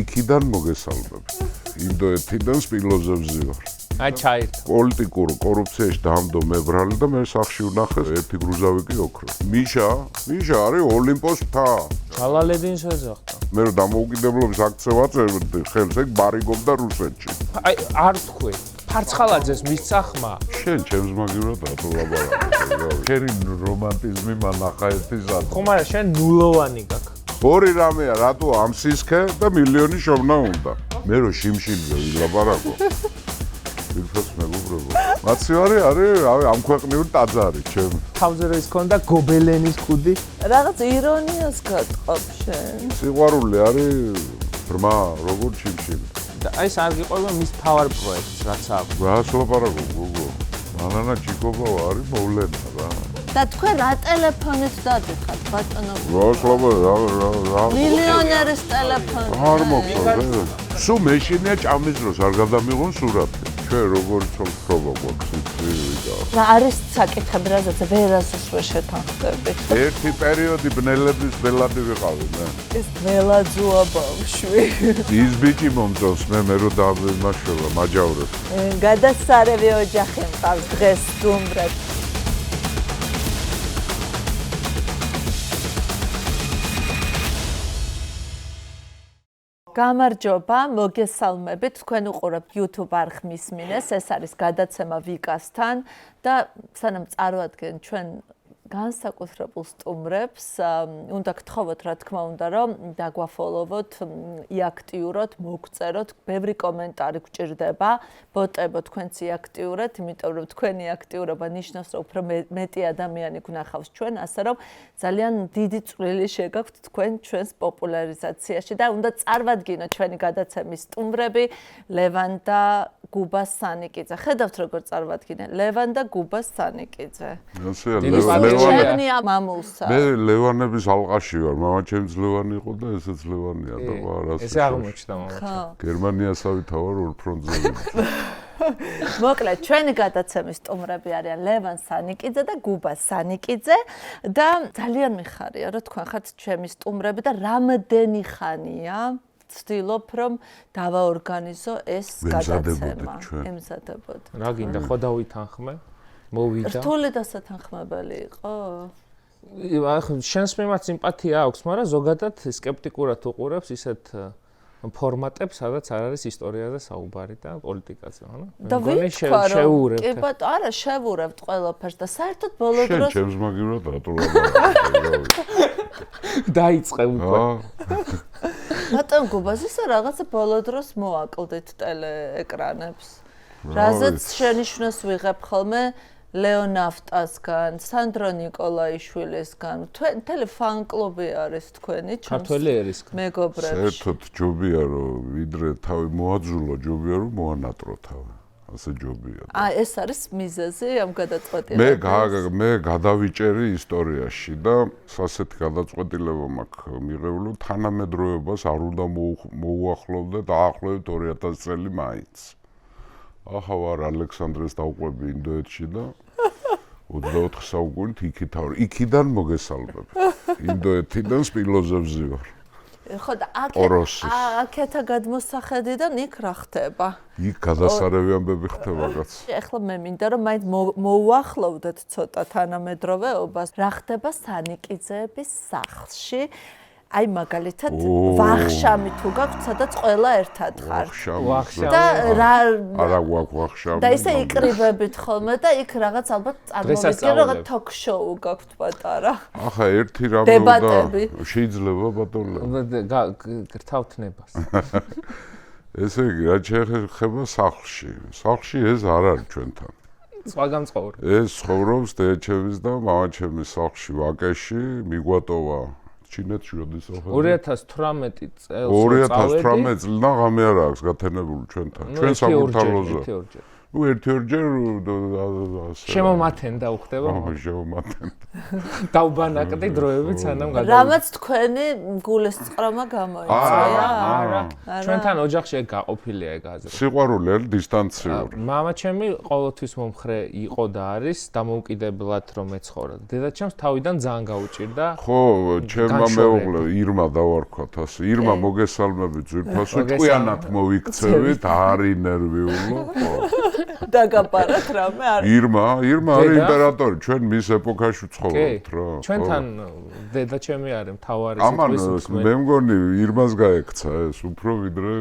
იქიდან მოგესალმებით. ინდოეთიდან სპილოზებზე ვარ. აი ჩაირთო. პოლიტიკურ კორუფციაში დაამდო მებრალი და მე სახში ვნახეს ერთი გრუზავი კი ოქრო. მიშა არის ოლიმპოს მთა. ჯალალედინს ეძახდა. მე რომ დამოუკიდებლობის აქცია ვაწერდი ხელს ეგ ბარიგობდა რუსეთში. აი არ თქვი. ფარცხალაძეს მისცა ხმა. შენ ჩემს მაგივრად რატო ლაბარაკობ? შენი რომანტიზმი მანახა ერთი ზად. ხომ არა შენ ნულოვანი გაქვს. ორი რამეა რატო ამსისქე და მილიონი შოვნა უნდა. მე რო შიმშილზე ვილაპარაკო. ვიფოს მეგობრებო. მაცივარი არის ამ ქვეყნიური ტაძარი ჩემ. თავზე რო ის ქონდა გობელენის კუდი. რაღაც ირონიას გატყობ შენ. სიყვარული არის ბრმა როგორ შიმშილი. და აი ეს არ გიყვება მის power projects რაც აქვს. რას ლაპარაკობ გოგო? მანანა ჯიკობა არის მოვლენა რა. და თქვენ რა ტელეფონით დადიხართ ბატონო? რას ლაპარაკობ? მილიონერის ტელეფონი. არ მოხდა. სულ მეშინია ჭამის დროს არ გადამიღონ სურათი. ჩვენ როგორ ცხოვრობა გვაქვს იცი რა არის საკითხები რაზეც ვერასოდეს ვერ შეთანხმდებით. ერთი პერიოდი ბნელების ბელადი ვიყავი მე. ეს ბელაძოა ბავშვი. ის ბიჭი მომწონს მე რო დამიმაშველა მაჯავრებს. გადასარევი ოჯახი მყავს დღეს სტუმრებს. გამარჯობა, მოგესალმებით. თქვენ უყურებთ YouTube არხმის მინეს. ეს არის გადაცემა ვიკასთან და სანამ წარვადგენ ჩვენ განსაკუთრებულ სტუმრებს, უნდა გთხოვოთ რა თქმა უნდა, რომ დაგვაფოლოვოთ, იაქტიუროთ, მოგწეროთ, ბევრი კომენტარი გჭირდება, ბოტებო თქვენც იაქტიურეთ, იმიტომ რომ თქვენი აქტიურობა ნიშნავს, რომ უფრო მეტი ადამიანი გნახავს ჩვენ, ასე რომ ძალიან დიდი წვლილი შეგაქვთ თქვენ ჩვენს პოპულარიზაციაში და უნდა წარვადგინოთ ჩვენი გადაცემის სტუმრები, ლევან და გუბა სანიკიძე. ხედავთ როგორ წარვადგინე? ლევან და გუბა სანიკიძე. ჩემნია მამულსა. მე ლევანების ალყაში ვარ. მამა ჩემს ლევანი იყო და ესეც ლევანია და არასდროს. ესე აღმოჩნდა მამა. გერმანიასავით ვარ ორ ფრონტზე. მოკლედ, ჩვენი გადაცემის სტუმრები არიან ლევან სანიკიძე და გუბა სანიკიძე და ძალიან მიხარია, რომ თქვენ ხართ ჩემი სტუმრები და რამდენი ხანია ვცდილობ, რომ დავაორგანიზო ეს გადაცემა. ემზადებოდ. რა გინდა, ხო დავითანხმე? მოვიდა. რთული დასათანხმებელი იყო? ახლა შენს მიმართ სიმპათია აქვს, მაგრამ ზოგადად სკეპტიკურად უყურებს ისეთ ფორმატებს, სადაც არ არის ისტორიაზე საუბარი და პოლიტიკაზე, ხო? და შევურებთ. კი ბატონო, არა, შევურებთ ყველაფერს და საერთოდ ბოლო დროს შენ ჩემს მაგივრად რატო ლაპარაკობ? დაიწყე უკვე. ბატონ გუბას ისა რაღაცა ბოლო დროს მოაკლდით ტელეეკრანებს. რაზეც შენიშვნას ვიღებ ხოლმე ლეონავტასგან, სანდრო ნიკოლაიშვილისგან. მთელი ფან-კლუბი არის თქვენი ჩემს ქართველი ერისგან. მეგობრებში. საერთოდ ჯობია რომ ვიდრე თავი მოაძულო, ჯობია რომ მოანატრო თავი. ასე ჯობია. ეს არის მიზეზი ამ გადაწყვეტილებას. მე გადავიჭერი ისტორიაში და ასეთი გადაწყვეტილება მაქვს მიღებული, თანამედროვეობას არ უნდა მოუახლოვდე დაახლოებით 2000 წელი მაინც. ახლა ვარ ალექსანდრეს დავყვები ინდოეთში და 24 საუკუნით იქიდან მოგესალმებით. ინდოეთიდან სპილოზებზე ვარ. ხო და აქეთა გადმოსახედიდან იქ რა ხდება? იქ გადასარევი ამბები ხდება კაც. ეხლა მე მინდა რომ მაინც მოუახლოვდეთ ცოტა თანამედროვეობას. რა ხდება სანიკიძეების სახლში? აი მაგალითად ვახშამი თუ გაქვთ, სადაც ყველა ერთად ხარ. ვახშამი. და არა გვაქვს ვახშამი. და ისე იკრიბებით ხოლმე და იქ რაღაც ალბათ წარმოვიდგენ რაღაც ток-შოუ გაქვთ პატარა. ახლა ერთი რამე უნდა შეიძლება ბატონო. გრთავთ ნებას. ესე იგი, რა შეეხება სახლში. სახლში ეს არ არის ჩვენთან. სხვაგან ცხოვრობ. ეს ცხოვრობს დედაჩემის და მამაჩემის სახლში ვაკეში, მიგვატოვა ჩინეთში როდის ოხე 2018 წელს 2018 წლიდან ღამე არ აქვს გათენებული ჩვენთან ჩვენ საკურთალოზე ნუ ერთ-ერთჯერ შემომათენდა უხდება? შემომათენდა. დავბანაკდი დროებით სანამ რამაც თქვენი გულისწყრომა გამოიწვია? არა. ჩვენთან ოჯახში ეგ გაყოფილია ეგ აზრი. სიყვარული არის დისტანციური. მამა ჩემი ყოველთვის მომხრე იყო და არის დამოუკიდებლად რომ ეცხოვრა. დედაჩემს თავიდან ძალიან გაუჭირდა. ხო, ჩემმა მეუღლე ირმა დავარქვათ ასე. ირმა მოგესალმებით ძვირფასო, ჭკვიანად მოვიქცევით, არი ნერვიულო, ხო. დაგაპარათ რამე არ ირმა არის იმპერატორი, ჩვენ მის ეპოქაში ვცხოვრობთ რა. ჩვენთან დედაჩემი არის მთავარი ამან სიტყვის მსმენი. მე მგონი ირმას გაექცა ეს უფრო ვიდრე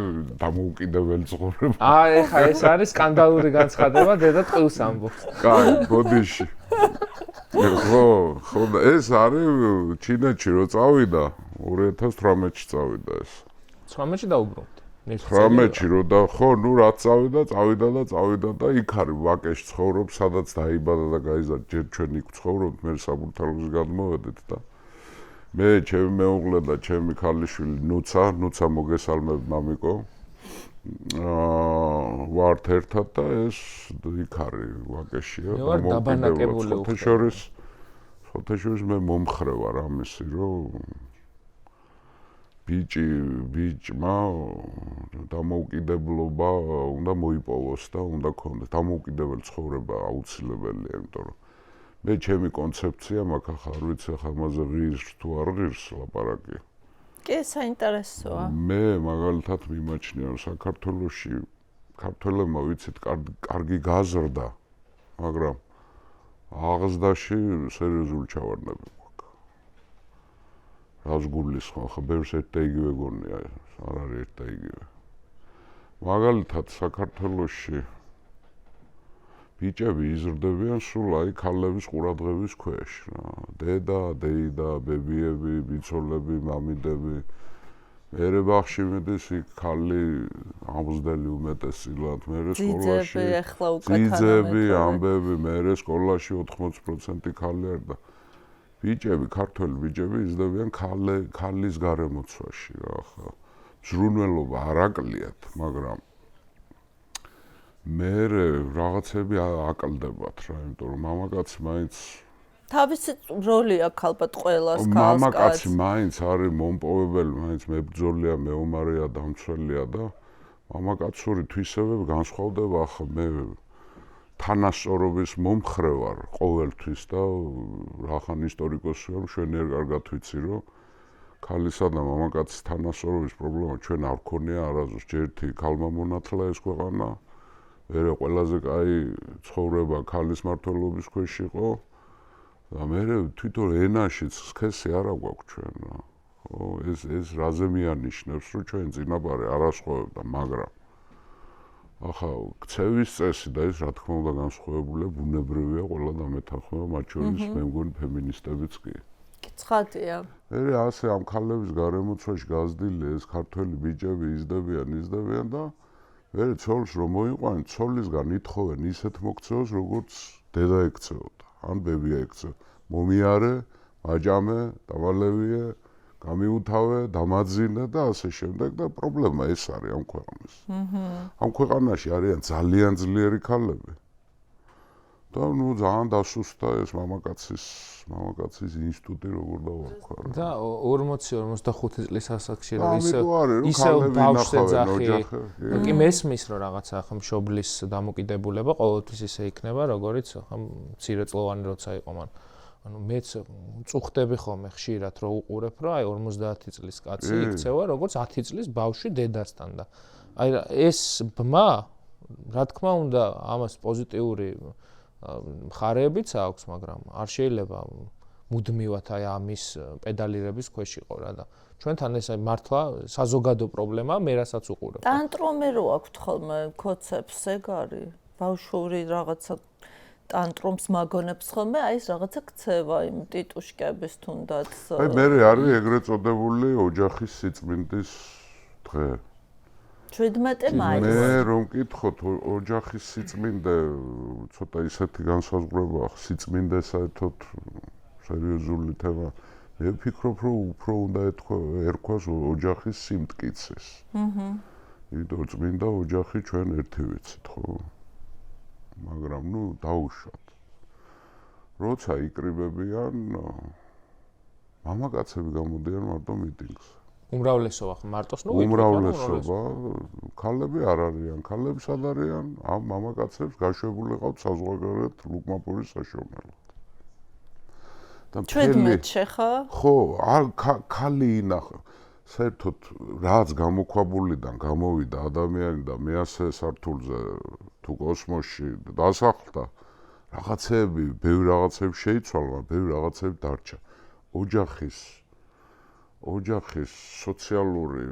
დამოუკიდებელი ცხოვრება. ეხა ეს არის სკანდალური განცხადება, დედა ტყუილს ამბობს. კაი, ბოდიში. ხო, ეს არის ჩინეთში რო წავიდა, 2018-ში წავიდა ეს. 18-ში დაუბრუნდა. 18-ში რო და ხო, ნუ რაც წავიდა და იქ არის ვაკეში ცხოვრობს, სადაც დაიბადა და გაიზარდა. ჯერ ჩვენ იქ ცხოვრობთ, მე საბურთალოზე გადმოვედით და მე ჩემი მეუღლე და ჩემი ქალიშვილი ნუცა მოგესალმებ მამიკო. ვართ ერთად და ეს იქ არის ვაკეშია. დაბანაკებული ხოთეშორის მე მომხრე ვარ ამისი რომ ბიჭმა დამოუკიდებლობა უნდა მოიპოვოს და უნდა ქონდეს დამოუკიდებელი ცხოვრება აუცილებელია, იმიტომ რომ მე ჩემი კონცეფცია მაქვს ახლა არ ვიცი ახლა ამაზე ღირს თუ არ ღირს ლაპარაკი. კი, საინტერესოა. მე მაგალითად მიმაჩნია რომ საქართველოში ქართველებმა ვიცით კარგი გაზრდა, მაგრამ აღზრდაში სერიოზული ჩავარდნები გვაქვს. რას გულისხმობ, ხა ბევრს ერთ და იგივე გონია, არ არის ერთ და იგივე. მაგალითად საქართველოში ბიჭები იზრდებიან სულ აი ქალების ყურადღების ქვეშ რა. დედა, ბებიები, ბიცოლები, მამიდები. მერე ბაღში მიდის იქ ქალი ამბზდელი უმეტესილად, მერე სკოლაში ძიძები, ამბები, მერე სკოლაში 80% ქალი არ და ბიჭები, ქართველი ბიჭები იზრდებიან ქალის გარემოცვაში რა ხა. ზრუნველობა არ აკლიათ, მაგრამ მე რაღაცები აკლდებათ რა, იმიტომ რომ მამაკაცი მაინც თავისი როლი აქვს ალბათ ყველას ქალს. მამაკაცი მაინც არის მომპოვებელი, მაინც მებრძოლია, მეომარია, დამცველია და მამაკაცური თვისებები განსხვავდება. ახლა მე თანასწორობის მომხრე ვარ ყოველთვის და რახან ისტორიკოსი ვარ, მშვენიერ კარგად ვიცი რომ ქალისა და მამაკაცის თანასწორობის პრობლემა ჩვენ არ გქონია არასდროს. ჯერთი ქალმა მონათლა ეს ქვეყანა, მერე ყველაზე კაი ცხოვრება ქალის მმართველობის ქვეშ იყო და მერე თვითონ ენაშიც სქესი არ აქვს ჩვენ რა. ხო, ეს რაზე მიანიშნებს, რომ ჩვენ წინაპარი არ ასხოვებდა, მაგრამ ახლა ქცევის წესი და ეს რა თქმა უნდა განსხვავებულია, ბუნებრივია, ყველა დამეთანხმება, მათ შორის მე მგონი ფემინისტებიც კი. ცხადია. მერე ასე ამ ქალების გარემოცვაში გაზრდილი ეს ქართველი ბიჭები იზრდებიან და მერე ცოლს რომ მოიყვანენ, ცოლისგან ითხოვენ ისეთ მოქცევას, როგორც დედა ექცეოდა, ან ბებია ექცეოდა. მომიარე, მაჯამე, დავალევიე, გამიუთავე, დამაძინე და ასე შემდეგ და პრობლემა ეს არის ამ ქვეყნის. ამ ქვეყანაში არიან ძალიან ძლიერი ქალები. და ნუ ძალიან დასუსტა ეს მამაკაცის ინსტიტუტი როგორ დავარქვა. და 40-45 წლის ასაკში რომ ისე ბავშვს ეძახი. კი მესმის რომ რაღაცა ხა მშობლის დამოკიდებულება ყოველთვის ისე იქნება, როგორიც ხა მცირეწლოვანი როცა იყო მან. ანუ მეც წუხდები ხოლმე ხშირად რომ უყურებ, რომ აი 50 წლის კაცი იქცევა, როგორც 10 წლის ბავშვი დედასთან და აი ეს ბმა, რა თქმა უნდა, ამას პოზიტიური მხარეებიც აქვს, მაგრამ არ შეიძლება მუდმივად აი ამის პედალირების ქვეშ იყო რა და ჩვენთან ეს აი მართლა საზოგადო პრობლემაა, მე რასაც უყურებ. ტანტრომი რო აქვთ ხოლმე კოცებს ეგ არის. ბავშვური რაღაცა ტანტრომს მაგონებს ხოლმე, აი ეს რაღაცა ქცევა იმ ტიტუშკების თუნდაც. აი მე არის ეგრეთ წოდებული ოჯახის სიწმინდის დღე. 17 მაისს. მე რომ მკითხოთ ოჯახის სიწმინდე ცოტა ისეთი განსაზღვრება სიწმინდე საერთოდ სერიოზული თემა. მე ვფიქრობ რომ უფრო უნდა ერქვას ოჯახის სიმტკიცეს. იმიტომ წმინდა ოჯახი ჩვენ ერთი ვიცით ხო? მაგრამ დაუშვათ. როცა იკრიბებიან, მამაკაცები გამოდიან მარტო მიტინგს. უმრავლესობა ხო მარტოს უმრავლესობა, ქალები არ არიან, ქალები სად არიან? ამ მამაკაცებს გაშვებული ყავთ საზღვარგარეთ ლუკმაპურის საშუალებლად. და ჩვენმეთში ხო, ქალი ინახა. საერთოდ რაც გამოქვაბულიდან გამოვიდა ადამიანი და მეასე სართულზე თუ კოსმოსში დასახლდა, რაღაცები, ბევრი რაღაცები შეიცვალა, ბევრი რაღაცები დარჩა. ოჯახის სოციალური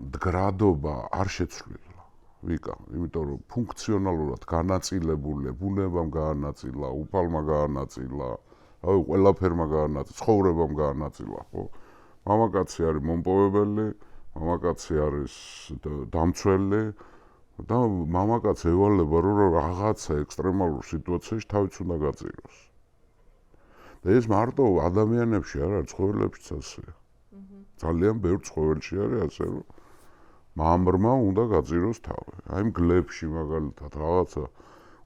მდგრადობა არ შეცვლილა. ვიკა, იმიტომ რომ ფუნქციონალურად განაწილებული, ბუნებამ გაანაწილა, უფალმა გაანაწილა, ყველაფერმა გაანაწილა, ცხოვრებამ გაანაწილა, ხო? მამაკაცი არის მომპოვებელი, მამაკაცი არის დამცველი და მამაკაცი ევალება რომ რაღაცა ექსტრემალურ სიტუაციაში თავიც უნდა გაძიროს. და ეს მარტო ადამიანებში არ არის, ცხოველებშიც ასეა. ძალიან ბევრ ცხოველში არის ასე რომ მამრმა უნდა გაძიროს თავი. აი მგლებში მაგალითად რაღაცა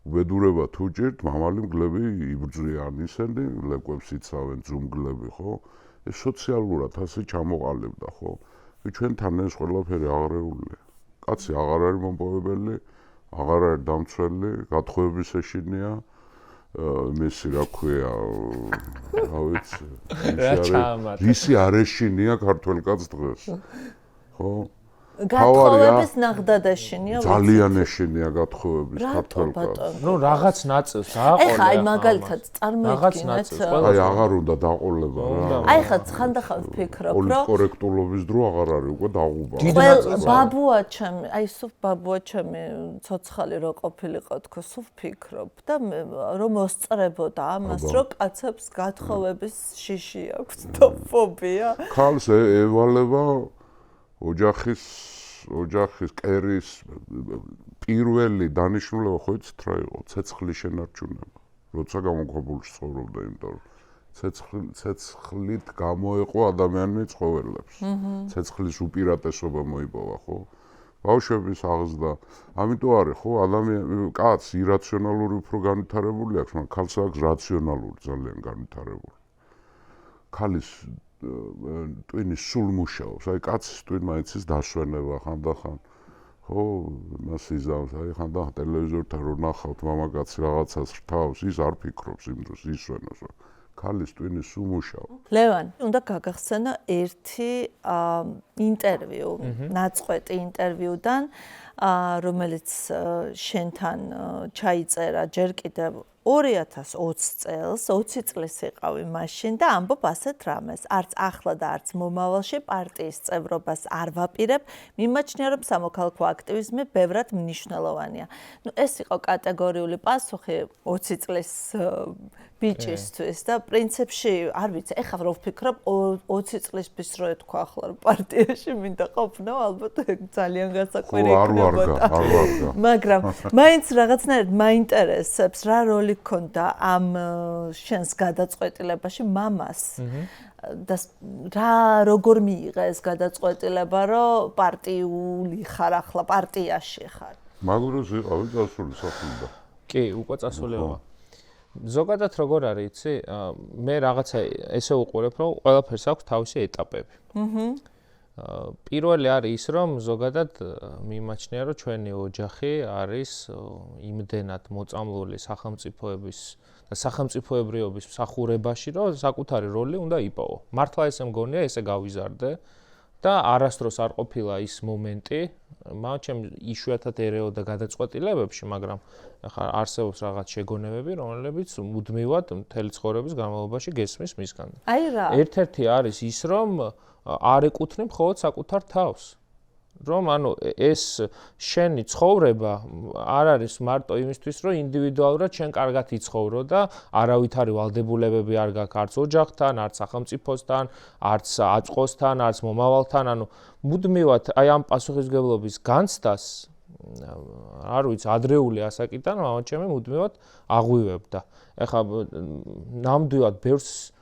უბედურება თუ ჭირთ, მამალი მგლები იბრძვიან ისინი, ლეკვებს იცავენ ძუმგლები, ხო? ეს სოციალურად ასე ჩამოყალიბდა, ხო? ჩვენთან ეს ყველაფერი აღრეულია. კაცი აღარ არის მომპოვებელი, აღარ არის დამცველი, გათხოვების ეშინია, მესი რა ქვია, რა ვიცი, რისი არ ეშინია ქართველ კაცს დღეს, ხო? გათხოვების ნახდად ეშინია. ძალიან ეშინია გათხოვების ქართველ კაცს. რაღაც ნაწილს დააყოლე. ეხა აი მაგალითად წარმოიდგინეთ. აი აღარ უნდა დაყოლება რა. აი ხა ხანდახან ვფიქრობ, რომ პოლიტკორექტულობის დრო აღარ არის უკვე დაღუპა. ბაბუა ჩემი, აი სულ ბაბუა ჩემი ცოცხალი რო ყოფილიყო თქო, სულ ვფიქრობ და რომ მოსწრებოდა ამას, რომ კაცებს გათხოვების შიში აქვს და ფობია. ქალს ევალება ოჯახის კერის პირველი დანიშნულება ხო იცით რა იყო? ცეცხლის შენარჩუნება. როცა გამოქვაბულში ცხოვრობდა, იმიტომ რომ ცეცხლით გამოეყო ადამიანი ცხოველებს. ცეცხლის უპირატესობა მოიპოვა, ხო? ბავშვების აღზრდა. ამიტომ არის, ხო, კაცს ირაციონალური უფრო განვითარებული აქვს, მაგრამ ქალს აქვს რაციონალური ძალიან განვითარებული. ქალის ტვინის სულ მუშაობს. აი კაცის ტვინმა იცის დასვენება ხანდახან. ხო, მას იზამს, აი ხანდახან ტელევიზორთან რო ნახავთ მამაკაცი რაღაცას რთავს, ის არ ფიქრობს იმ დროს ისვენოს. ქალის ტვინის სულ მუშაობს. ლევან, უნდა გაგახსენო ერთი ინტერვიუ, ნაწყვეტი ინტერვიუდან, რომელიც შენთან ჩაიწერა ჯერ კიდევ 2020 წელს, 20 წლის იყავი მაშინ და ამბობ ასეთ რამეს. არც ახლა და არც მომავალში პარტიის წევრობას არ ვაპირებ, მიმაჩნია რომ სამოქალაქო აქტივიზმი ბევრად მნიშვნელოვანია. ეს იყო კატეგორიული პასუხი 20 წლის ბიჭისთვის და პრინციპში არ ვიცი, ეხლა რო ვფიქრობ 20 წლისთვის რო ეთქვა ახლა რომ პარტიაში მინდა ყოფნა, ალბათ ძალიან გასაკვირი იქნებოდა. არ ვარგა. მაგრამ მაინც რაღაცნაირად მაინტერესებს რა როლი ქონდა ამ შენს გადაწყვეტილებაში მამას. და როგორ მიიღე ეს გადაწყვეტილება, რომ პარტიული ხარ ახლა პარტიაში ხარ? მაგუროს იყავი წასული სახლიდან. კი, უკვე წასულიყო. ზოგადად როგორ არის, იცი? მე რაღაცა ესე უყურებ, რომ ყველაფერს აქვს თავისი ეტაპები. პირველი არის ის, რომ ზოგადად მიმაჩნია, რომ ჩვენი ოჯახი არის იმდენად მოწამლული სახელმწიფოების და სახელმწიფოებრიობის მსახურებაში, რომ საკუთარი როლი უნდა იპოვო. მართლა ესე მგონია, ესე გავიზარდე და არასდროს არ ყოფილა ის მომენტი, მაგრამ იშვიათად ერეოდა გადაწყვეტილებებში, მაგრამ ახლა არსებობს რაღაც შეგონებები, რომლებიც მუდმივად მთელი ცხოვრების განმავლობაში გესმის მისგან. აი რა. ერთ-ერთი არის ის, რომ არ ეკუთვნი მხოლოდ საკუთარ თავს. რომ ანუ ეს შენი ცხოვრება არ არის მარტო იმისთვის, რომ ინდივიდუალურად შენ კარგად იცხოვრო და არავითარი ვალდებულებები არ გაქვს არც ოჯახთან, არც სახელმწიფოსთან, არც აწყოსთან, არც მომავალთან, ანუ მუდმივად აი ამ პასუხისმგებლობის განცდას არ ვიცი, ადრეული ასაკიდან მამაჩემი მუდმივად აღვივებდა. ეხლა ნამდვილად ბევრს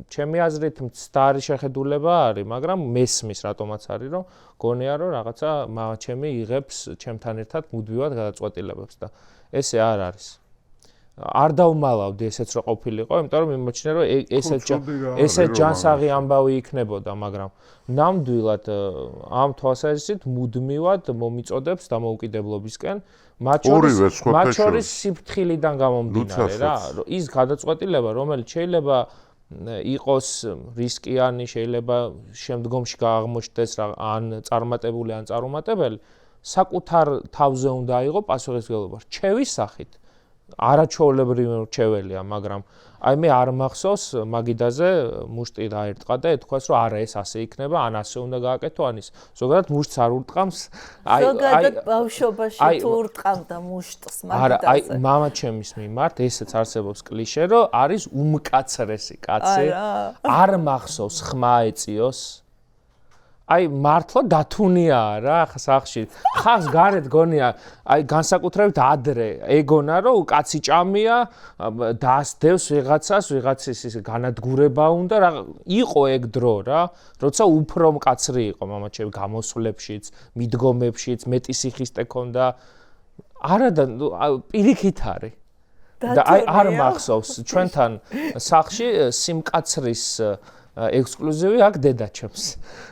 ჩემი აზრით მცდარი შეხედულება არის, მაგრამ მესმის რატომაც არის, რომ გონია რომ რაღაცა მამაჩემი იღებს ჩემთან ერთად მუდმივად გადაწყვეტილებებს და ესე არ არის. არ დავმალავდი ესეც რო ყოფილიყო, იმიტომ რომ მიმოჩნდა რომ ესეც ჯანსაღი ამბავი იქნებოდა, მაგრამ ნამდვილად ამ თვალსაზრისით მუდმივად მომიწოდებს დამოუკიდებლობისკენ, მათ შორის სიფრთხილიდან გამომდინარე რა, ის გადაწყვეტილება, რომელიც შეიძლება იყოს რისკიანი, შეიძლება შემდგომში აღმოჩნდეს ან წარმატებული, ან წარუმატებელი, საკუთარ თავზე უნდა იყო პასუხისმგებლობა. რჩევის სახით არაჩვეულებრივი რჩეველია, მაგრამ აი მე არ მახსოვს მაგიდაზე მუშტი დაერტყა და ეთქვას რომ არა ეს ასე იქნება, ან ასე უნდა გააკეთო, ან ის. ზოგადად მუშტს არ ურტყამს. ზოგადად ბავშვობაში თუ ურტყამდა მუშტს მაგიდაზე. არა, აი მამაჩემის მიმართ ესეც არსებობს კლიშე, რომ არის უმკაცრესი კაცი. არ მახსოვს ხმა ეწიოს. აი მართლა დათუნიაა რა სახში. ხავს გარეთ გონია, აი განსაკუთრებით ადრე ეგონა რომ კაცი ჭამია, დაასდევს ვიღაცას, ვიღაცის ის განადგურება უნდა რა. იყო ეგ დრო რა, როცა უფრო მკაცრი იყო მამაჩემი გამოსვლებშიც, მიდგომებშიც, მეტი სიხისტე ქონდა. არა და პირიქით არის. და აი არ მახსოვს ჩვენთან სახში სიმკაცრის ექსკლუზივი აქ დედაჩემს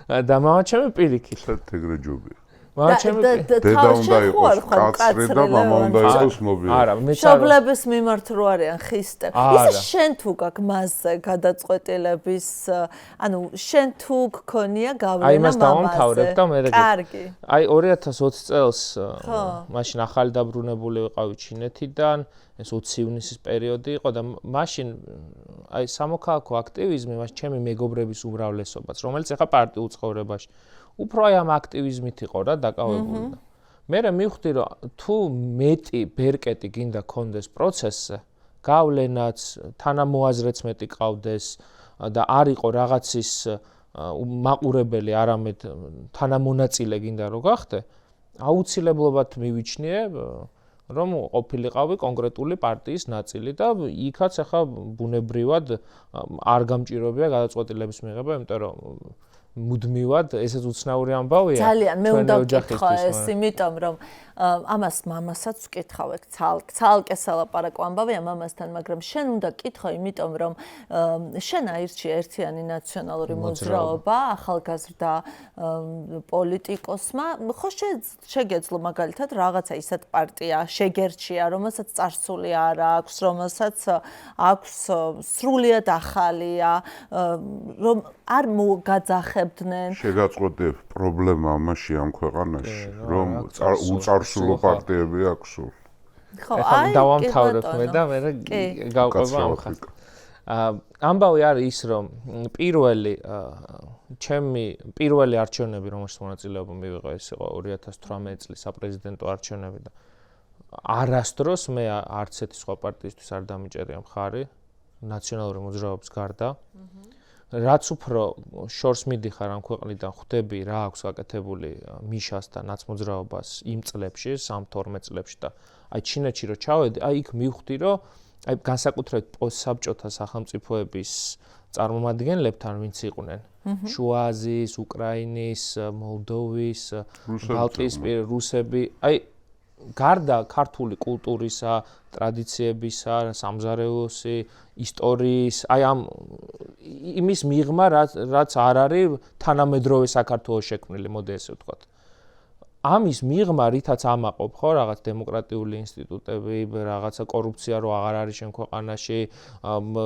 და მამაჩემი პირიქით. ეგრე ჯობია. მამაჩემი დედა უნდა იყოს კაცრი და მამა უნდა იყოს მობილი. არა, მშობლების მიმართ რო არიან ხისტე. ის შენ თუ გაქვს მასზე გადაწყვეტილების, ანუ შენ თუ გქონია გავლენა მამაზე. აი მას დავამთავრებ და მე კარგი. აი 2020 წელს მაშინ ახალი დაბრუნებული ვიყავი ჩინეთიდან, ეს 20 ივნისის პერიოდი იყო და მაშინ აი სამოქალაქო აქტივიზმი, მას ჩემი მეგობრების უმრავლესობაც, რომელიც ახლა პარტიულ ცხოვრებაში უფრო აი ამ აქტივიზმით იყო რა დაკავებული და მე მივხვდი რომ თუ მეტი ბერკეტი გინდა კონდეს პროცესზე, გავლენაც, თანამოაზრეც მეტი ყავდეს და არ იყო რაღაცის მაყურებელი, არამედ თანამონაწილე გინდა რომ გახდე, აუცილებლობად მივიჩნიე რომ ყოფილიყავი კონკრეტული პარტიის ნაწილი და იქაც ახლა ბუნებრივად არ გამჭიროებია გადაწყვეტილების მიღება, იმიტომ რომ მუდმივად ესეც უცნაური ამბავია. ძალიან მე უნდა ვკითხო ეს, იმიტომ რომ ამას მამასაც ვკითხავ, ცალკე სალაპარაკო ამბავია მამასთან, მაგრამ შენ უნდა კითხო, იმიტომ რომ შენ აირჩია ერთიანი ნაციონალური მოძრაობა, ახალგაზრდა პოლიტიკოსმა, ხო შეგეძლო მაგალითად რაღაცა ისეთ პარტია შეგერჩია, რომელსაც წარსული არ აქვს, რომელსაც აქვს სრულიად ახალია, რომ არ მოგაძახებდნენ. შეგაწყვეტებ პრობლემა ამაში ამ ქვეყანაში, რომ უწარსულო პარტიები აქვს. ხო, აი დავამთავრებ მე და მე გავყვება ამ ხაზს. ამბავი არის ის, რომ პირველი არჩევნები, რომელშიც მონაწილეობა მივიღო, ეს იყო 2018 წლის საპრეზიდენტო არჩევნები და არასდროს მე არც ერთი სხვა პარტიისთვის არ დამიჭერია მხარი ნაციონალური მოძრაობის გარდა. რაც უფრო შორს მიდიხარ ამ ქვეყნიდან, ხვდები რა აქვს გაკეთებული მიშას და ნაცმოძრაობას იმ წლებში, 3-12 წლებში და აი ჩინეთში რო ჩავედი, აი იქ მივხვდი, რომ აი განსაკუთრებით პოსტსაბჭოთა სახელმწიფოების წარმომადგენლებთან ვინც იყვნენ, შუა აზიის, უკრაინის, მოლდოვის, ბალტიისპირა რუსები, აი გარდა ქართული კულტურისა, ტრადიციებისა, სამზარეულოსი, ისტორიის, აი ამ იმის მიღმა, რაც არ არის თანამედროვე საქართველოს შექმნილი, მოდი ესე ვთქვათ. ამის მიღმა, რითაც ამაყობ ხო, რაღაც დემოკრატიული ინსტიტუტები, რაღაცა კორუფცია რო აღარ არის შენ ქვეყანაში,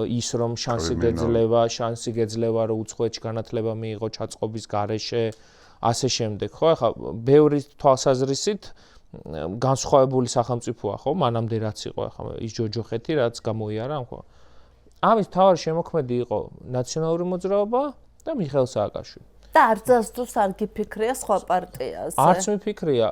ის რომ შანსი გეძლევა, რომ უცხოეთში განათლება მიიღო ჩაწყობის გარეშე, ასე შემდეგ, ხო? ახლა ბევრი თვალსაზრისით განსხვავებული სახელმწიფოა, ხო? მანამდე რაც იყო, ახლა ის ჯოჯოხეთი, რაც გამოიარა, ხო? ამის მთავარი შემოქმედი იყო ნაციონალური მოძრაობა და მიხეილ სააკაშვილი. და არც ასდროს არ გიფიქრია სხვა პარტიაზე. არც მიფიქრია,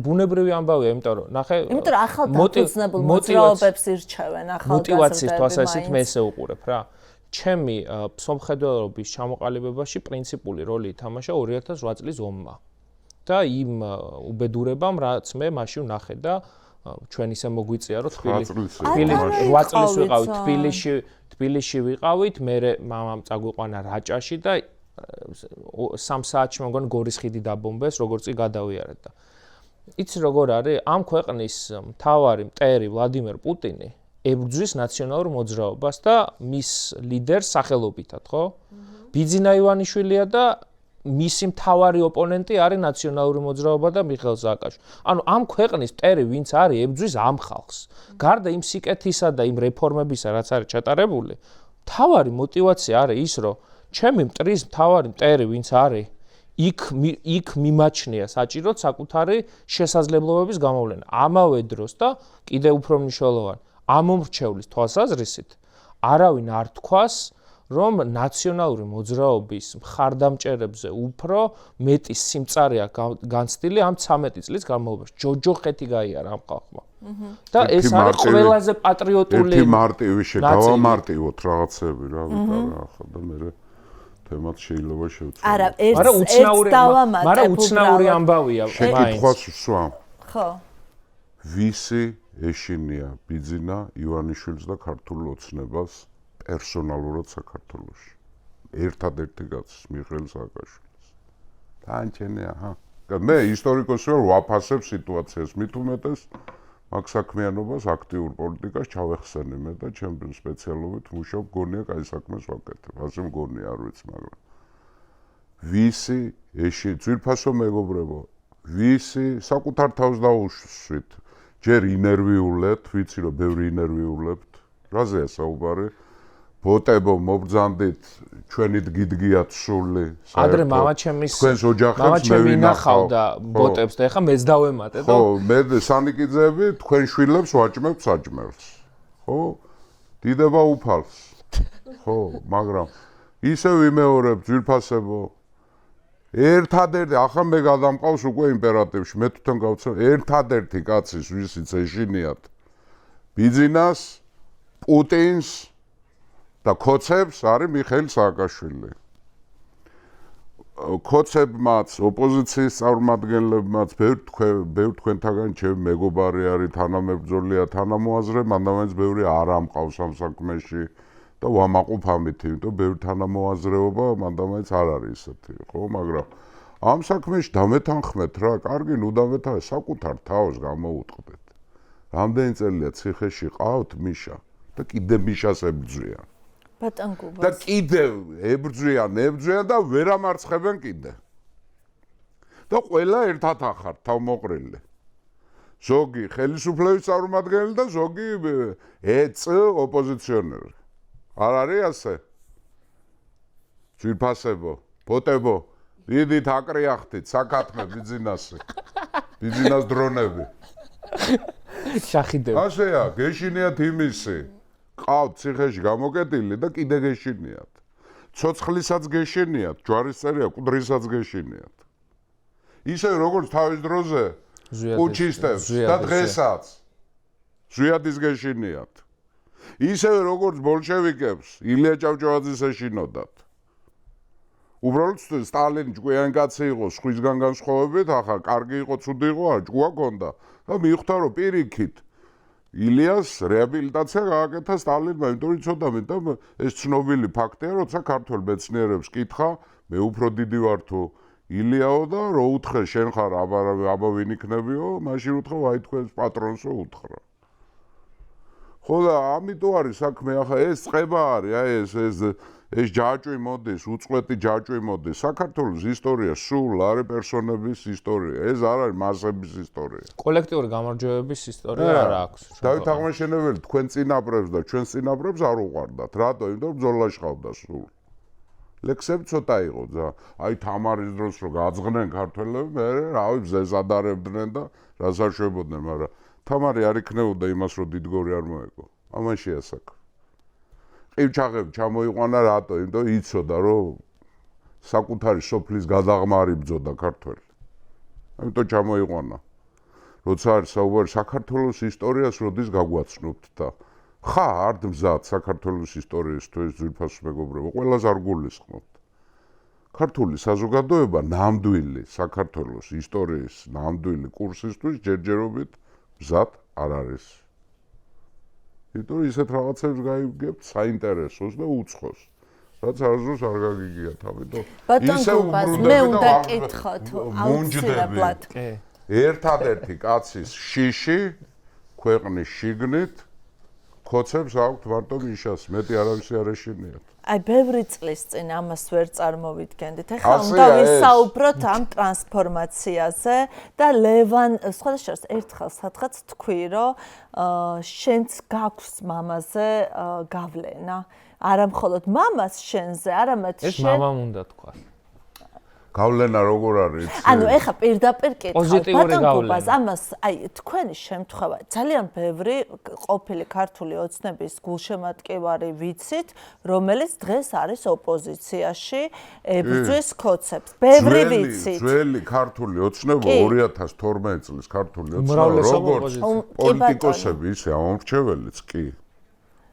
ბუნებრივი ამბავია, იმიტომ რომ ნახე, იმიტომ რომ ახალ დაფუძნებულ მოძრაობებს ირჩევენ ახალგაზრდები. მოტივაციის თვალსაზრისით მე ესე უყურებ რა. ჩემი მსოფლმხედველობის ჩამოყალიბებაში პრინციპული როლი ითამაშა 2008 წლის ომმა. და იმ უბედურებამ, რაც მე მაშინ ვნახე და ჩვენ ისე მოგვიწია, რომ 8 წლის ვიყავით თბილისში ვიყავით, მე მამამ წაგვიყვანა რაჭაში და 3 საათში მგონი გორის ხიდი დაბომბეს, როგორც კი გადავიარეთ და იცი როგორ არის, ამ ქვეყნის მთავარი მტერი ვლადიმერ პუტინი ებრძვის ნაციონალურ მოძრაობას და მის ლიდერს სახელობითად, ხო? ბიძინა ივანიშვილია და მისი მთავარი ოპონენტი არის ნაციონალური მოძრაობა და მიხეილ სააკაშვილი. ანუ ამ ქვეყნის მტერი ვინც არის ებრძვის ამ ხალხს. გარდა იმ სიკეთისა და იმ რეფორმებისა, რაც არის ჩატარებული, მთავარი мотиваცია არის ის, რომ ჩემი მტრის მთავარი მტერი ვინც არის, იქ მიმაჩნია საჭიროდ საკუთარი შესაძლებლობების გამოვლენა. ამავე დროს და კიდევ უფრო მნიშვნელოვანი, ამომრჩევლის თვალსაზრისით არავინ არ თქვას, რომ ნაციონალური მოძრაობის მხარდამჭერებზე უფრო მეტი სიმწარეა განცდილი ამ 13 წლის განმავლობაში. ჯოჯოხეთი გაიარა ამ ხალხმა. და ეს არის ყველაზე პატრიოტული. ერთი მარტივი შეგავამარტივოთ რაღაცები რა ვიტარა ახლა და მე თემად შეიძლება შევწყვეტ. არა, მაგრამ უცნაური ამბავია მაინც. შეკითხვას ვსვამ. ხო. ვისი ეშინია ბიძინა ივანიშვილს და ქართულ ოცნებას პერსონალურად საქართველოში? ერთადერთი კაცს მიხეილ სააკაშვილის. თანჩენე აჰა. მე ისტორიკოსი ვარ, ვაფასებ სიტუაციას, მით უმეტეს მაგ საქმიანობას აქტიურ პოლიტიკას ჩავეხსენი მე და ჩემი სპეციალობით მუშაობ, გონია კაი საქმეს ვაკეთებ. ასე მგონია, არ ვიცი, მაგრამ ვისი ეში ძვირფასო მეგობრებო, ვისი საკუთარ თავს დაუშვით, ჯერ ინერვიულეთ, ვიცი რომ ბევრი ინერვიულებთ, რაზეა საუბარი? ბოტებო მობრძანდით ჩვენით გიდგიათ სული. ადრე მამაჩემის თქვენს ოჯახებს მე ვინახავდა ბოტებს და ეხა მეც დავემატე და ხო, მე სანიკიძეები თქვენ შვილებს ვაჭმევთ საჭმელს. ხო? დიდება უფალს. ხო, მაგრამ ისე ვიმეორებ ძვირფასებო. ერთადერთი ახლა მე გადამყავს უკვე იმპერატივში, მე თვითონ გავცემ ერთადერთი კაცის ვისიც ეშინიათ ბიძინას, პუტინს და ქოცებს არის მიხეილ სააკაშვილი. ქოცებმაც, ოპოზიციის წარმომადგენლებმაც, ბევრ თქვენთაგან ჩემი მეგობარი არის, თანამებრძოლია, თანამოაზრე, მანდამაინც ბევრი არ ამყავს ამ საქმეში და ვამაყობ ამით, იმიტომ ბევრი თანამოაზრეობა მანდამაინც არ არის ისეთი, ხო, მაგრამ ამ საქმეში დამეთანხმეთ რა, კარგი, ნუ დამეთანხმეთ, საკუთარ თავს გამოუტყდეთ. რამდენი წელია ციხეში ყავთ მიშა და კიდე მიშას ებრძვიან. ბატონგუბას. და კიდევ ებრძვიან და ვერ ამარცხებენ კიდე. და ყველა ერთად ახართ თავმოყრილი. ზოგი ხელისუფლების წარმომადგენელი და ზოგი ეწ ოპოზიციონერი. არ არის ასე? ძვირფასებო, ბოტებო, დიდით აკრიახთით საკათმე ბიძინასი. ბიძინას დრონები. შახიდებ. ასეა, გეშინიათ იმისი. ყავთ ციხეში გამოკეტილი და კიდე გეშინიათ. ცოცხლისაც გეშინიათ, ჯვარისწერია კუდრისაც გეშინიათ. ისე როგორც თავის დროზე პუჩისტებს და დღესაც ზვიადის გეშინიათ. ისე როგორც ბოლშევიკებს ილია ჭავჭავაძის ეშინოდათ. უბრალოდ სტალინი ჭკვიანი კაცი იყო სხვისგან განსხვავებით, ახლა კარგი იყო, ცუდი იყო, არა ჭკუა ჰქონდა და მიხვდა რომ პირიქით ილიას რეაბილიტაცია გააკეთა სტალინმა, იმიტომ რომ იცოდა და ეს ცნობილი ფაქტია, როცა ქართველ მეცნიერებს კითხა, მე უფრო დიდი ვარ თუ ილიაო და რო უთხრე შენ ხარ აბა ვინ იქნებიო, მაშინ უთხრა აი თქვენს პატრონსო უთხრა. ხო და ამიტომ არის საქმე, ახლა ეს წყება არის, აი ეს ჯაჭვი მოდის, უწყვეტი ჯაჭვი მოდის. საქართველოს ისტორია სულ არის პერსონების ისტორია. ეს არ არის მასების ისტორია. კოლექტიური გამარჯვებების ისტორია არ აქვს. დავით აღმაშენებელი თქვენ წინაპრებს და ჩვენს წინაპრებს არ უყვარდათ. რატო? იმიტომ რომ ბრძოლაში ყავდა სულ. ლექსები ცოტა იყო ძა. აი თამარის დროს რო გაძღნენ ქართველები, მე რავი ზეზადარებდნენ და რას არ შვებოდნენ, მაგრამ თამარი არ იქნებოდა იმას, რომ დიდგორი არ მოეგო. ამაშია საქმე. ყივჩაღები ჩამოიყვანა რატო? იმიტომ იცოდა რომ საკუთარი სოფლის გადაღმარი ბრძოდა ქართველი. ამიტომ ჩამოიყვანა. როცა არის საუბარი საქართველოს ისტორიას როდის გაგვაცნობთ და ხა არ მზად საქართველოს ისტორიისთვის ძვირფასო მეგობრებო, ყველას არ გულისხმობთ. ქართული საზოგადოება ნამდვილი საქართველოს ისტორიის ნამდვილი კურსისთვის ჯერჯერობით მზად არ არის. იმიტომ ისეთ რაღაცებს გაიგებთ საინტერესოს და უცხოს. რაც არასდროს არ გაგიგიათ, ამიტომ ისე უბრუნდები მე უნდა კითხოთ აუცილებლად. ერთადერთი კაცის შიში ქვეყნის შიგნით ქოცებს აქვთ მარტო მიშას, მეტი არავის არ ეშინიათ. აი, ბევრი წლის წინ ამას ვერ წარმოვიდგენდით. ეხლა უნდა ვისაუბროთ ამ ტრანსფორმაციაზე და ლევან სხვადასხვა ერთხელ სადღაც თქვი, რომ შენც გაქვს მამაზე გავლენა. არა მხოლოდ მამას შენზე, არამედ ეს მამამ უნდა თქვა. გავლენა როგორ არის? ანუ ეხა პირდაპირ კითხავ, პოზიტიური გავლენა. ამას აი თქვენი შემთხვევა ძალიან ბევრი ყოფილი ქართული ოცნების გულშემატკივარი ვიცით, რომელიც დღეს არის ოპოზიციაში, ებრძვის ქოცებს. ბევრი ვიცით. ძველი ქართული ოცნება 2012 წლის ქართული ოცნება როგორც პოლიტიკოსები ისე ამომრჩეველიც კი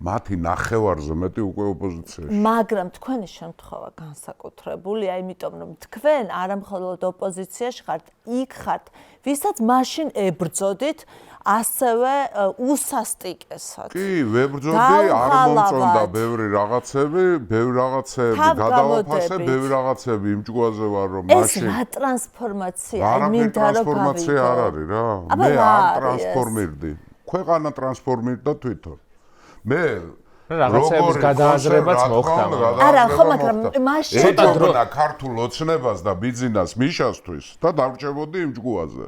მათი ნახევარზე მეტი უკვე ოპოზიციაში. მაგრამ თქვენი შემთხვევა განსაკუთრებულია, იმიტომ რომ თქვენ არა მხოლოდ ოპოზიციაში ხართ, იქ ხართ, ვისაც მაშინ ებრძოდით, ასევე უსასტიკესად. კი, ვებრძოდი, არ მომწონდა ბევრი რაღაცები გადავაფასე, ბევრი რაღაცები იმ ჭკუაზე ვარ, რომ მაშინ ეს რა ტრანსფორმაცია, მინდა რომ ტრანსფორმაცია არ არის რა. მე არ ტრანსფორმირდი. ქვეყანა ტრანსფორმირდა თვითონ. მე რაღაცების გადააზრებაც მოხდა. არა, ხო, მაგრამ მაშინ ეჯობნა ქართულ ოცნებას და ბიზნესს მიშასთვის და დავრჩებოდი იმ ჭკუაზე.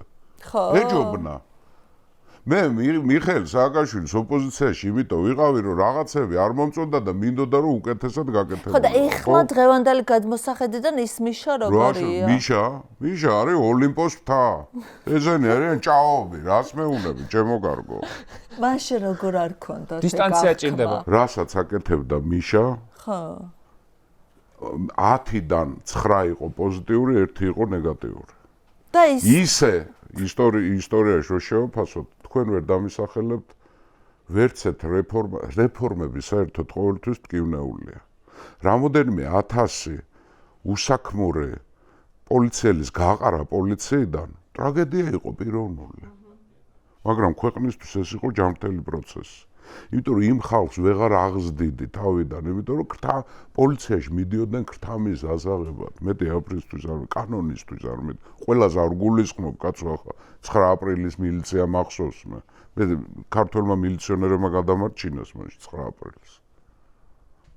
ხო. ეჯობნა. მე მიხეილ სააკაშვილის ოპოზიციაში იმიტომ ვიყავი, რომ რაღაცები არ მომწონდა და მინდოდა რომ უკეთესად გაკეთებინა. ხო და ეხლა დღევანდელი გადმოსახედიდან ის მიშა როგორია? მიშა არის ოლიმპოს მთა. ესენი არიან ჭაობი, რას მეუნები, ჩემო კარგო. მაშინ როგორ არ ქონდა? დისტანცია ჭირდება. რასაც აკეთებდა მიშა? ხო. 10-დან 9 იყო პოზიტიური, 1 იყო ნეგატიური. და ისე ისტორიაში რო შევაფასოთ, თქვენ ვერ დამისახელებთ ვერცეთ რეფორმები საერთოდ ყოველთვის ტკივნეულია. რამოდენიმე 1000 უსაქმური პოლიციელის გაყარა პოლიციიდან ტრაგედია იყო პიროვნული. მაგრამ ქვეყნისთვის ეს იყო ჯანმრთელი პროცესი. იმიტომ რომ იმ ხალხს ვეღარ აღზდიდი თავიდან, იმიტომ რომ პოლიციაში მიდიოდნენ ქრთამის აზაღებად. მეტი აპრილისთვის არ, კანონისთვის არ მეტი. ყველას არ გულისხმობ, კაცო, ახლა 9 აპრილის მილიცია მახსოვს მე. მე ქართველმა მილიციონერებმა გადამარჩინეს მაშინ 9 აპრილს.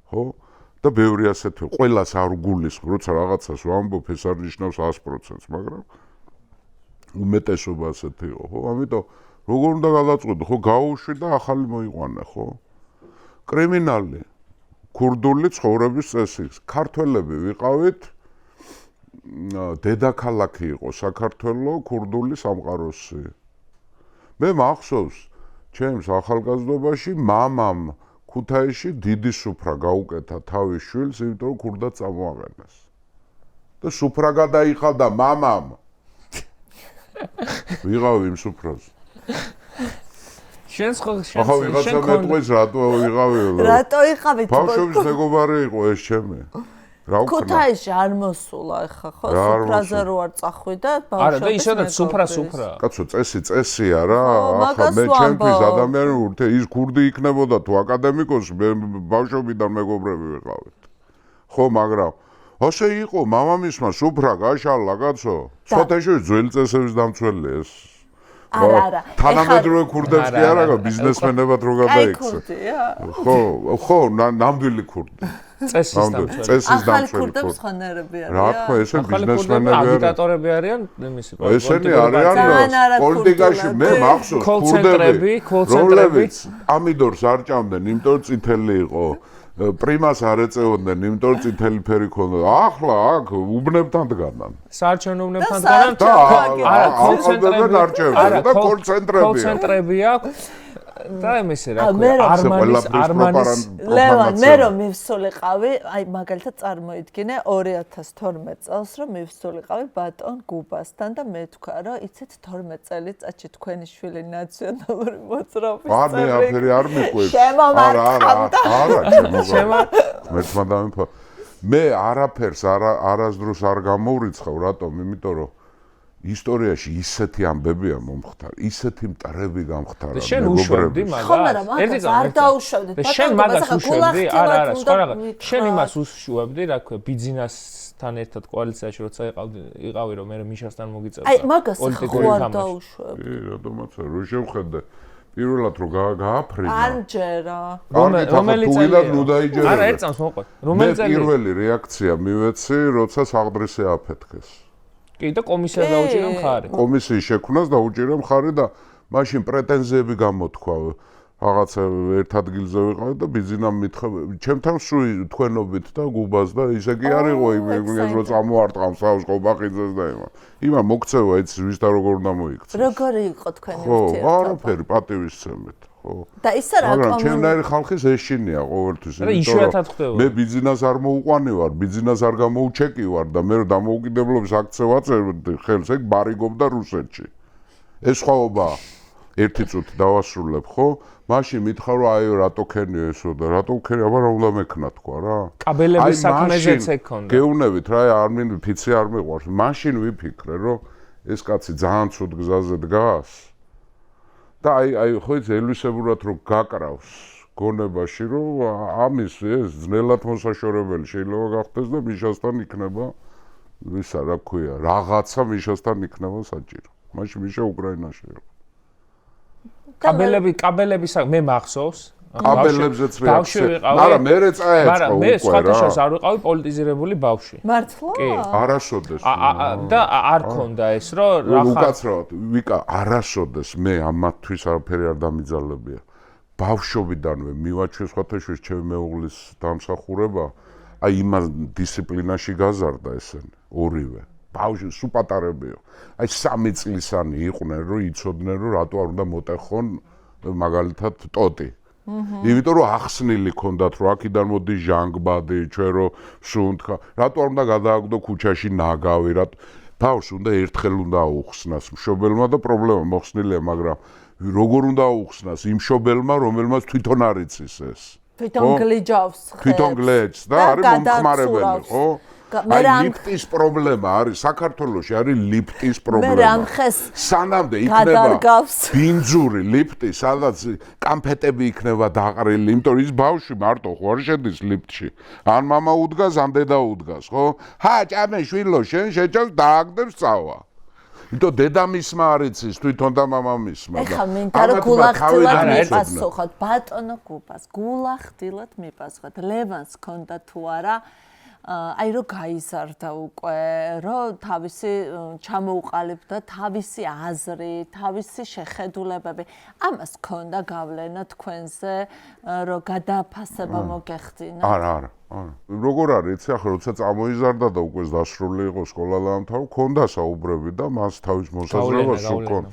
ხო? და ბევრი ასეთი, ყველას არ გულისხმობ, როცა რაღაცას ვამბობ, ეს არ ნიშნავს 100%-ს, მაგრამ უმეტესობა ასეთი იყო, ხო? ამიტომ როგორ უნდა გადაწყვეტო, ხო, გაუშვი და ახალი მოიყვანე, ხო? კრიმინალი, ქურდული ცხოვრების წესი. ქართველები ვიყავით, დედაქალაქი იყო საქართველო, ქურდული სამყაროსი. მე მახსოვს, ჩემს ახალგაზრდობაში მამამ ქუთაისში დიდი სუფრა გაუკეთა თავის შვილს, იმიტომ რომ ქურდად წამოაყენეს. და სუფრა გადაიხადა მამამ. ვიღავი იმ სუფრაზე. შენს ხო ახლა ვიღაცა მეტყვის რატო ვიღავი? რატო იყავით? ბავშვობის მეგობარი იყო ეს ჩემი. რა უკნა? ქუთაისში არ მოსულა ახლა ხო? სუფრაზე რო არ წახვიდა ბავშვები. არა და ისედაც სუფრა. კაცო, წესია რა. ახლა მე ჩემთვის ადამიანი ურთე ის ქურდი იქნებოდა თუ აკადემიკოსი, მე ბავშვობიდან მეგობრები ვიყავით. ხო, მაგრამ ასე იყო, მამამისმა სუფრა გაშალა, კაცო. სხვათაშორის ძველი წესების დამცველია ეს. არა. თანამედროვე ქურდებს კი არა, ბიზნესმენებად რო გადაიქცა. ხო, ნამდვილი ქურდი. წესის დამცველი. ახალი ქურდებს ხანერები არიან. რა თქმა, ესე ბიზნესმენები არიან. აგიტატორები არიან, იმისი. ესენი არიან პოლიტიკაში, მე მახსოვს ქურდები, რომლებიც ამიდორს არ ჭამდნენ, იმიტომ რომ წითელი იყო. პრიმას არ ეწეოდნენ, იმიტომ რომ წითელი ფერი ქონდა. ახლა აქ უბნებთან დგანან. საარჩევნო უბნებთან დგანან და არა, კონცენტრები აქვს. და იმისი რა ქვია, არმანის ლევან, მე რომ მივსულიყავი, აი მაგალითად წარმოიდგინე 2012 წელს რომ მივსულიყავი ბატონ გუბასთან და მე თქვა რომ იცით 12 წელიწადში თქვენი შვილი ნაციონალური მოძრაობის წევრი. მე აფერი არ მიყვებს. არა, მე არაფერს არასდროს არ გამოვრიცხავ, რატომ? იმიტომ რომ ისტორიაში ისეთი ამბებია მომხდარი, ისეთი მტრები გამხდარა. შენ უშვებდი მაგას? ერთი წამი არ დაუშვებდი. შენ მაგას უშვებდი? არა, სხვა რაღაც. შენ იმას უშვებდი, რა ქვია, ბიზნესთან ერთად კოალიციაში როცა იყავი, რომ მე მიშასთან მოგიწევდა. აი, მაგას ხო არ დაუშვებდი. კი, რატომაც არ შევხედე. პირველად რო გააფრინა. არ ჯერა. რომელიც წელი? ნუ დაიჯერა. არა, ერთ წამს მოყვეთ. რომელი წელი? პირველი რეაქცია მივეცი, როცა საღდრისი აფეთქეს. კი და კომისიას დაუჭირა მხარი. კომისიის შექმნას დაუჭირა მხარი და მაშინ პრეტენზიები გამოთქვა. რაღაცა ერთ ადგილზე ვიყავ და ბიზნამ მითხრა, ჩემთან სულ თქვენობით და გუბას და ისე კი არ იყო იმის რო წამოარტყამ სავს ყობახიძეს და იმა მოგცევა იცი ვის და როგორ უნდა მოიქცეს. როგორი იყო თქვენი ურთიერთობა? არაფერი პატივისცემით, ხო. და ისა რა მაგრამ ჩემნაირი ხალხის ეშინია ყოველთვის, მე ბიზნას არ მოუყვანი ვარ, ბიზნას არ გამოუჩეკი ვარ და მე დამოუკიდებლობის აქცია ვაწერ ხელს ეგ ბარიგობდა რუსეთში. ეს სხვაობაა. ერთი წუთი დავასრულებ, ხო? მაშინ მითხრა რომ აი რატო ქენიო ესო და რატო ქენი, აბა რა უნდა მექნა თქვა რა. კაბელების საქმეზეც ეგ ქონდა. გეუნებით რა, არ ფიცი არ მიყვარს. მაშინ ვიფიქრე რომ ეს კაცი ძალიან ცუდ გზაზე დგას. და აი ხო იცი ელვისებურად რომ გაკრავს გონებაში რომ ამის ეს ძნელად მოსაშორებელი შეიძლება გახდეს და მიშასთან იქნება ვისა რა ქვია, რაღაცა მიშასთან იქნება საჭირო. მაშინ მიშა უკრაინაში იყო. კაბელების მე მახსოვს კაბელებზეც რეაქცია. მაგრამ მე წაეწყო უკვე რა. მაგრამ მე სხვათაშორის არ ვიყავი პოლიტიზირებული ბავშვი. მართლა? კი. არასოდეს. და არ ქონდა ეს რომ რა უკაცრავად ვიკა არასოდეს მე ამათთვის არაფერი არ დამიძალებია. ბავშვობიდანვე მივაჩვე სხვათაშორის ჩემი მეუღლის დამსახურება, აი იმას დისციპლინაში გაზარდა ესენი ორივე. ბავშვი სულ პატარებიო. აი 3 წლისანი იყვნენ რომ იცოდნენ რომ რატო არ უნდა მოტეხონ მაგალითად ტოტი. იმიტომ რომ ახსნილი ქონდათ რომ აქედან მოდი ჟანგბადი, ჩვენ რომ სუნთქა, რატო არ უნდა გადააგდო ქუჩაში ნაგავი, რატო ბავშვს უნდა ერთხელ უნდა აუხსნას მშობელმა და პრობლემა მოხსნილია, მაგრამ როგორ უნდა აუხსნას იმ მშობელმა, რომელმაც თვითონ არ იცის ეს. თვითონ გლიჯავს ხე. თვითონ გლეჯს და არის მომხმარებელი, ხო? აი ლიფტის პრობლემა არის საქართველოში, არის ლიფტის პრობლემა. მე ამ ხეს სანამდე იქნება ბინძური ლიფტი, სადაც კამფეტები იქნება დაყრილი, იმიტომ ის ბავშვი მარტო ხო არ შედის ლიფტში. ან мама უდგას, ან დედა უდგას, ხო? ჰა, ჭამე შვილო, შენ შეჭავს დააგდებს წავა. იმიტომ დედამისმა არ იცის თვითონ და მამამისმა. ეხლა მინდა რომ გულახდილად მიპასუხოთ, ბატონო გუბას, გულახდილად მიპასუხოთ. ლევანს ქონდა თუ არა აი რომ გაიზარდა უკვე, რომ თავისი ჩამოუყალიბდა თავისი აზრი, თავისი შეხედულებები. ამას ქონდა გავლენა თქვენზე, რომ გადააფასება მოგეხდინა? არა. როგორ არის, იცი, ახლა როცა წამოიზარდა და უკვე დასრული იყო სკოლა დაამთავრა, ქონდა საუბრები და მას თავის მოსაზრებას უკონ.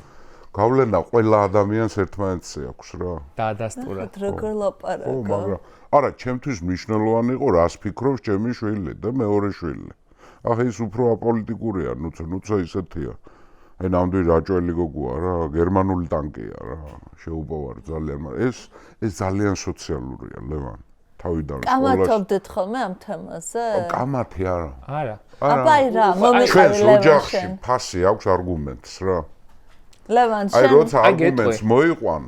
გავლენა ყველა ადამიანს ერთმანეთზე აქვს რა. დაადასტურა. როგორ ლაპარაკო? მაგრამ არა, ჩემთვის მნიშვნელოვანი იყო რას ფიქრობს ჩემი შვილი და მეორე შვილი. ახლა ის უფრო აპოლიტიკურია, ნუცა ისეთია. აი ნამდვილი რაჭველი გოგოა რა, გერმანული ტანკია რა, შეუპოვარი ძალიან, მაგრამ ეს ძალიან სოციალურია, ლევან. თავიდან სკოლაში. კამათობდეთ ხოლმე ამ თემაზე? კამათი არა. არა. აბა აი რა, მომიყევი ჩვენს ოჯახში ფასი აქვს არგუმენტს რა. ლევან, შენ აი როცა არგუმენტს მოიყვან,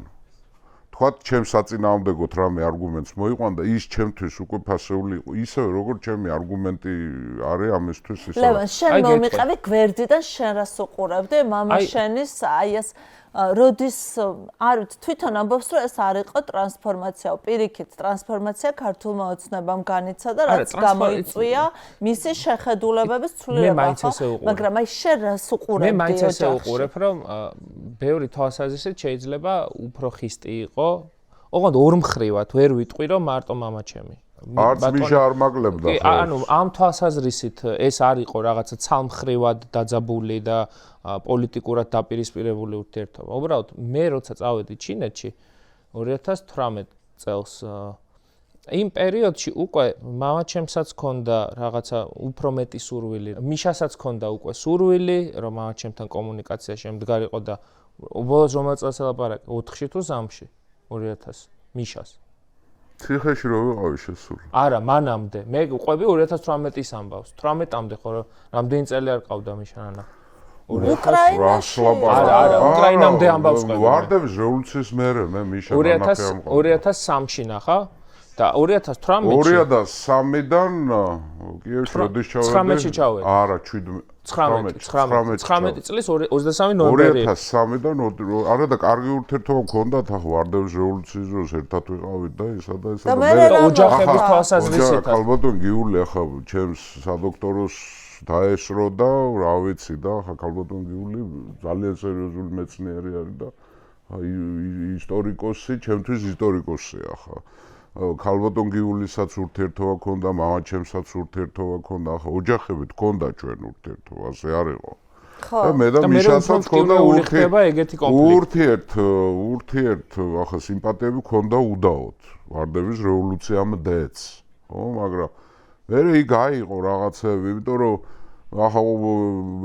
თქვათ ჩემს საწინააღმდეგოდ რამე არგუმენტს მოიყვან და ის ჩემთვის უკვე ფასეული იყო, ისევე როგორც ჩემი არგუმენტი არის ამისთვის ის. ლევან, შენ მომიყევი გვერდიდან შენ რას უყურებდი მამა შენის აი ეს როდის არ თვითონ ამბობს რომ ეს არ იყო ტრანსფორმაცია, პირიქით ტრანსფორმაცია ქართულმა ოცნებამ განიცადა, რაც გამოიწვია მისი შეხედულებების ცვლილება, მაგრამ აი შენ რას უყურებდი? მე მაინც ესე უყურებ, რომ ბევრი თვალსაზრისით შეიძლება უფრო ხისტი იყო. ოღონდ ორმხრივად ვერ ვიტყვი რომ მარტო მამა ჩემი. არც მიშა არ მაგლებდა. ანუ ამ თვალსაზრისით ეს არ იყო რაღაცა ცალმხრივად დაძაბული და პოლიტიკურად დაპირისპირებული ურთიერთობა. უბრალოდ მე როცა წავედი ჩინეთში 2018 წელს იმ პერიოდში უკვე მამაჩემსაც ქონდა რაღაცა უფრო მეტი სურვილი. მიშასაც ქონდა უკვე სურვილი, რომ მამაჩემთან კომუნიკაცია შემდგარიყო და უბრალოდ რომელ წელს ელაპარაკე 4-ში თუ 3-ში 2000 მიშას. ციხეში რო ვიყავი შესული. არა, მანამდე. მე ყვები 2018-ის ამბავს. 18-მდე ხო რამდენი წელი არ ყავდა მიშანა. უკრაინაში. არა, უკრაინამდე ამბავს ყვები. ვარდების რევოლუციის მერე მე მიშა ნახე ამბავს. 2003-ში ნახა და 2013-დან კიევის როდის ჩავედი? 19-ში ჩავედი. არა, 19 წლის 23 ნოემბერი. 2003-დან არა და კარგი ურთიერთობა მქონდათ, ახლა ვარდების რევოლუციის დროს ერთად ვიყავით და ისა და ისა და მე ოჯახების თვალსაზრისით. ქალბატონ გიული ახლა ჩემს სადოქტოროს დაესრო და რა ვიცი და ახლა ქალბატონ გიული ძალიან სერიოზული მეცნიერი არის და ისტორიკოსი, ჩემთვის ისტორიკოსია ახლა. ქალბატონ გიულისაც ურთიერთობა ქონდა, მამაჩემსაც ურთიერთობა ქონდა, ახლა ოჯახებით ქონდა ჩვენ ურთიერთობა, ასე არ იყო. ხო. და მე და მიშასაც ქონდა ურთიერთ ახლა სიმპათიები ქონდა უდაოდ. ვარდების რევოლუციამდეც. ხო, მაგრამ მე იქ აიყო რაღაცები, იმიტომ რომ ახლა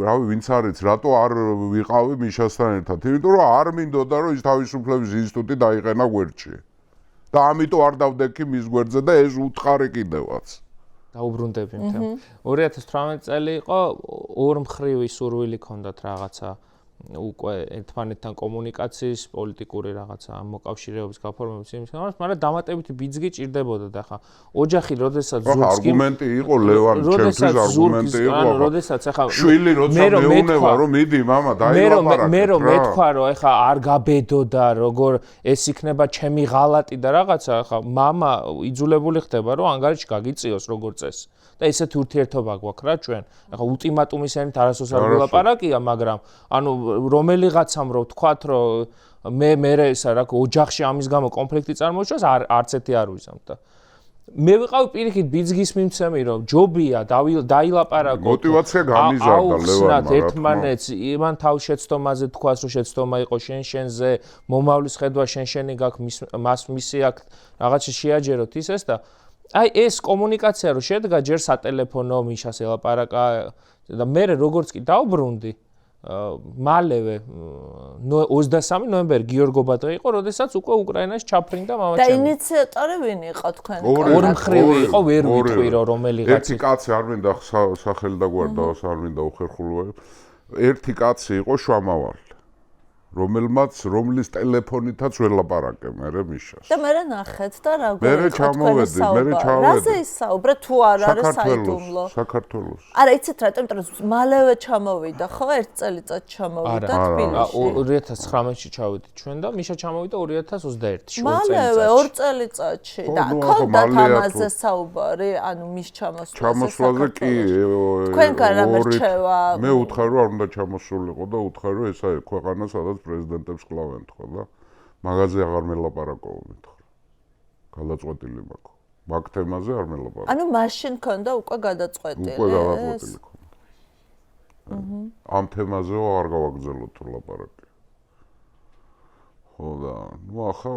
რავი ვინც არის, რატო არ ვიყავი მიშასთან ერთად? იმიტომ რომ არ მინდოდა რომ ის თავისუფლების ინსტიტუტი დაიყენა გვერდში. და ამიტომ არ დავდექი მის გვერდზე და ეს უთხარი კიდევაც. დაუბრუნდები მთელ. 2018 წელი იყო ორ მხრივი სურვილი ქონდათ რაღაცა უკვე ერთმანეთთან კომუნიკაციის, პოლიტიკური რაღაცა მოკავშირეობის გაფორმების იმის, მაგრამ დამატებითი ბიძგი ჭირდებოდა და ხა ოჯახი როდესაც ზურგს არგუმენტი იყო ლევან ჩემთვის არგუმენტი იყო. ანუ როდესაც ახლა შვილი როცა მეუნება რომ მიდი მამა დაილაპარაკე. მე რომ მეთქვა რომ ახლა არ გაბედოდა როგორ ეს იქნება ჩემი ღალატი და რაღაცა ახლა მამა იძულებული ხდება რომ ანგარიში გაგიწიოს როგორ წესი. და ესეთი ურთიერთობა გვაქვს რა ჩვენ. ახლა ულტიმატუმისენით არასოდეს არ ვილაპარაკია, მაგრამ ანუ რომელიღაცამ რო ვთქვათ რომ მე ესა რა ოჯახში ამის გამო კონფლიქტი წარმოიჩენს არც ერთი არ ვიზამთ და მე ვიყავ პირიქით ბიძგის მიმცემი რომ ჯობია დაილაპარაკო მოტივაცია გამიზარდა ლევანმა ერთმანეთს იმან თავშეცდომაზე თქვას რომ შეცდომა იყო შენზე მომავლის ხედვა შენი გაქვს მისი აქ რაღაცა შეაჯეროთ ისეს და აი ეს კომუნიკაცია რო შედგა ჯერ სატელეფონო მიშას ელაპარაკა და მე როგორც კი დავბრუნდი მალევე 23 ნოემბერი გიორგო ბადრა იყო, როდესაც უკვე უკრაინაში ჩაფრინდა მამაჩემი. და ინიციატორი ვინ იყო თქვენ? ორი მხრივი იყო, ვერ ვიტყვი რომ რომელიღაც. ერთი კაცი არ მინდა სახელი დაგვარდაოს, არ მინდა უხერხულოა. ერთი კაცი იყო შვამავალი. რომლის ტელეფონითაც ველაპარაკე მე მიშას. და მე ნახეთ და რა გვერდ. მე ჩამოვედი. რაზე ისაუბრეთ თუ არ არის საიდუმლო? საქართველოს. არა, იცით რა, იმიტომ რომ მალევე ჩამოვიდა, ხო, ერთ წელიწად ჩამოვიდა თბილისში. 2019-ში ჩავედი ჩვენ და მიშა ჩამოვიდა 2021-ში. მალევე 2 წელიწადში და ქონდათ ამაზე საუბარი, ანუ მის ჩამოსვლაზე. ჩამოსვლაზე კი თქვენგან რამე რჩევა? მე უთხარ რომ არ უნდა ჩამოსულიყო და უთხარ რომ ესა ქვეყანა სადაც პრეზიდენტებს კლავენ თქვა და მაგაზე აღარ მელაპარაკო მითხრა. გადაწყვეტილი მაქვს. მაგ თემაზე არ მელაპარაკო. ანუ მაშინ ქონდა უკვე გადაწყვეტილი. უკვე გადაწყვეტილი ქონდა. ამ თემაზე აღარ გავაგზავნოთ თუ ლაპარაკი. ხო და ნუ ახლა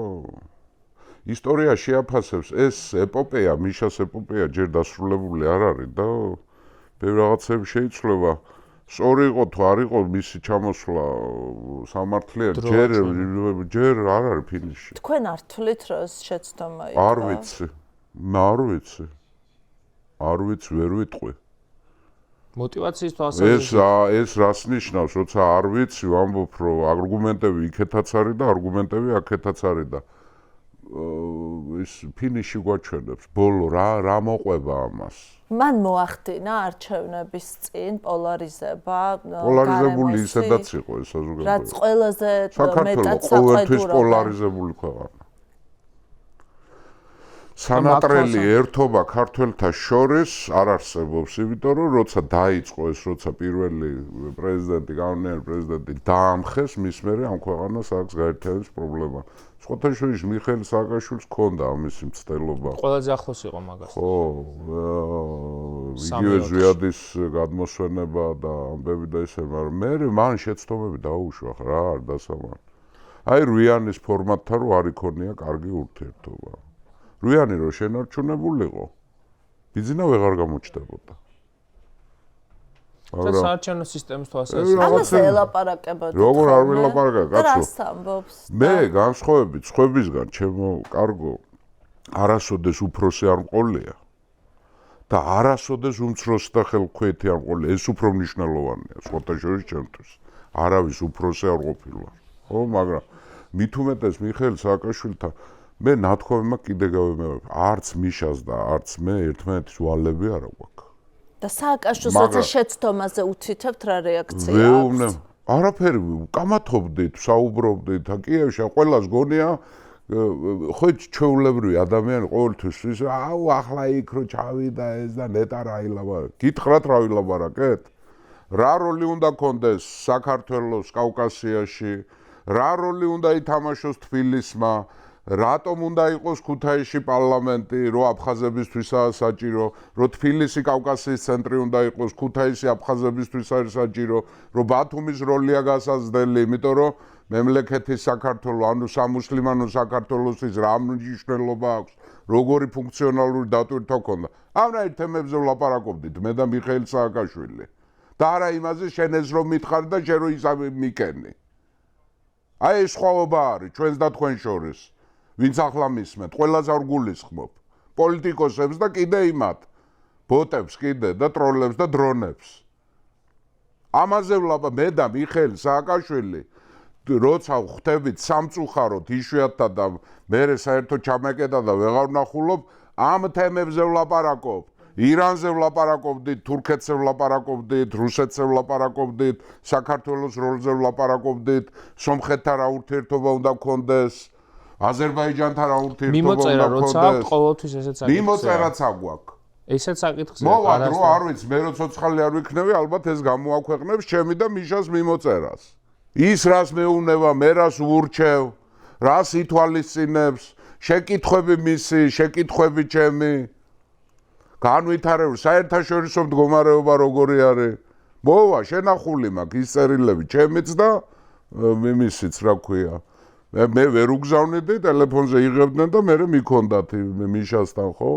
ისტორია შეაფასებს ეს ეპოპეა, მიშას ეპოპეა ჯერ დასრულებული არ არის და ბევრ რაღაცები შეიცვლება. სწორი იყო თუ არ იყო მისი ჩამოსვლა სამართლიან ჯერ არ არის ფინიში. თქვენ არ თვლით რომ შეცდომა იყო? არ ვიცი. არ ვიცი, ვერ ვიტყვი. მოტივაციის თვალსაზრისით ეს რას ნიშნავს, როცა არ ვიცი, ვამბობ რომ არგუმენტები იქეთაც არის და არგუმენტები აქეთაც არის და ეს ფინიში გვაჩვენებს. ბოლო რა მოყვება ამას? მან მოახდინა არჩევნების წინ პოლარიზება, პოლარიზებული ისედაც იყო ეს საზოგადოება. რაც ყველაზე მეტად საქართველოს ყოველთვის პოლარიზებული ქვეყანა. სანატრელი ერთობა ქართველთა შორის არ არსებობს, იმიტომ რომ როცა დაიწყო ეს, როცა პირველი პრეზიდენტი, კანონიერი პრეზიდენტი დაამხეს, მის მერე ამ ქვეყანას აქვს გაერთიანების პრობლემა. სხვათა შორის მიხეილ სააკაშვილს ჰქონდა ამისი მცდელობა. ყველაზე ახლოს იყო მაგას. ხო, იგივე ზვიადის გადმოსვენება და ამბები და ისე, მაგრამ მე მან შეცდომები დაუშვა რა არ დასამართლე. აი რუიანის ფორმატთან რო არ იქონია კარგი ურთიერთობა. რუიანი რო შენარჩუნებულიყო, ბიზნა ვეღარ გამოჩნდებოდა. მაგრამ საარჩევნო სისტემის თვალსაზრისით ამაზე ელაპარაკებოდა. როგორ არ ველაპარაკა, კაცო? რას ამბობს? მე განსხვავებით სხვებისგან, ჩემო კარგო, არასოდეს უფროსი არ მყოლია და არასოდეს უმცროსი და ხელქვეითი არ მყოლია. ეს უფრო მნიშვნელოვანია, სხვათა შორის ჩემთვის. არავის უფროსი არ ყოფილა. ხო, მაგრამ მით უმეტეს მიხეილ სააკაშვილთან მე ნათქვამი კიდე გავიმეორებ, არც მიშას და არც მე ერთმანეთის ვალები არ გვაქვს. და სააკაშვილს შეცდომაზე უთითებთ რა რეაქცია აქვს? არაფერი, კამათობდით, საუბრობდით, კიევში ყველას გონია ხო ჩვეულებრივი ადამიანი ყოველთვის ის ახლა იქ რო ჩავიდა ეს და ნეტა რა ილაბარაკ. გითხრათ რა ვილაბარაკეთ? რა როლი უნდა კონდეს საქართველოს კავკასიაში, რა როლი უნდა ითამაშოს თბილისმა, რატომ უნდა იყოს ქუთაისში პარლამენტი, რო აფხაზებისთვისაა საჭირო, რო თბილისი კავკასიის ცენტრი უნდა იყოს, ქუთაისი აფხაზებისთვის არის საჭირო, რო ბათუმის როლია გასაზრდელი, იმიტომ რომ მემლექეთის საქართველოს, ანუ სამუსლიმანო საქართველოსის რა მნიშვნელობა აქვს, როგორი ფუნქციონალური დატვირთვა ქონდა. ამნაირ თემებზე ვლაპარაკობდით მე და მიხეილ სააკაშვილი. და არა იმაზე შენ ეს რომ მითხარ და შენ რომ ისე მიკენი. აი ეს სხვაობა არის ჩვენს და თქვენ შორის. ვინც ახლა მისმენთ, ყველას არ გულისხმობ. პოლიტიკოსებს და კიდე იმათ, ბოტებს კიდე და ტროლებს და დრონებს. ამაზე მე და მიხეილ სააკაშვილი როცა ხვდებით სამწუხაროდ იშვიათად და მე საერთოდ ჩამეკეტა და ვეღარ ვნახულობ, ამ თემებზე ვლაპარაკობ. ირანზე ვლაპარაკობდით, თურქეთზე ვლაპარაკობდით, რუსეთზე ვლაპარაკობდით, საქართველოს როლზე ვლაპარაკობდით, სომხეთთან რა ურთიერთობა უნდა გქონდეს, აზერბაიჯანთან რა ურთიერთობა უნდა მიმოწერა როცა აქვს ყოველთვის ესეც აკითხია. მიმოწერაც აგვაქვს. ესეც აკითხია. მოვა დრო არ ვიცი, მე რო ცოცხალი არ ვიქნები, ალბათ ეს გამოაქვეყნებს ჩემი და მიშას მიმოწერას. ის რას მეუნება, მე რას ვურჩევ, რას ითვალისწინებს, შეკითხვები მისი, შეკითხვები ჩემი. განვითარებულ საერთაშორისო მდგომარეობა როგორი არის. მოვა, შენახული მაქვს ის წერილები ჩემიც და მიმისიც რა ქვია. მე ვერ უგზავნიდი, ტელეფონზე იღებდნენ და მე მიქონდათ მიშასთან, ხო?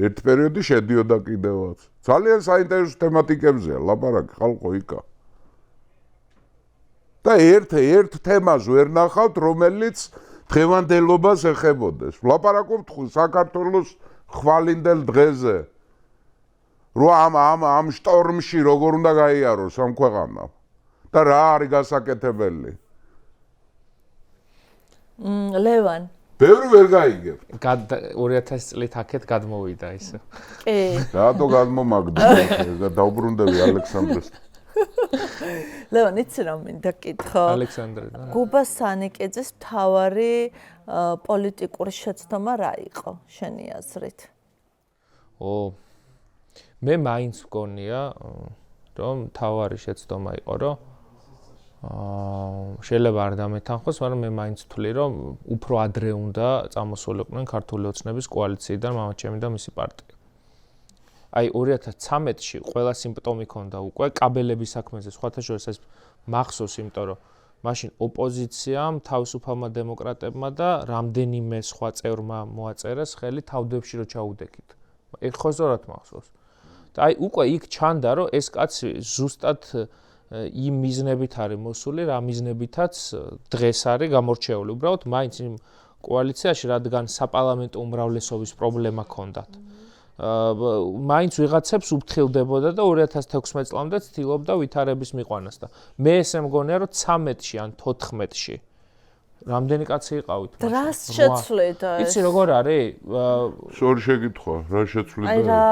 ერთ პერიოდი შედიოდა კიდევაც. ძალიან საინტერესო თემატიკებზეა ლაპარაკი ხალხო იქა. და ერთ თემას ვერ ნახავთ, რომელიც დღევანდელობას ეხებოდეს. ვლაპარაკობთ საქართველოს ხვალინდელ დღეზე. რომ ამ შტორმში როგორ უნდა გაიაროს ამ ქვეყანამ და რა არის გასაკეთებელი. ლევან ბევრი ვერ გაიგებ. 2000 წლით აქეთ გადმოვიდა ისე. კი. რატო გადმომაგდა? დაუბრუნდები ალექსანდრეს. ლევან, იცი რა მინდა კითხო? ალექსანდრე და გუბა სანიკიძის მთავარი პოლიტიკური შეცდომა რა იყო შენი აზრით? მე მაინც მგონია, რომ მთავარი შეცდომა იყო, რომ შეიძლება არ დამეთანხოს, მაგრამ მე მაინც ვთვლი, რომ უფრო ადრე უნდა წამოსულიყვნენ ქართული ოცნების კოალიციიდან მამაჩემი და მისი პარტია. აი 2013-ში ყველა სიმპტომი ქონდა უკვე კაბელების საქმეზე, სხვათა შორის ეს მახსოვს, იმიტომ რომ მაშინ ოპოზიციამ, თავისუფალმა დემოკრატებმა და რამდენიმე სხვა წევრმა მოაწერეს ხელი თავდებში რომ ჩაუდექით. ეხლა ზორად მახსოვს. და აი უკვე იქ ჩანდა, რომ ეს კაცი ზუსტად იმ მიზნებით არის მოსული, რა მიზნებითაც დღეს არის გამორჩეული. უბრალოდ მაინც იმ კოალიციაში, რადგან საპარლამენტო უმრავლესობის პრობლემა ჰქონდათ. მაინც ვიღაცებს უფრთხილდებოდა და 2016 წლამდე ცდილობდა ვითარების მიყვანას და მე ესე მგონია, რომ 13-ში ან 14-ში რამდენი კაცი იყავით მაშინ? რას შეცვლიდა ეს? იცი როგორ არის? სორი შეკითხვა, რა შეცვლიდა? აი რა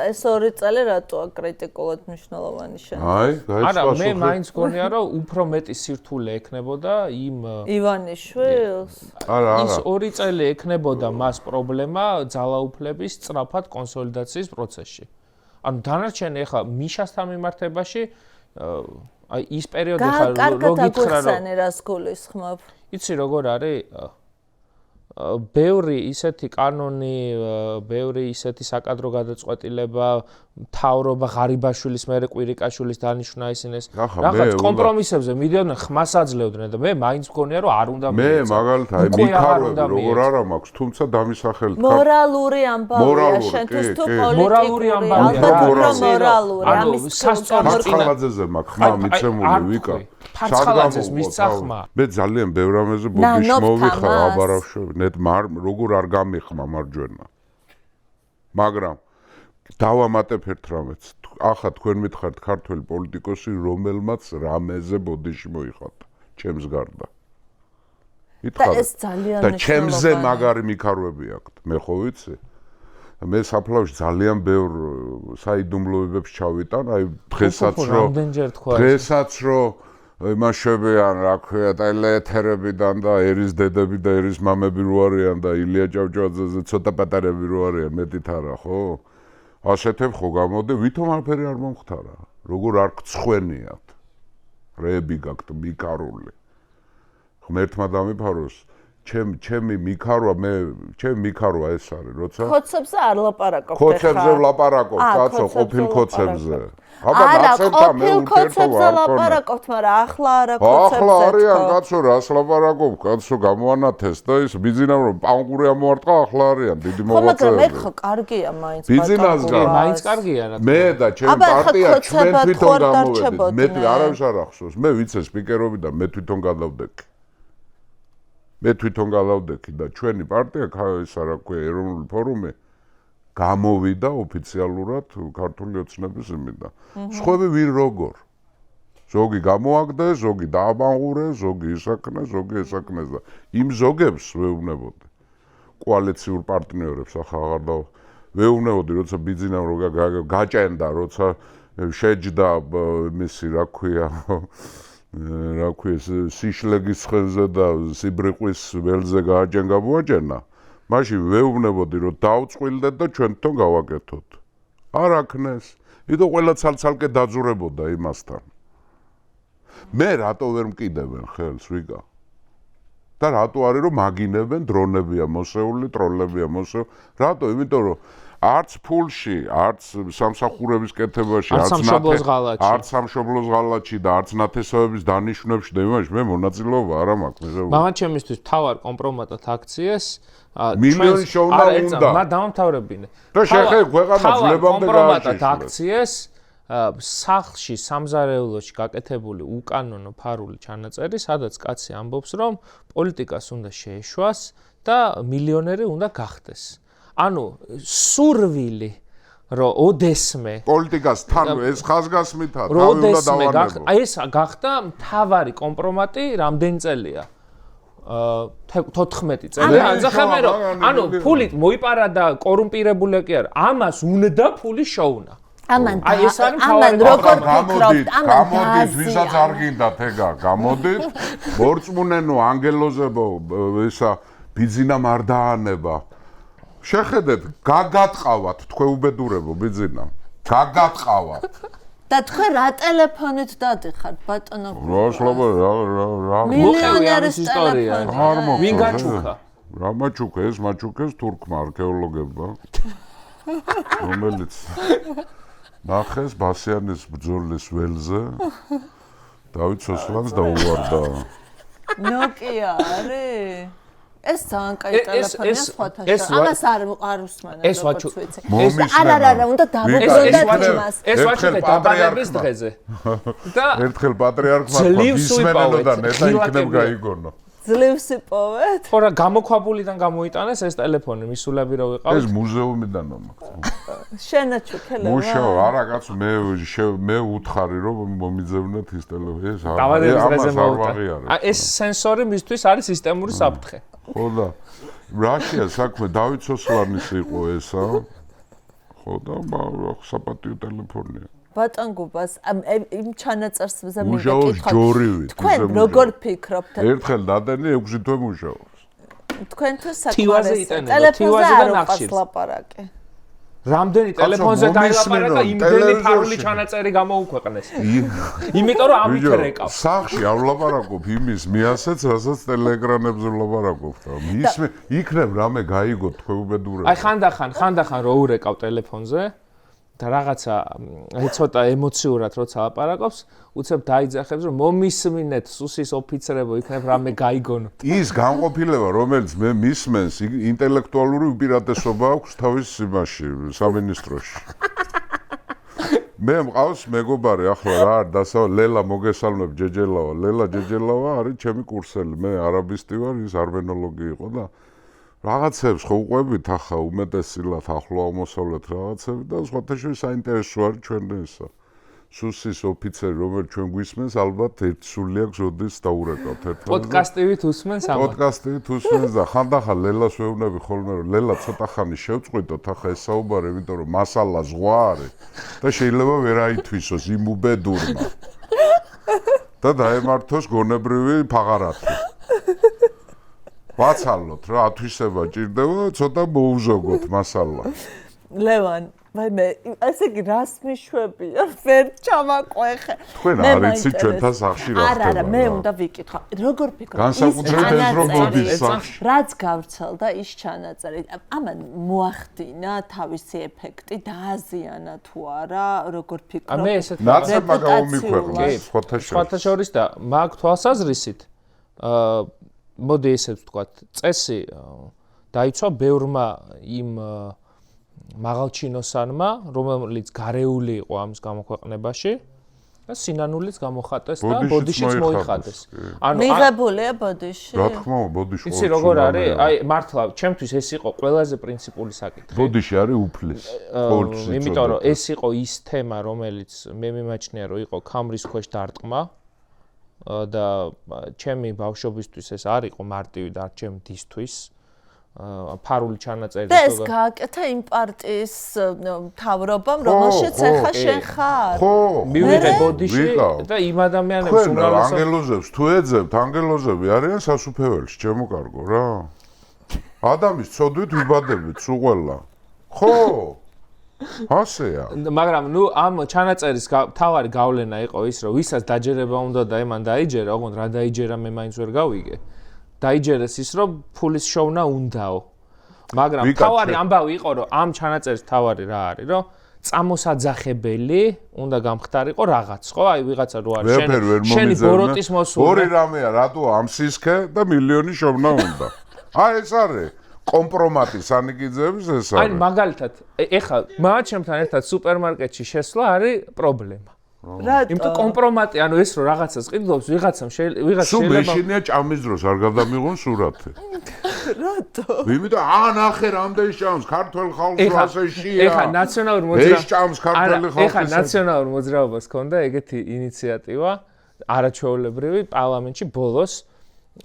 ეს 2 წელი რატოა კრიტიკულად მნიშვნელოვანი შენ? აი, არა, მე მაინც მგონია, რომ უფრო მეტი სირთულე ექნებოდა იმ ივანიშვილს. არა. ის 2 წელი ექნებოდა მას პრობლემა ძალაუფლების სწრაფად კონსოლიდაციის პროცესში. ანუ დანარჩენი ახლა მიშასთან მიმართებაში აი ის პერიოდი ხარ რო გითხრა რომ რას გულისხმობ? იცი როგორ არის? ბევრი ისეთი კანონი, ბევრი ისეთი საკადრო გადაწყვეტილება, მთავრობა ღარიბაშვილის მერე კვირიკაშვილის დანიშვნა ისინეს. რაღაც კომპრომისებზე მიდიოდნენ, ხმას აძლევდნენ და მე მაინც მგონია რომ არ უნდა მე მაგალითად აი მიქარვები როგორ არა მაქვს, თუმცა დამისახელეთ მორალური ამბავია შენთვის თუ პოლიტიკური. მორალური ამბავია. მორალური. ამის ფარცხალაძეზე მაქვს ხმა მიცემული ვიკა. ფარცხალაძეს მისცა ხმა. მე ძალიან ბევრ ამაზე ბოდიში მოვიხარ აბარავშვები. როგორ არ გამიხმა მარჯვენა. მაგრამ დავამატებ ერთ რამეც. ახლა თქვენ მითხართ ქართველი პოლიტიკოსი, რომელმაც რამეზე ბოდიში მოიხატა, ჩემს გარდა. და ეს ძალიან და ჩემზე მაგარი მიქარვები აქვთ მე ხო ვიცი მე საფლავში ძალიან ბევრ საიდუმლოებებს ჩავიტან აი დღესაც რომ იმაშებიან რა ქვია ტელეეთერებიდან და ერის დედები და ერის მამები რო არიან და ილია ჭავჭავაძეზე ცოტა პატარები რო არიან მეტით არა ხო ასეთებ ხო გამოდი ვითომ არაფერი არ მომხდარა როგორ არ გწხვენიათ რები გაქვთ მიკარული ღმერთმა დამიფაროს ჩემი მიქარვა ჩემი მიქარვა ეს არის როცა ხოცებზე არ ლაპარაკობ ხოცებზე ვლაპარაკობ კაცო ყოფილ ხოცებზე აბა ნაცებთან მე ხოცებზე ლაპარაკობთ მაგრამ ახლა არა ხოცებზე ახლა არიან კაცო რას ლაპარაკობ კაცო გამოანათეს და ის ბიზინამ რომ პანკური ამოვარტყა ახლა არიან დიდი მოღვაწეები მაგრამ მე ხო კარგია მაინც მაინც კარგია რა მე და ჩემი პარტია ჩვენ თვითონ გამოვედით მე არავის არ ახსოვს მე ვიცე სპიკერობიდან მე თვითონ გადავდექი მე თვითონ გადავდექი და ჩვენი პარტია ესა რა ქვია ეროვნული ფორუმი გამოვიდა ოფიციალურად ქართული ოცნების იმიდან. სხვები ვინ როგორ. ზოგი გამოაგდეს, ზოგი დააბანღურეს, ზოგი ისაკნეს, ზოგი ესაკნეს და იმ ზოგებს ვეუბნებოდი. კოალიციურ პარტნიორებს ახლა აღარ და ვეუბნებოდი, როცა ბიძინამ რო გაჭენდა, როცა შეჯდა მისი რა ქვია სიშლეგის ცხენზე და სიბრიყვის ველზე გააჭენგა მოაჭენა. მაშინ ვეუბნებოდი რომ დავწყვილდეთ და ჩვენ თვითონ გავაკეთოთ. არ აქნეს. იდო ყველა ცალ-ცალკე დაძურებოდა იმასთან. მე რატო ვერ მკიდებენ ხელს ვიგა? და რატო არის რომ მაგინებენ დრონებია მოსეული, ტროლებია მოსეული? რატო? იმიტომ რომ არც ფულში, არც სამსახურების კეთებაში, არც სამშობლოს ღალატში და არც ნათესავების დანიშვნებში და იმაში მე მონაწილეობა არ მაქვს. მამაჩემისთვის თავარ კომპრომატად აქციეს მილიონი შოვნა უნდა. მა დამთავრებინე. და შეხე ქვეყანა ძლებამდე კომპრომატად აქციეს სახლში სამზარეულოში გაკეთებული უკანონო ფარული ჩანაწერი, სადაც კაცი ამბობს, რომ პოლიტიკას უნდა შეეშვას და მილიონერი უნდა გახდეს. ანუ სურვილი რომ ოდესმე პოლიტიკას თან ეს ხაზგასმითა თავი უნდა დავარნებო. ეს გახდა მთავარი კომპრომატი რამდენი წელია? 14 წელი. ანძახებე რომ ანუ ფულით მოიპარა და კორუმპირებული კი არა. ამას უნდა ფული შოუნა. ამან როგორ ფიქრობთ? გამოდით, ვისაც არ გინდათ ეგა, გამოდით. მორწმუნენო ანგელოზებო, ისა ბიძინამ არ დაანება. შეხედეთ, გაგატყავათ თქვენ უბედურებო ბიძინამ. გაგატყავათ. და თქვენ რა ტელეფონით დადიხართ ბატონო? რა მილიონერის ტელეფონი. ვინ გაჩუქა? რა მაჩუქა? ეს მაჩუქეს თურქმა არქეოლოგებმა. რომელიც ნახეს ბასიანის ბრძოლის ველზე დავით სოსლანს დაუვარდა. ნოკია არის? ეს ძალიან კაი ტელეფონია სხვათა შორის. ამას არ უსმენთ როგორც ვიცი. არა, უნდა დავუბრუნდეთ იმას. ეს ვაჩუქე დაბადების დღეზე. და ერთხელ პატრიარქმა ისმენელო და ნეტა იქნებ გაიგონო. ძლივს იპოვეთ? ხო რა გამოქვაბულიდან გამოიტანეს ეს ტელეფონი მისულები რო ვიყავით. ეს მუზეუმიდან მომაქვს. შენაჩუქელება. მუშაო, არა კაცო, მე უთხარი რომ მომიძებნეთ ის ტელეფონი. ეს ეს სენსორი მისთვის არის სისტემური საფრთხე. ხო და რაშია საქმე დავით სოსლანის იყო ესა. ხო და საპატიო ტელეფონია. ბატონ გუბას იმ ჩანაწერს მინდა მუშაობს თქვენ როგორ ფიქრობთ? ერთხელ დადენი 6 თვე მუშაობს. თქვენთვის თივაზე იტანება, თივაზე და ნახშირს. ლაპარაკი. რამდენი ტელეფონზე დაილაპარაკა, იმდენი ფარული ჩანაწერი გამოუქვეყნეს. იმიტომ რომ ამით რეკავს. სახში არ ვლაპარაკობ იმის მიასეც, რასაც ტელეეკრანებზე ვლაპარაკობ და იქნებ რამე გაიგო თქვენ უბედურებო. აი ხანდახან რო ურეკავ ტელეფონზე და რაღაცა ცოტა ემოციურად როცა ლაპარაკობს, უცებ დაიძახებს რომ მომისმინეთ სუსის ოფიცრებო, იქნებ რამე გაიგონო. ის განყოფილება, რომელიც მე მისმენს, ინტელექტუალური უპირატესობა აქვს თავის იმაში, სამინისტროში. მე მყავს მეგობარი ახლა რა არ დასავა ლელა მოგესალმებ ჯეჯელავა. ლელა ჯეჯელავა არის ჩემი კურსელი. მე არაბისტი ვარ, ის არმენოლოგი იყო და რაღაცებს ხო უყვებით ახლა უმეტესილად ახლო აღმოსავლეთ რაღაცები და სხვათა შორის საინტერესო არის ჩვენ ესა. სუსის ოფიცერი, რომელიც ჩვენ გვისმენს, ალბათ ერთ სული აქვს ოდეს დაურეკავთ ერთმანეთს. პოდკასტივით უსმენს ამას. პოდკასტივით უსმენს და ხანდახან ლელას ვეუბნები ხოლმე, რომ ლელა ცოტა ხანი შევწყვიტოთ, ახლა ეს საუბარი, იმიტომ რომ მასალა ზღვა არის და შეიძლება ვერ აითვისოს იმ უბედურმა. და დაემართოს გონებრივი ფაღარათი. ვაცალოთ რა, ათვისება ჭირდება, ცოტა მოუზოგოთ მასალა. ლევან, მე ესე იგი რას მიშვებია? ვერ ჩამაყვეხე. თქვენ არ იცით ჩვენთან სახლში რა ხდება? არა, მე უნდა ვიკითხო. როგორ ფიქრობ? განსაკუთრებით ეს რომ მოდის სახლში. რაც გავრცელდა ის ჩანაწერი. ამან მოახდინა თავისი ეფექტი, დააზიანა თუ არა, როგორ ფიქრობ? მე ესეთ ნაცებმა გამომიქვეყნა, სხვათა შორის და მაგ თვალსაზრისით მოდი ესე ვთქვათ, წესი დაიცვა ბევრმა იმ მაღალჩინოსანმა, რომელიც გარეული იყო ამის გამოქვეყნებაში და სინანულიც გამოხატეს და ბოდიშიც მოიხადეს. მიღებულია ბოდიში? რა თქმა უნდა, ბოდიში. იცი როგორ არის? აი მართლა, ჩემთვის ეს იყო ყველაზე პრინციპული საკითხი. ბოდიში არის უფლის. იმიტომ რომ ეს იყო ის თემა, რომელიც მე მიმაჩნია, რომ იყო ქამრის ქვეშ დარტყმა და ჩემი ბავშვობისთვის ეს არ იყო მარტივი და არ ჩემი დისთვის. ფარული ჩანაწერი და ეს გააკეთა იმ პარტიის მთავრობამ, რომელშიც ახლა შენ ხარ. ხო, მივიღე ბოდიში და იმ ადამიანებს უმრავლესობა ანგელოზებს თუ ეძებთ, ანგელოზები არიან სასუფეველში, ჩემო კარგო რა. ადამიანს ცოდვით ვიბადებით სულ ყველა. ხო? ასეა. მაგრამ ნუ ამ ჩანაწერის თავარი გავლენა იყო ის, რომ ვისაც დაჯერება უნდა და ემან დაიჯერა, ოღონდ რა დაიჯერა მე მაინც ვერ გავიგე. დაიჯერეს ის, რომ ფულის შოვნა უნდაო. მაგრამ თავარი ამბავი იყო, რომ ამ ჩანაწერის თავარი რა არის, რომ წამოსაძახებელი უნდა გამხდარიყო რაღაც, ხო? აი ვიღაცა რო არის შენი ბოროტის მოსულა. ორი რამეა, რატო ამ სისქე და მილიონი შოვნა უნდა. აი ეს არის კომპრომატი სანიკიძეების ეს არის. აი მაგალითად, ეხლა მამაჩემთან ერთად სუპერმარკეტში შესვლა არის პრობლემა. რატო? იმიტომ კომპრომატი, ანუ ეს რო რაღაცას ყიდულობს, ვიღაცა შეიძლება სულ მეშინია ჭამის დროს არ გადამიღონ სურათი. რატო? იმიტომ ნახე რამდენი ჭამს ქართველ ხალხს ასე შია. ეხლა ნაციონალურ მოძრაობას ეს ჭამს ქართველი ხალხი. ეხლა ნაციონალურ მოძრაობას ქონდა ეგეთი ინიციატივა არაჩვეულებრივი პარლამენტში ბოლოს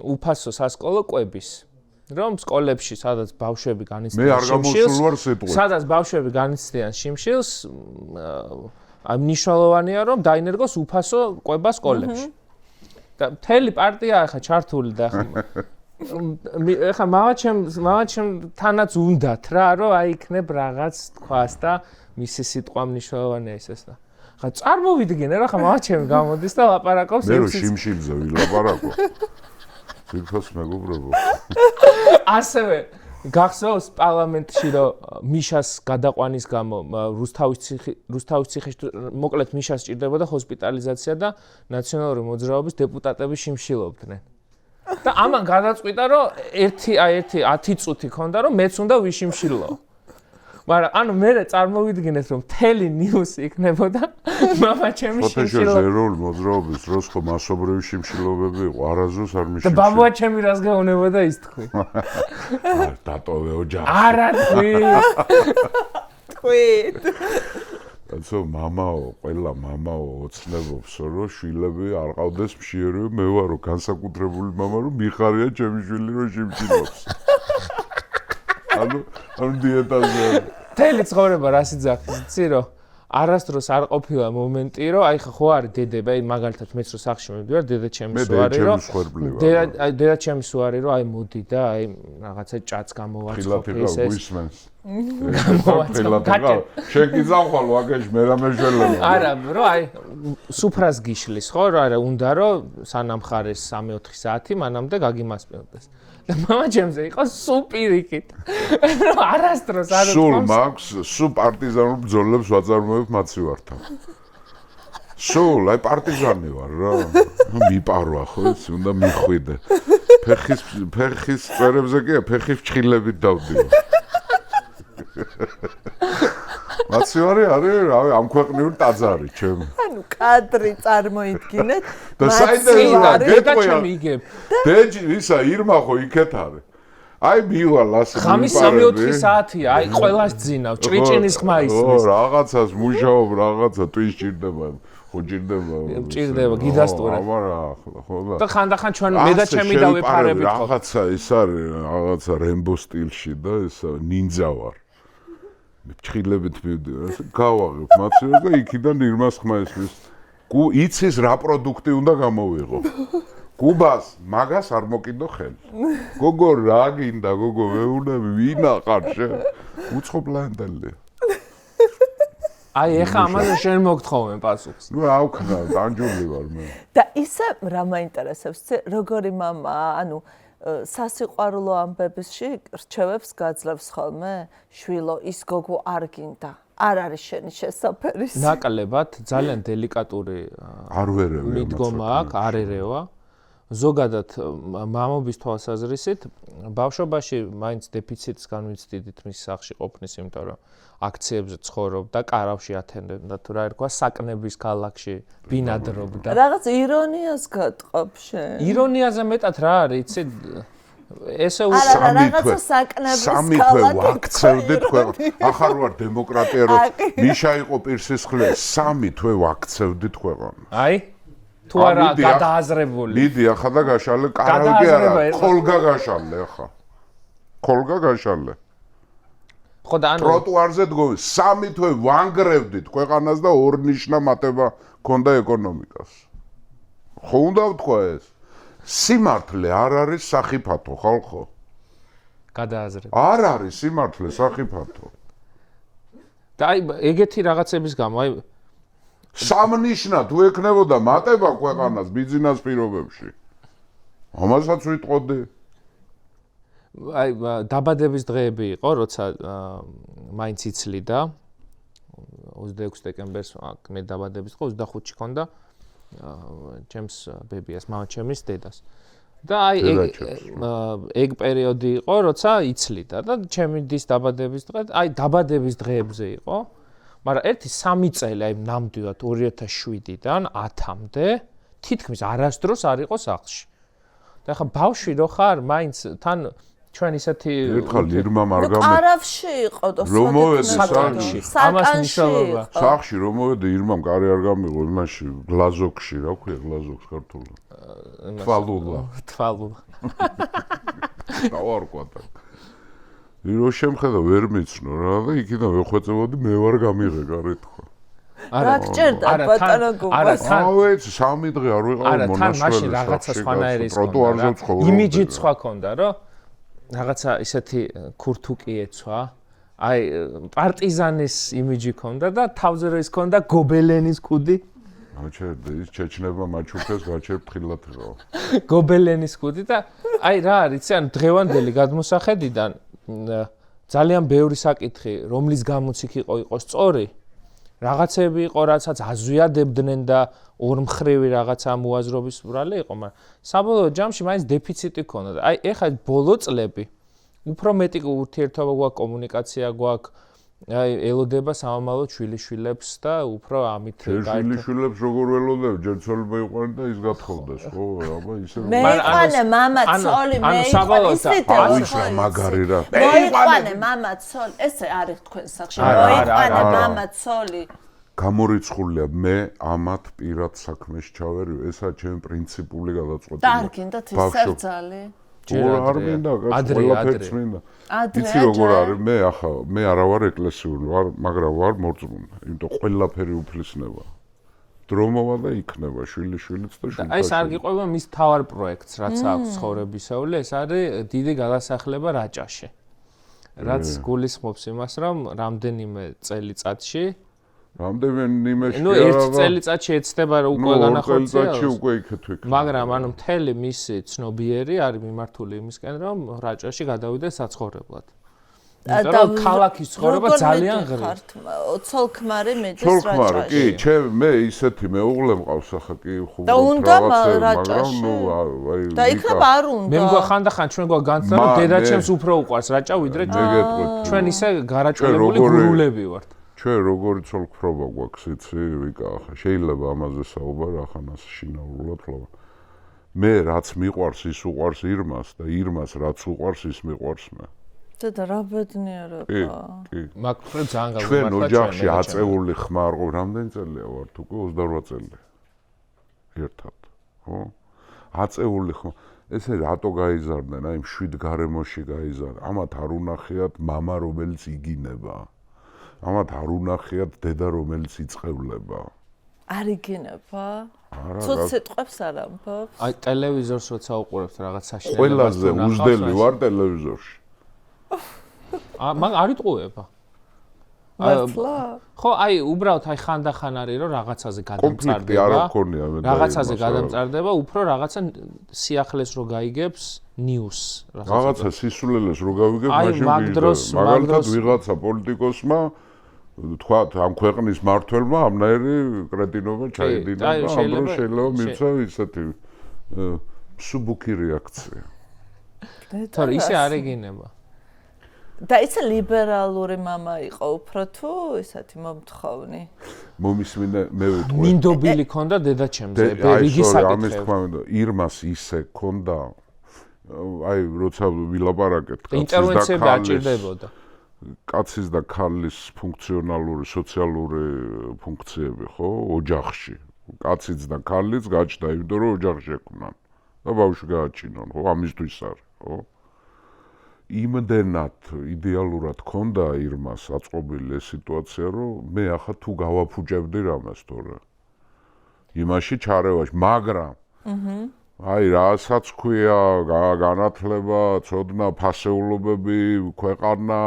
უფასო სასკოლო კვების. რომ სკოლებში სადაც ბავშვები განიცდიან შიმშილს, სადაც ბავშვები განიცდიან შიმშილს, აი მნიშვნელოვანია რომ დაინერგოს უფასო კვება სკოლებში. და მთელი პარტია ახლა ჩართული და ახლა მამაჩემთანაც უნდათ რა რომ აი იქნებ რაღაც თქვას და მისი სიტყვა მნიშვნელოვანია ეს და. ხა წარმოვიდგენ რა ხა მამაჩემი გამოდის და ლაპარაკობს მე რო შიმშილზე ვილაპარაკო. ვიქოს მეგობრებო. ასევე გახსოვს პარლამენტში რომ მიშას გადაყვანის გამო რუსთავის ციხეში მოკლედ მიშას სჭირდებოდა ჰოსპიტალიზაცია და ნაციონალური მოძრაობის დეპუტატები შიმშილობდნენ. და ამან გადაწყვიტა რომ ერთი 10 წუთი ქონდა რომ მეც უნდა ვიშიმშილო. მაგრამ ანუ მე წარმოვიდგინეთ რომ მთელი ნიუსი იქნებოდა მამაჩემი შიმშილო. ფოტოშოპში ეროვნული მოძრაობის დროს ხო მასობრივი შიმშილობები იყო, არასდროს არ მიშიმშილო. და ბაბუაჩემი რას გაუნებოდა ის თქვი. დატოვე ოჯახი. არა თქვი. თქვი. კაცო მამაო, ყველა მამაო ოცნებობს რომ შვილები არ ყავდეს მშიერები, მე ვარო განსაკუთრებული მამა რომ მიხარია ჩემი შვილი რომ შიმშილობს. ანუ დიეტაზე. მთელი ცხოვრება რას იძახის, იცი რომ არასდროს არ ყოფილა მომენტი რომ აი ხო არის დედები, აი მაგალითად მეც რო სახში მივდივარ, დედა ჩემი სუარი რომ დედა ჩემი სუარი რომ აი მოდი და აი რაღაცა ჭაც გამოვაცხობ ეს შეკიძახვალ ვაგეში მე რამე შველები. არა, რომ აი სუფრას გიშლის ხო, რომ არა უნდა რომ სანამ ხარეს 3-4 საათი მანამდე გაგიმასპინდეს. და მამაჩემზე იყო სულ პირიქით. არასდროს არ სულ მაქვს, სულ პარტიზანულ ბრძოლებს ვაწარმოებ მაცივართან. სულ აი პარტიზანი ვარ რა. მიპარვა ხო, ეს უნდა მიხვიდე. ფეხის წერებზე კი ფეხის ფრჩხილებით დავდივარ. მაცივარი არის რავი ამ ქვეყნიური ტაძარი ჩემი. ანუ კადრი წარმოიდგინეთ. და საინტერესოა გეტყვია. დეჯი ისა ირმა ხო იქეთ არის. აი მივალ ასე ხამის 3-4 საათია, აი ყველას ძინავ, ჭრიჭინის ხმა ისმის. ო რაღაცას მუშაობ, რაღაცა ტვინს ჭირდება. ხო ჭირდება ჭირდება გიდასტურე აბარა ახლა ხო და ხანდახან ჩვენ მე და ჩემი დავიფარებით ხო რაღაცა ის არის რაღაცა რემბო სტილში და ეს ნინძა ვარ ფრთხილებით მივდივარ გავაღებ მაცივებს და იქიდან ირმას ხმა ესმის იცის რა პროდუქტი უნდა გამოვიღო კუბას მაგას არ მოკიდო ხელი გოგო რა გინდა გოგო ვეუბნები ვინ აყარ შენ უცხოპლანეტელია აი ეხა ამაზე შენ მოგთხოვენ პასუხს ნუ აუქნა დანჯული ვარ მე და ისე რა მაინტერესებს როგორი мама ანუ სასიყვარულო ამბებში რჩევებს გაძლევს ხოლმე შვილო ის გოგო არ გინდა არ არის შენი შესაფერის ნაკლებად ძალიან დელიკატური არ ვერევი მიდგომა აქვს არ ერევა ზოგადად მამობის თვალსაზრისით ბავშვობაში მაინც დეფიციტს განვიცდით მის სახლში ყოფნის იმიტომ რომ აქციებზე ცხოვრობდა კარავში ათენდა თუ რა ერქვა საკნების ქალაქში ბინადრობდა რაღაც ირონიას გატყობ შენ ირონიაზე მეტად რა არის იცი ესე რაღაცა საკნების ქალაქი ვაქცევდით თქვენ ახარ ვარ დემოკრატია რომ მიშა იყო პირსისხლე 3 თვე ვაქცევდით ქვეყანა აი თუ არა გადააზრებული მიდი ახლა და გაშალე კარავიკი არა ხოლგა გაშალე ახლა ხოლგა გაშალე ხო და ანუ ტროტუარზე დგოmi 3 თვე ვანგრევდით ქვეყანას და ორნიშნა მატება ქონდა ეკონომიკას ხო უნდა ვთქვა ეს სიმართლე არ არის სახიფათო ხალხო გადააზრებული არ არის სიმართლე სახიფათო და აი ეგეთი რაღაცების გამო აი სამნიშნა თუ ეკნებოდა მატება ქვეყანას ბიზნეს პირობებში ამასაც ვიტყოდი აი დაბადების დღეები იყო როცა მაინც იცლიდა 26 დეკემბერს მე დაბადების დღე 25-ში ქონდა ჩემს ბებიას მამაჩემის დედას და აი ეგ პერიოდი იყო როცა იცლიდა და ჩემი დის დაბადების დღე აი დაბადების დღეებზე იყო მაგრამ ერთი 3 წელი აი ნამდვილად 2007-დან 10-მდე თითქმის არასდროს არ იყო სახლში და ხა ბავშვი რო ხარ მაინც თან ჩვენ ისეთი ერთხელ ირმამ არ გამო არავში იყო და საკანში ამას ნიშნავდა სახში რომ მოვედი ირმამ კარი არ გამიღო იმაში გლაზოქში რა ქვია გლაზოქს ქართულად თვალულა დავარკვათა ირო შემხედა ვერ მიცნო რა და იქიდან ვეხვეწებოდი მე ვარ გამიღე კარი თქვა არა გჭირდა ბატონო გუბას ავეც 3 დღე არ ვიყავ მონაშველი არა თან მაშინ რაღაცა სხვანაირი ის ტროტუარზე ცხოვრობდა იმიჯით სხვა ქონდა რა რაღაცა ისეთი ქურთუკი ეცვა აი პარტიზანის იმიჯი ქონდა და თავზე რო ის ქონდა გობელენის კუდი აჩერდა ის ჩეჩნება მაჩუქეს გაჩერ ფრთხილად იყო გობელენის კუდი და აი რა არის იცი ან დღევანდელი გადმოსახედიდან ძალიან ბევრი საკითხი რომლის გამოც იქ იყო სწორი რაღაცები იყო რასაც აზვიადებდნენ და ორმხრივი რაღაცა მოაზრობის ბრალი იყო მაგრამ საბოლოო ჯამში მაინც დეფიციტი ქონდა აი ეხლა ბოლო წლები უფრო მეტი ურთიერთობა გვაქვს კომუნიკაცია გვაქვს აი ელოდება სამომავლო შვილიშვილებს და უფრო ამით შვილიშვილებს როგორ ველოდებ ჯერ ცოლმა იყვნენ და ის გათხოვდეს ხო აბა ისე მე იყვანე მამა ცოლი მე იყვანე ის რა მაგარი რა მე იყვანე მამა ცოლი ესე არის თქვენ სახში მე იყვანე მამა ცოლი გამორიცხულია მე ამათ პირად საქმეში ჩავერივ ესაა ჩემი პრინციპული გადაწყვეტილება და არ გინდათ ის სერძალი არ მინდა ყველაფერს მინდა იცი როგორ არის მე ახლა მე არა ვარ ეკლესიური ვარ მაგრამ ვარ მორწმუნე იმიტომ ყველაფერი უფლისნება დრომოვა და იქნება შვილიშვილიც და შვილიც აი ეს არ გიყვება მის თავარ პროექტს რაც აქვს ცხოვრებისეული ეს არის დიდი გადასახლება რაჭაში რაც გულისხმობს იმას რომ რამდენიმე წელიწადში რამდენიმეში ნუ ერთ წელიწადში ეცდება რომ უკვე განახორციელოს უკვე იქეთ ვიქნა მაგრამ ანუ მთელი მისი ცნობიერი არის მიმართული იმისკენ რომ რაჭაში გადავიდეს საცხოვრებლად იმიტომ რომ ქალაქის ცხოვრება ძალიან ღრია ცოლ-ქმარი მეძეს ცოლ-ქმარი კი ჩემ მე ისეთი მეუღლე მყავს ახლა კი ხო და უნდა რაჭაში და იქნება არ უნდა მე მგვა ხანდახან ჩვენ გვა განცდა რომ დედაჩემს უფრო უყვარს რაჭა ვიდრე ჩვენ ისე გარაჭველებული გურულები ვართ ჩვენ როგორი ცოლ-ქმრობა გვაქვს იცი ვიკა ახლა შეიძლება ამაზე საუბარ ახანას შინაურულად ხლობა მე რაც მიყვარს ის უყვარს ირმას და ირმას რაც უყვარს ის მიყვარს მე და რა ბედნიერება. კი. მაგრამ ძალიან გავიმართლა ჩვენ ოჯახში აწეული ხმა არ ყო, რამდენი წელია ვართ უკვე 28 წელი. ერთად, ხო? აწეული ხმა. ესე რატო გაიზარდნენ? აი 7 გარემოში გაიზარდა. ამათ არ უნახიათ მამა, რომელიც იგინება. ამათ არ უნახიათ დედა, რომელიც იწყევლება. არ იგინება? ცოტ სიტყვებს არ ამბობს? აი ტელევიზორს როცა უყურებთ რაღაც საშინელებას. ყველაზე უზდელი ვარ ტელევიზორში. მაგ არ იტყუება. ხო, აი უბრალოდ აი ხანდახან არის რომ რაღაცაზე გადამწარდება. არ გქონია მე და რაღაცაზე გადამწარდება, უფრო რაღაცა სიახლეს რო გაიგებს ნიუს. რაღაცა სისულელეს რო გავიგებ, მაშინ მაგალითად ვიღაცა პოლიტიკოსმა თქვა ამ ქვეყნის მართველმა ამნაირი კრეტინობა ჩაიდინა და ამ დროს შეიძლება მივცა ისეთი სუბუქი რეაქცია. თორე ისე არ ეგინება. და ისე ლიბერალური მამა იყო უფრო თუ ისეთი მომთხოვნი. მომისმინე მე ვიტყვი. მინდობილი ქონდა დედაჩემზე, რიგი საკითხი. ამის თქმა უნდა, ირმას ისე ქონდა აი როცა ვილაპარაკეთ ინტერვენციები აჭირდებოდა. კაცის და ქალის ფუნქციონალური, სოციალური ფუნქციები, ხო, ოჯახში. კაციც და ქალიც გაჩნდა, იმიტომ რომ ოჯახში ეკვნენ. და ბავშვი გააჩინონ, ხო, ამისთვის არის, ხო? იმდენად იდეალურად ქონდა ირმას აწყობილი ეს სიტუაცია, რომ მე ახლა თუ გავაფუჭებდი რამეს თორე. იმაში ჩარევაში, მაგრამ აი რასაც ქვია, განათლება, ცოდნა, ფასეულობები, ქვეყანა,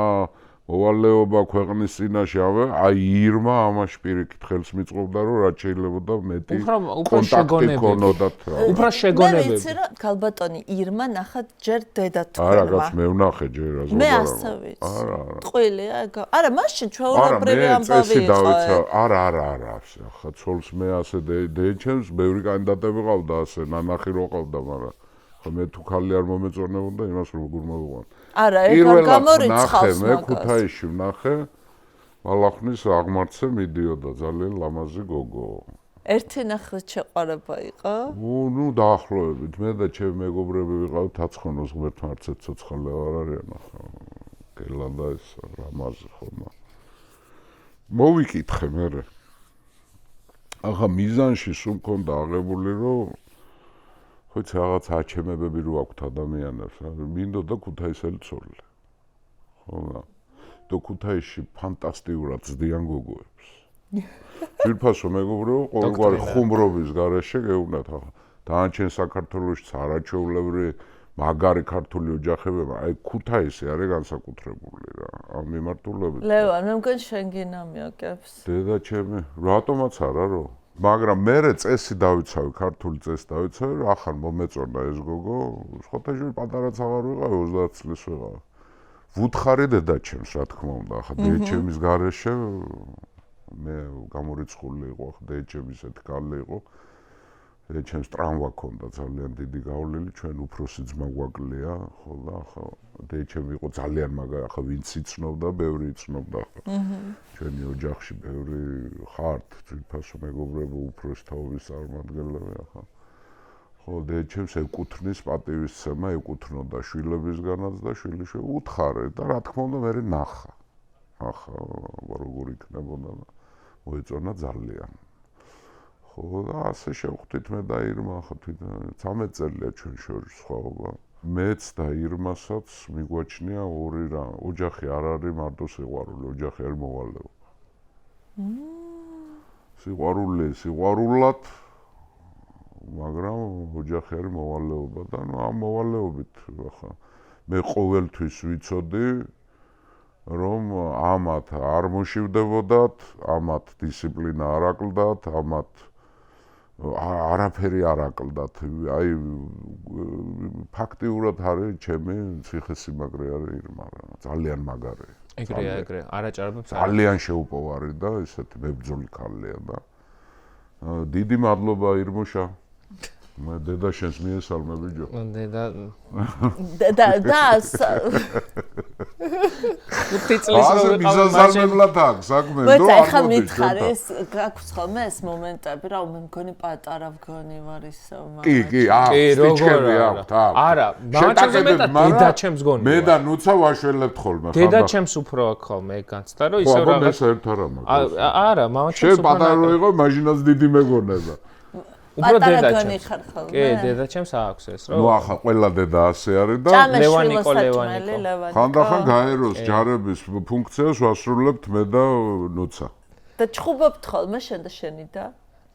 მოვალეობა ქვეყნის წინაშე, აი ირმა ამაში პირიქით ხელს მიწყობდა, რომ რაც შეიძლებოდა მეტი კონტაქტი ქონოდათ. უფრო შეგონებები. მე ვიცი რომ ქალბატონი ირმა ნახა ჯერ დედა თქვენმა. არა, რაღაც მე ვნახე ჯერ ასე. მე ასე ვიცი. ტყუილია, არა, მაშინ ჩვეულებრივი ამბავი იყო. არა, ახლა ცოლს მე ასე დეჩემს, ბევრი კანდიდატები ყავდა ასე, ნანახი რო ყავდა, მაგრამ ხო მე თუ ქალი არ მომეწონებოდა, იმას როგორ მოვიყვან. არა, ეგ არ გამორიცხავს მე ქუთაისში ვნახე მალახნის აღმართზე მიდიოდა ძალიან ლამაზი გოგო. ერთი ნახევარ შეყვარება იყო? ნუ დაახლოებით მე და ჩემი მეგობრები ვიყავთ აცხონოს ღმერთმა არც ერთ ცოცხალე არ არიან ახლა გელა და ეს ლამაზი ხომა მოვიკითხე მე ახლა მიზანში სულ მქონდა აღებული რომ ხო რაღაც აჩემებები რო აქვთ ადამიანებს მინდოდა ქუთაისელი ცოლი ხო და ქუთაისში ფანტასტიკურად ზდიან გოგოებს ძირფასო მეგობრებო ყოველგვარი ხუმრობის გარეშე გეუბნათ ახლა დანარჩენ საქართველოში არაჩვეულებრივი მაგარი ქართული ოჯახებია აი ქუთაისი არის განსაკუთრებული რა ამ მიმართულებით ლევან მე მგონი შენ გინამიაკებს დედა ჩემი რატომაც არა რო მაგრამ მე წესი დავიცავი ქართული წესი დავიცავი რომ ახლა მომეწონა ეს გოგო სხვათაშორის პატარაც აღარ ვიყავი 30 წლის ვიყავი ვუთხარი დედა ჩემს რა თქმა უნდა ახლა დეჩემის გარეშე მე გამორიცხული იყო ახლა დეჩემის ესეთი კალე იყო ჩემს ტრამვა ქონდა ძალიან დიდი გავლილი ჩვენ უფროსი ძმა გვაკლია ხო და ახლა დეჩემი იყო ძალიან მაგარი ახლა ვინც იცნობდა ბევრი იცნობდა ჩვენი ოჯახში ბევრი ხართ ძირფასო მეგობრებო უფროს თაობის წარმომადგენლები ახლა ხო დეჩემს ეკუთვნის პატივისცემა ეკუთვნოდა შვილებისგანაც და შვილიშვილი უთხარი და რა თქმა უნდა მე ნახა ახლა როგორ იქნებოდა მოეწონა ძალიან ხო და ასე შევხვდით მე და ირმა ახლა თვითონ 13 წელია ჩვენ შორის სხვაობა მეც და ირმასაც მიგვაჩნია ორი რა ოჯახი არ არის მარტო სიყვარული ოჯახი არის მოვალეობა სიყვარული სიყვარულად მაგრამ ოჯახი არის მოვალეობა და ნუ ამ მოვალეობით ახლა მე ყოველთვის ვიცოდი რომ ამათ არ მოშივდებოდათ ამათ დისციპლინა არ აკლდათ ამათ არაფერი არ აკლდათ აი ფაქტიურად არის ჩემი ციხესიმაგრე არის ირმა ძალიან მაგარი ეგრე არაჭარბებს ძალიან შეუპოვარი და ესეთი მებრძოლი ქალია და დიდი მადლობა ირმუშა მე დედა შენს მიესალმე ბიჭო დედა 5 წლის ასე მიზანსალმებლად აქვს საქმე, ნუ მოიცა, არ ახლა მოდის მითხარი, ეს გაქვს ხოლმე ეს მომენტები, რა მე მგონი პატარა მგონი ვარ ისე მამა. კი, სტიჩები აქვთ, არა, მამაჩემზე მეტად დედაჩემს გონი. მე და ნუცა ვაშველებთ ხოლმე, ხა. დედაჩემს უფრო აქვს ხოლმე ეგ განცდა, რომ ისევ რაღაც რაღაც ეს ერთ არა მაგას. არა, მამაჩემს შენ პატარა რო იყო, მაშინაც დიდი მეგონება. უფრო პატარა გონი ხარ ხოლმე. კი, დედაჩემს აქვს ეს, რომ ნუ ახლა ყველა დედა ასე არის და ლევანიკო. ხანდახან გაეროს ჯარების ფუნქციას ვასრულებთ მე და ნუცა. და ჩხუბობთ ხოლმე შენ და შენი და?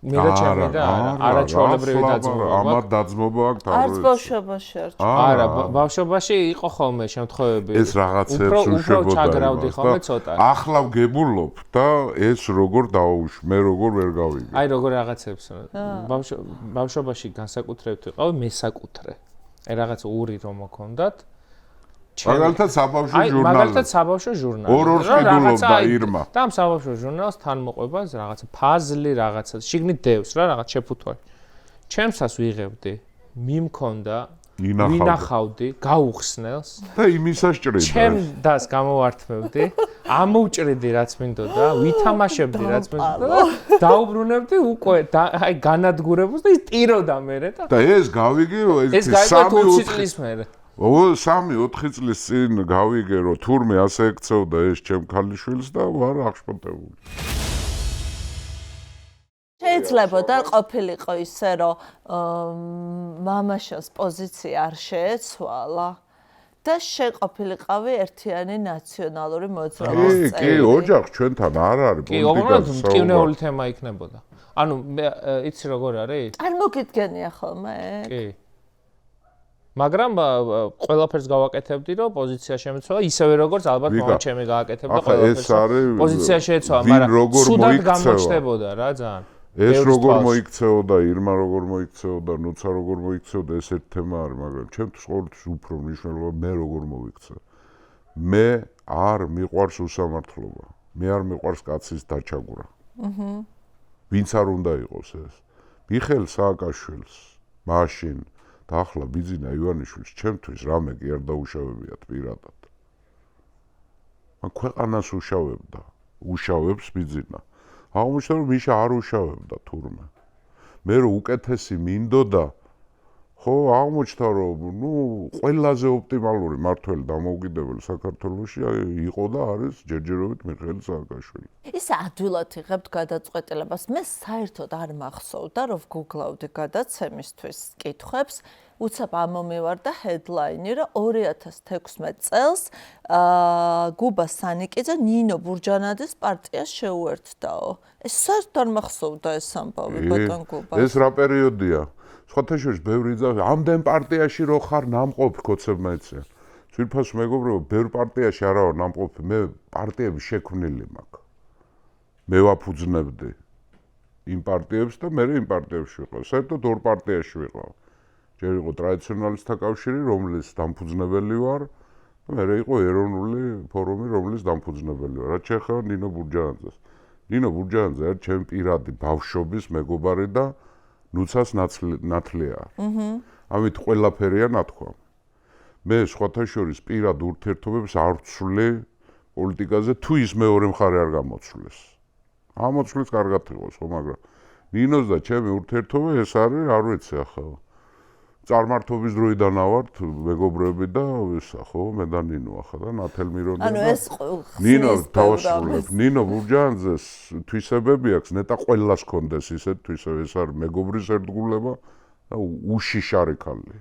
მე და ჩემი და არაჩვეულებრივი დაძმობა. ამათ დაძმობა აქვს თავი. არც ბავშვობაში არ ჩხუბობ. არა, ბავშვობაში იყო ხოლმე შემთხვევები. ეს რაღაცებს უშვებოდა. უფრო ჩაგრავდი ხოლმე ცოტა. ახლა ვგებულობ და ეს როგორ დაუშვ, მე როგორ ვერ გავიგე. აი როგორ რაღაცებს. ბავშვობაში განსაკუთრებით ვიყავი მესაკუთრე. აი რაღაც ური რომ მქონდათ. მაგალითად საბავშვო ჟურნალი. მაგალითად საბავშვო ჟურნალი. ორ-ორს ყიდულობდა ირმა. და ამ საბავშვო ჟურნალს თან მოყვება რაღაცა ფაზლი რაღაცა, შიგნით დევს რა რაღაც შეფუთვარი. ჩემსას ვიღებდი, მიმქონდა, ვინახავდი, გაუხსნელს და იმისას ჭრიდა. ჩემ დას გამოვართმევდი, ამოვჭრიდი რაც მინდოდა, ვითამაშებდი რაც მინდოდა, დაუბრუნებდი უკვე აი განადგურებულს და ის ტიროდა მერე და ეს გავიგე ეს გაიგო 20 წლის მერე. 3-4 წლის წინ გავიგე რომ თურმე ასე ექცეოდა ეს ჩემ ქალიშვილს და ვარ აღშფოთებული. შეიძლება და ყოფილიყო ისე რომ მამაშას პოზიცია არ შეეცვალა და შენ ყოფილიყავი ერთიანი ნაციონალური მოძრაობის წევრი. კი, ოჯახს ჩვენთან არ არის პოლიტიკა. კი, უბრალოდ მტკივნეული თემა იქნებოდა. ანუ იცი როგორ არის? არ მოგიდგენია ხოლმე? კი. მაგრამ ყველაფერს გავაკეთებდი, რომ პოზიცია შემეცვალა, ისევე როგორც ალბათ მამა ჩემი გააკეთებდა ყველაფერს. პოზიცია შეეცვალა, მაგრამ სულად გამოჩნდებოდა რა ძალიან. ეს როგორ მოიქცეოდა, ირმა როგორ მოიქცეოდა, ნუცა როგორ მოიქცეოდა, ეს ერთ თემა არის, მაგრამ ჩემთვის ყოველთვის უფრო მნიშვნელოვანია მე როგორ მოვიქცე. მე არ მიყვარს უსამართლობა. მე არ მიყვარს კაცის დაჩაგვრა. ვინც არ უნდა იყოს ეს. მიხეილ სააკაშვილს მაშინ და ახლა ბიძინა ივანიშვილს ჩემთვის რამე კი არ დაუშავებიათ პირადად. მან ქვეყანას უშავებდა, უშავებს ბიძინა. აღმოჩნდა რომ მიშა არ უშავებდა თურმე. მე რომ უკეთესი მინდოდა, ხო აღმოჩნდა რომ ნუ ყველაზე ოპტიმალური მართველი დამოუკიდებელი საქართველოში იყო და არის ჯერჯერობით მიხეილ სააკაშვილი. ის ადვილად იღებთ გადაწყვეტილებას. მე საერთოდ არ მახსოვდა რომ ვგუგლავდი გადაცემისთვის კითხვებს. უცებ ამომივარ და headline-ი რომ 2016 წელს გუბა სანიკიძე ნინო ბურჯანაძის პარტიას შეუერთდაო. ეს საერთოდ არ მახსოვდა ეს ამბავი ბატონ გუბა. ეს რა პერიოდია? სხვათა შორის ბევრი ძაღლი ამდენ პარტიაში რო ხარ ნამყოფი კოცებმა ეციან. ძირფას მეგობრებო, ბევრ პარტიაში არა ვარ ნამყოფი, მე პარტიები შექმნილი მაქვს. მე ვაფუძნებდი იმ პარტიებს და მე იმ პარტიებში ვიყავ. საერთოდ ორ პარტიაში ვიყავ. ჯერ იყო ტრადიციონალისტთა კავშირი, რომლის დამფუძნებელი ვარ და მერე იყო ეროვნული ფორუმი, რომლის დამფუძნებელი ვარ. რაც შეეხება ნინო ბურჯანაძეს. ნინო ბურჯანაძე არის ჩემი პირადი ბავშვობის მეგობარი და ნუცას ნათლია. ამით ყველაფერია ნათქვამი. მე სხვათა შორის პირად ურთიერთობებს არ ვცვლი პოლიტიკაზე, თუ ის მეორე მხარე არ გამოცვლეს. ამოცვლით კარგად იყოს, ხო, მაგრამ ნინოს და ჩემი ურთიერთობა ეს არის, არ ვიცი ახლა. წარმართობის დროიდან ავართ მეგობრები და ისა, ხო, მე და ნინო ახლა და ნათელმირონი. ანუ ეს ნინო დავასრულებ. ნინო ბურჯანაძეს თვისებები აქვს, ნეტა ყველას კონდეს ისეთ თვისებები, ეს არის მეგობრის ერთგულება და უშიშარი ქალია.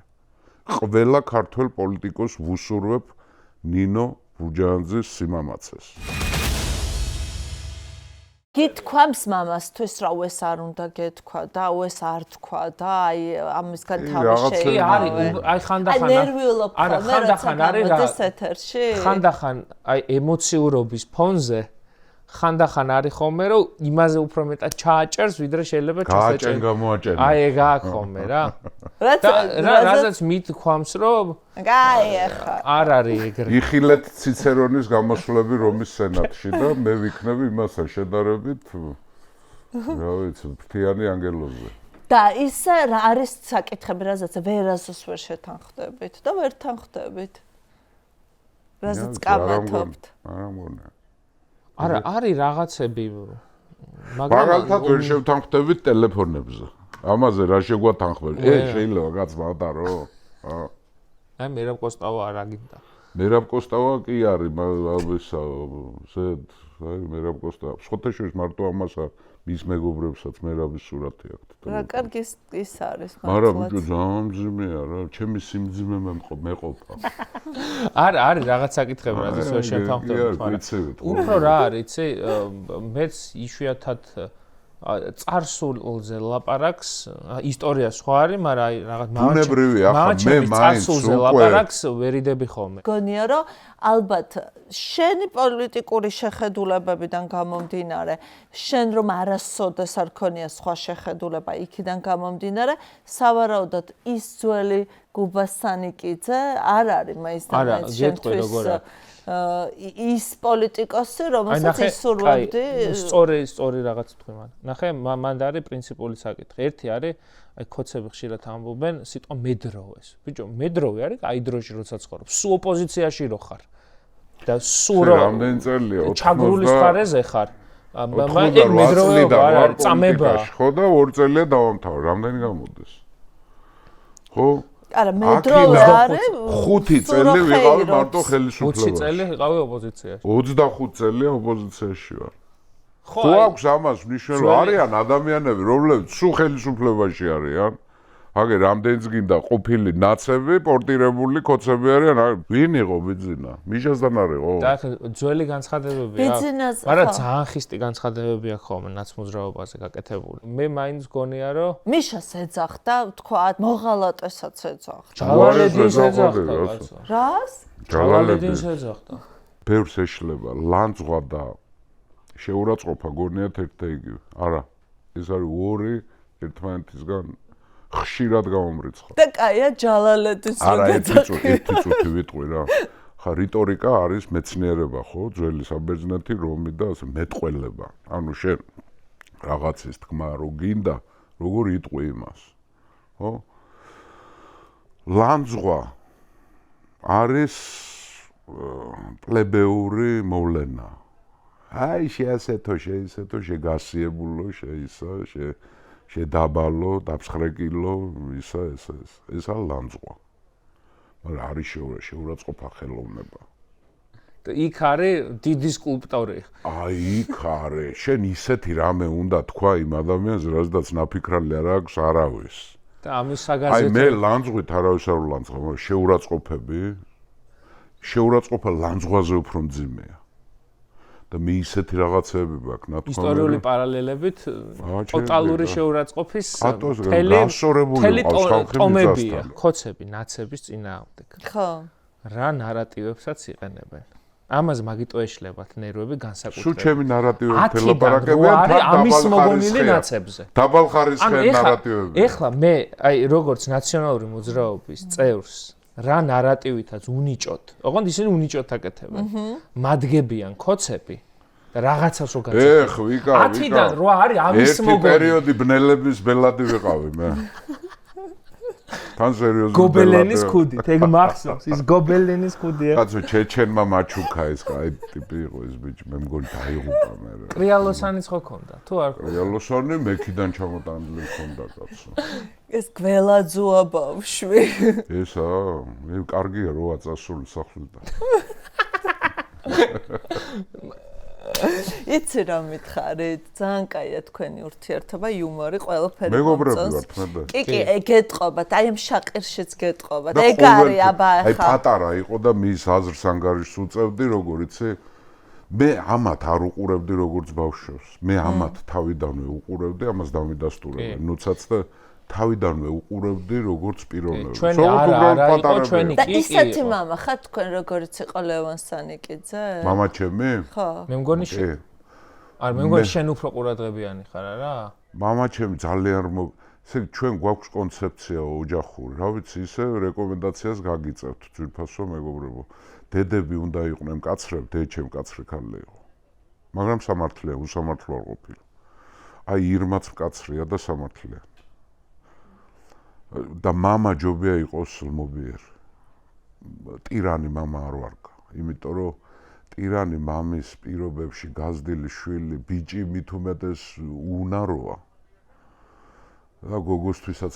ყველა ქართველ პოლიტიკოს ვუსურვებ ნინო ბურჯანაძის სიმამაცეს. გითქვამს მამასთვის რა უეს არ უნდა გეთქვა და უეს არ თქვა და აი ამისგან თავი არის აი ხანდახან არა ხანდახან არის რა ეთერში ხანდახან აი ემოციურობის ფონზე ხანდახან არის ხოლმე რომ იმაზე უფრო მეტად ჩააჭერს ვიდრე შეიძლება ჩასაჭერს გამოაჭერს აი ეგ აქვს ხოლმე რა რაზეც მithქვამს რომ აი ახლა არ არის ეგრე იხილეთ ციცერონის გამოსვლები რომის სენატში და მე ვიქნები იმასთან შედარებით რა ვიცი ფრთიანი ანგელოზზე და ისე რა არის საკითხები რაზეც ვერასოს ვერ შეთანხმდებით და ვერ თანხმდებით რაზეც კამათობთ. არა მგონია. არა, არის რაღაცები, მაგალითად ვერ შევთანხმდებით ტელეფონებზე. ამაზე რა შეგვათანხმებ? შეიძლება კაც მატარო. აი მერაბ კოსტავა არ აგინდა. მერაბ კოსტავა კი არის, ისა აი მერაბ კოსტავა. შეხოთაშორის მარტო ამას მის მეგობრებსაც მერაბის სურათი აქვს. რა კარგი ის არის მართლაც. მაგრამ ბიჭო ძალიან მძიმეა რა, ჩემი სიმძიმე მეყოფა. არის რაღაც საკითხები, რაზეც ვერ შევთანხმდებით, მაგრამ უფრო რა არის, იცი, მეც იშვიათად წარსულზე ლაპარაკს, ისტორია სხვა არის, მაგრამ აი რაღაც ბუნებრივია, ახლა მე მაინც წარსულზე ლაპარაკს ვერიდები ხოლმე. გონია რომ ალბათ შენი პოლიტიკური შეხედულებებიდან გამომდინარე, შენ რომ არასოდეს არ ქონია სხვა შეხედულება იქიდან გამომდინარე, სავარაუდოდ ის ძველი გუბასანიკიძე არ არის მაინც შენთვის ის პოლიტიკოსი, რომელსაც ისურვებდი. სწორი რაღაც თქვი მან. ნახე, მან არის პრინციპული საკითხი. ერთი არის, აი ქოცები ხშირად ამბობენ სიტყვა მედროვეს. ბიჭო, მედროვე არის აი დროში როცა ცხოვრობ. სულ ოპოზიციაში რო ხარ. და სულ რამდენი წელია? ჩაგრულის ხარეზე ხარ. მაგრამ მედროვე არ წამება. ხო და 2 წელია დავამთავრე. რამდენი გამოდის? ხო? არა, მედროვე არის 5 წელი ვიყავი მარტო ხელისუფლებაში. 20 წელი ვიყავი ოპოზიციაში. 25 წელია ოპოზიციაში ვარ. ხო აქვს ამას მნიშვნელობა, არიან ადამიანები, რომლებიც სულ ხელისუფლებაში არიან. აგერ რამდენიც გინდა ყოფილი ნაცები, პორტირებული ქოცები არიან, ვინ იყო ბიძინა? მიშასთან არ იყო? და ძველი განცხადებებია. მაგრამ ძალიან ხისტი განცხადებები აქვს ხოლმე ნაცმოძრაობაზე გაკეთებული. მე მაინც გონია რომ მიშას ეძახდა, თქვა, მოღალატესაც ეძახდა. ჯალალედინს ეძახდა, კაცო. რას? ჯალალედინს ეძახდა. ბევრს ეშლება, ლანძღვა და შეურაცხყოფა გონიათ ერთ და იგივე. არა, ეს არის ორი ერთმანეთისგან ხშირად გამომრიცხავ. და კაია ჯალალედინს არა, ერთი წუთი ვიტყვი რა. ხა რიტორიკა არის მეცნიერება, ხო? ძველი საბერძნეთი, რომი და ასე მეტყველება. ანუ შენ რაღაცის თქმა რო გინდა, როგორ იტყვი იმას. ხო? ლანძღვა არის პლებეური მოვლენა. აი შეასეთო, შეისეთო, შეგასიებულო, შეისა, შედაბალო, დაფსხრეკილო, ისა ესა ლანძღვა. მაგრამ არის შეურაცხყოფა ხელოვნება. იქ არის დიდი სკულპტორი. აი იქ არის. შენ ისეთი რამე უნდა თქვა იმ ადამიანს, რაზედაც ნაფიქრალი არ აქვს არავის. და ამის საგაზეთო. აი მე ლანძღვით არავის არ ვლანძღვა, მაგრამ შეურაცხყოფა ლანძღვაზე უფრო მძიმეა. და მე ისეთი რაღაცები მაქვს ნათქვამი. ისტორიული პარალელებით ტოტალური შეურაცხყოფის ტომებია, ქოცები ნაცების წინააღმდეგ. ხო. რა ნარატივებსაც იყენებენ. ამას მაგიტო ეშლებათ ნერვები განსაკუთრებით. სულ ჩემი ნარატივები თელაპარაკებიან ამის მოგონილი ნაცებზე. დაბალხარისხიან ნარატივები. ეხლა მე აი როგორც ნაციონალური მოძრაობის წევრს რა ნარატივითაც უნიჭოთ. ოღონდ ისინი უნიჭოთ აკეთებენ. მადგებიან ქოცები და რაღაცას რო გაწევენ. ვიკავი. 10-დან 8 არის ამის მოგონილი. ერთი პერიოდი ბნელების ბელადი ვიყავი მე. თან სერიოზულად გობელენის ქუდით, ეგ მახსოვს, ის გობელენის ქუდია. კაცო ჩეჩენმა მაჩუკა ეს კაი ტიპი იყო ეს ბიჭი, მე მგონი დაიღუპა მე. კრიალოსანიც ხო ქონდა, თუ არ ქონდა? კრიალოსანი მექიდან ჩამოტანილი ქონდა კაცო. ეს გველაძოა ბავშვი. ესა, მე კარგია რო აწასული სახლიდან. იცი რა მითხარით, ძალიან კაია თქვენი ურთიერთობა, იუმორი, ყველაფერი. მეგობრები ვართ მე და. კი, გეტყობათ, აი ამ შაყირშიც გეტყობათ. ეგ არის აბა ახლა. აი პატარა იყო და მის აზრს ანგარიშს უწევდი, როგორ იცი? მე ამათ არ უყურებდი როგორც ბავშვს. მე ამათ თავიდანვე უყურებდი, ამას დამიდასტურებდი. ნუცაც და თავიდანვე უყურებდი როგორც პიროვნებას. ჩვენი არა იყო ჩვენი კი. და ისეთი მამა ხარ თქვენ როგორც იყო ლევან სანიკიძე? მამა ჩემი? ხო. მე მგონი არ მე მგონი შენ უფრო ყურადღებიანი ხარ არა? მამა ჩემი ძალიან ესე ჩვენ გვაქვს კონცეფცია ოჯახური. რა ვიცი, ისე რეკომენდაციას გაგიწევთ ძვირფასო მეგობრებო. დედები უნდა იყვნენ მკაცრები, დედჩემ მკაცრი ქალი იყო. მაგრამ სამართლია, უსამართლო არ ყოფილა. აი ირმაც მკაცრია და სამართლია. და მამა ჯობია იყოს ლმობიერი. ტირანი მამა არ ვარგა. იმიტომ რომ ტირანი მამის პირობებში გაზრდილი შვილი ბიჭი მით უმეტეს უნაროა და გოგოსთვისაც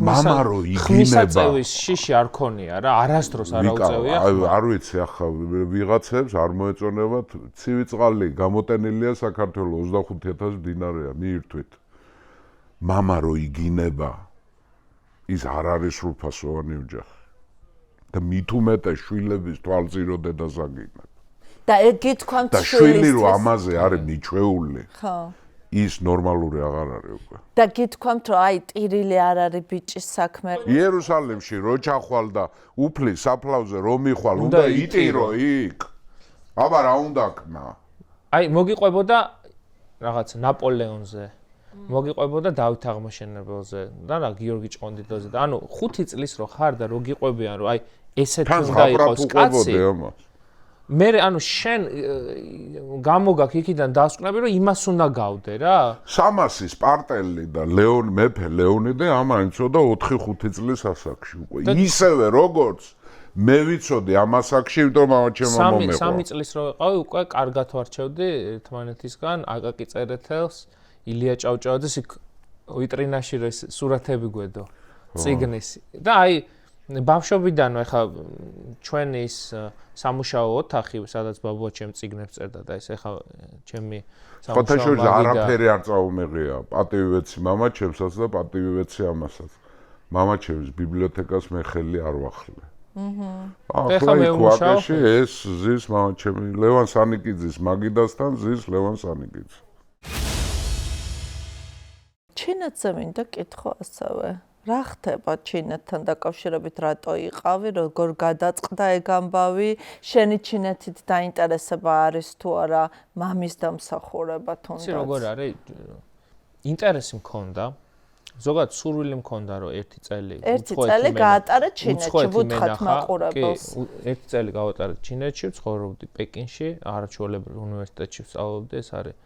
მამა რო იგინება ხმისაწევის შიში არ ქონია რა არასდროს არ აუწევია არ ვიცი ახლა ვიღაცებს არ მოეწონებათ ცივი წყალი გამოტენილია საქართველოს 25000 მდინარეა მიირთვით მამა რო იგინება ის არ არის სრულფასოვანი ოჯახი და მით უმეტეს შვილების თვალწირო დედას აგინებ და ეგ გითქვამთ და შვილი რო ამაზე არის მიჩვეული ხო ის ნორმალური აღარ არის უკვე. და გითქვამთ რომ აი ტირილი არ არის ბიჭის საქმე. იერუსალიმში რო ჩახვალ და უფლის საფლავზე რომ მიხვალ, უნდა იტირო იქ. აბა რა უნდა ქნა? აი მოგიყვებოდა რაღაც ნაპოლეონზე. მოგიყვებოდა დავით აღმაშენებელზე და რა გიორგი ჭყონდიდოზე და ანუ 5 წლის რო ხარ და რო გიყვებიან რომ აი ესეთი უნდა იყოს კაცი. მე ანუ შენ გამოგაქ იქიდან დასკვნები რომ იმას უნდა გავდე რა სამასის პარტელი და მეფე ლეონიდე ამა იცოდა 4-5 წლის ასაკში უკვე ისევე როგორც მე ვიცოდი ამ ასაკში იმიტომ რომ ჩემმა მომეყვა 3 წლის რო ვიყავი უკვე კარგად ვარჩევდი ერთმანეთისგან აკაკი წერეთელს ილია ჭავჭავაძეს იქ ვიტრინაში რო სურათები გვედო წიგნის და აი ბავშვობიდან ახლა ჩვენი ის სამუშაო ოთახი, სადაც ბაბუა ჩემ წიგნებს წერდა და ეს ახლა ჩემი სამუშაო მაგიდა. არაფერი არ წაუმეღია. პატივი ვეცი მამა ჩემსაც და პატივი ვეცი ამასაც. მამა ჩემს ბიბლიოთეკას მე ხელი არ ვახლე. ახლა მე ვმუშაობ. ეს ზის მამა ჩემი ლევან სანიკიძის მაგიდასთან ზის ლევან სანიკიძე. ჩინეთზე მინდა კითხო ასევე. რა ხდება ჩინეთთან დაკავშირებით რატო იყავი როგორ გადაწყდა ეგ ამბავი შენი ჩინეთით დაინტერესება არის თუ არა მამის დამსახურება თუნდაც იცი როგორ არის ინტერესი მქონდა ზოგადად სურვილი მქონდა რომ ერთი წელი გაატარა ჩინეთში ვუთხათ მაყურებელს ერთი წელი გავატარე ჩინეთში ვცხოვრობდი პეკინში არაჩვეულებრივ უნივერსიტეტში ვსწავლობდი ეს არის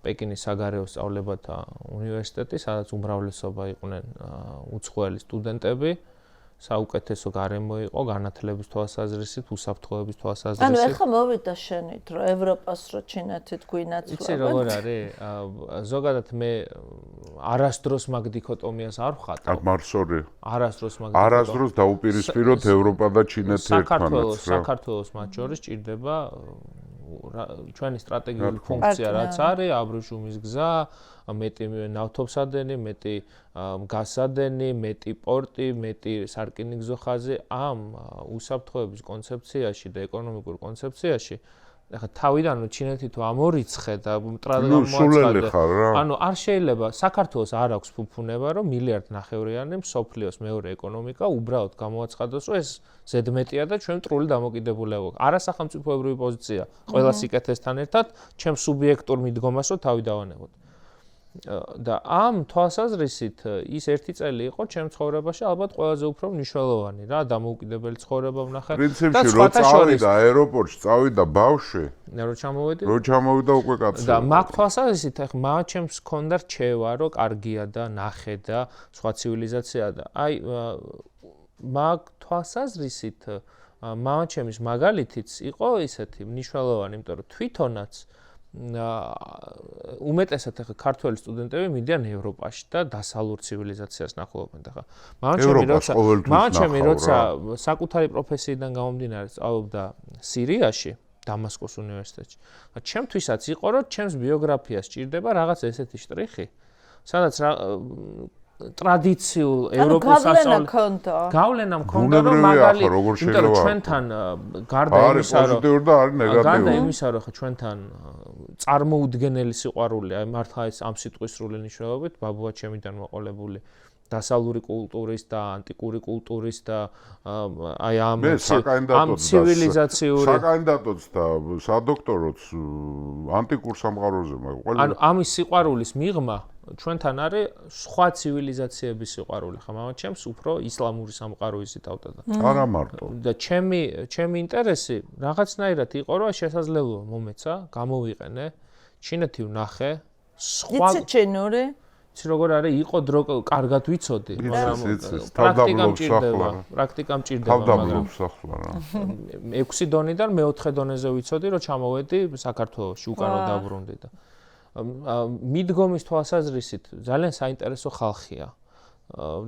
პეკინის საგარეო სწავლებათა უნივერსიტეტი, სადაც უმრავლესობა იყვნენ უცხოელი სტუდენტები, საუკეთესო გარემო იყო განათლების თვალსაზრისით, უსაფრთხოების თვალსაზრისით. ანუ ეხლა მოვიდა შენით, რომ ევროპას რო ჩინეთით გვინაცვლებენ. იცი როგორ არის? ზოგადად მე არასდროს მაგ დიქოტომიას არ ვხატავ. აქ მარსორი. არასდროს დაუპირისპიროთ ევროპა და ჩინეთი ერთმანეთს. საქართველოს მათ შორის ჭირდება ჩვენი სტრატეგიული ფუნქცია რაც არის აბრეშუმის გზა, მეტი ნავთობსადენი, მეტი გაზსადენი, მეტი პორტი, მეტი სარკინიგზო ხაზი ამ უსაფრთხოების კონცეფციაში და ეკონომიკურ კონცეფციაში ახლა თავიდან ჩინეთი თუ ამორიცხე და ტრადიციულად ანუ არ შეიძლება საქართველოს არ აქვს ფუფუნება რომ მილიარდ ნახევრიანი მსოფლიოს მეორე ეკონომიკა უბრალოდ გამოაცხადოს რომ ეს ზედმეტია და ჩვენ მტრული დამოკიდებულება არასახელმწიფოებრივი პოზიცია ყველა სიკეთესთან ერთად ჩემ სუბიექტურ მიდგომას რომ თავი დავანებოთ და ამ თვალსაზრისით ის ერთი წელი იყო ჩემ ცხოვრებაში ალბათ ყველაზე უფრო მნიშვნელოვანი რა დამოუკიდებელი ცხოვრება ვნახე და სხვა შორის აეროპორტში წავიდა ბავშვი რო ჩამოვიდა უკვე კაცი და მაგ თვალსაზრისით ახლა მაგ ჩემს ჰქონდა რჩევა რომ კარგია და ნახე და სხვა ცივილიზაცია და აი მაგ თვალსაზრისით მაგ ჩემის მაგალითიც იყო ისეთი მნიშვნელოვანი იმიტომ რომ თვითონაც უმეტესად ახლა ქართველი სტუდენტები მიდიან ევროპაში და დასავლურ ცივილიზაციას ნახულობენ და ხა მამაჩემი როცა საკუთარი პროფესიიდან გამომდინარე სწავლობდა სირიაში დამასკოს უნივერსიტეტში ჩემთვისაც იყო რომ ჩემს ბიოგრაფიას ჭირდება რაღაც ესეთი შტრიხი სადაც ტრადიციულ ევროპულ გავლენა მქონდა რომ მაგალი იმიტომ რომ ჩვენთან გარდა იმისა რომ ჩვენთან წარმოუდგენელი სიყვარული აი მართლა ეს ამ სიტყვის სრული მნიშვნელობით ბაბუა ჩემიდან მოყოლებული დასავლური კულტურის და ანტიკური კულტურის და აი ამ ცივილიზაციური საკანდიდატოც და სადოქტოროც ანტიკურ სამყაროზე მაყოლებული ანუ ამის სიყვარულის მიღმა ჩვენთან არის სხვა ცივილიზაციების სიყვარული ხა მამაჩემს უფრო ისლამური სამყარო იზიდავდა და არა მარტო და ჩემი ინტერესი რაღაცნაირად იყო რომ შესაძლებლობა მომეცა გამოვიყენე ჩინეთი ვნახე სხვა იცი ჩინური იცი როგორ არის იყო დრო კარგად ვიცოდი პრაქტიკა მჭირდება მაგრამ 6 დონიდან მე-4 დონეზე ვიცოდი რომ ჩამოვედი საქართველოში უკან რომ დაბრუნდი და მიდგომის თვალსაზრისით ძალიან საინტერესო ხალხია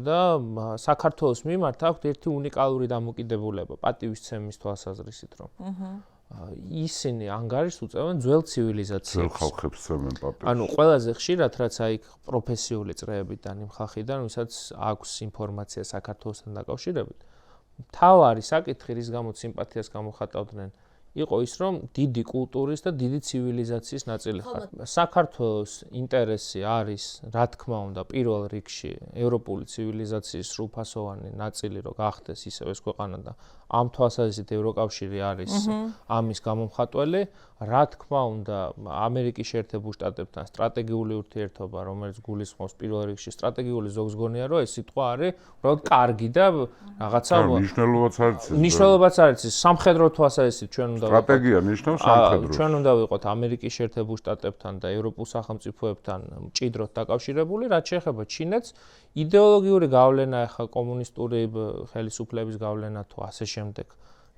და საქართველოს მიმართ აქვს ერთი უნიკალური დამოკიდებულება პატივისცემის თვალსაზრისით რომ ისინი ანგარიშს უწევენ ძველ ცივილიზაციებს. ძველ ხალხებს წევენ პატივს. ანუ ყველაზე ხშირად რაც აი პროფესიული წრეებიდან იმ ხალხიდან, ვისაც აქვს ინფორმაცია საქართველოსთან დაკავშირებით, თავარი საკითხი, რის გამოც სიმპათიას გამოხატავდნენ, იყო ის, რომ დიდი კულტურის და დიდი ცივილიზაციის ნაწილი ხარ. საქართველოს ინტერესი არის, რა თქმა უნდა, პირველ რიგში ევროპული ცივილიზაციის სრულფასოვანი ნაწილი რო გახდეს ისევ ეს ქვეყანა და ამ თვალსაზრისით ევროკავშირი არის ამის გამომხატველი, რა თქმა უნდა, ამერიკის შეერთებულ შტატებთან სტრატეგიული ურთიერთობა, რომელიც გულისხმობს პირველ რიგში სტრატეგიული ზოგს გონია, რომ ეს სიტყვა არის უბრალოდ კარგი და რაღაცა მნიშვნელობაც არის სამხედრო თვალსაზრისით ჩვენ უნდა სტრატეგია ნიშნავს სამხედროს. ჩვენ უნდა ვიყოთ ამერიკის შეერთებულ შტატებთან და ევროპულ სახელმწიფოებთან მჭიდროდ დაკავშირებული, რაც შეეხება ჩინეთს, იდეოლოგიური გავლენა ახლა კომუნისტური ხელისუფლების გავლენა თუ ასე შემდეგ.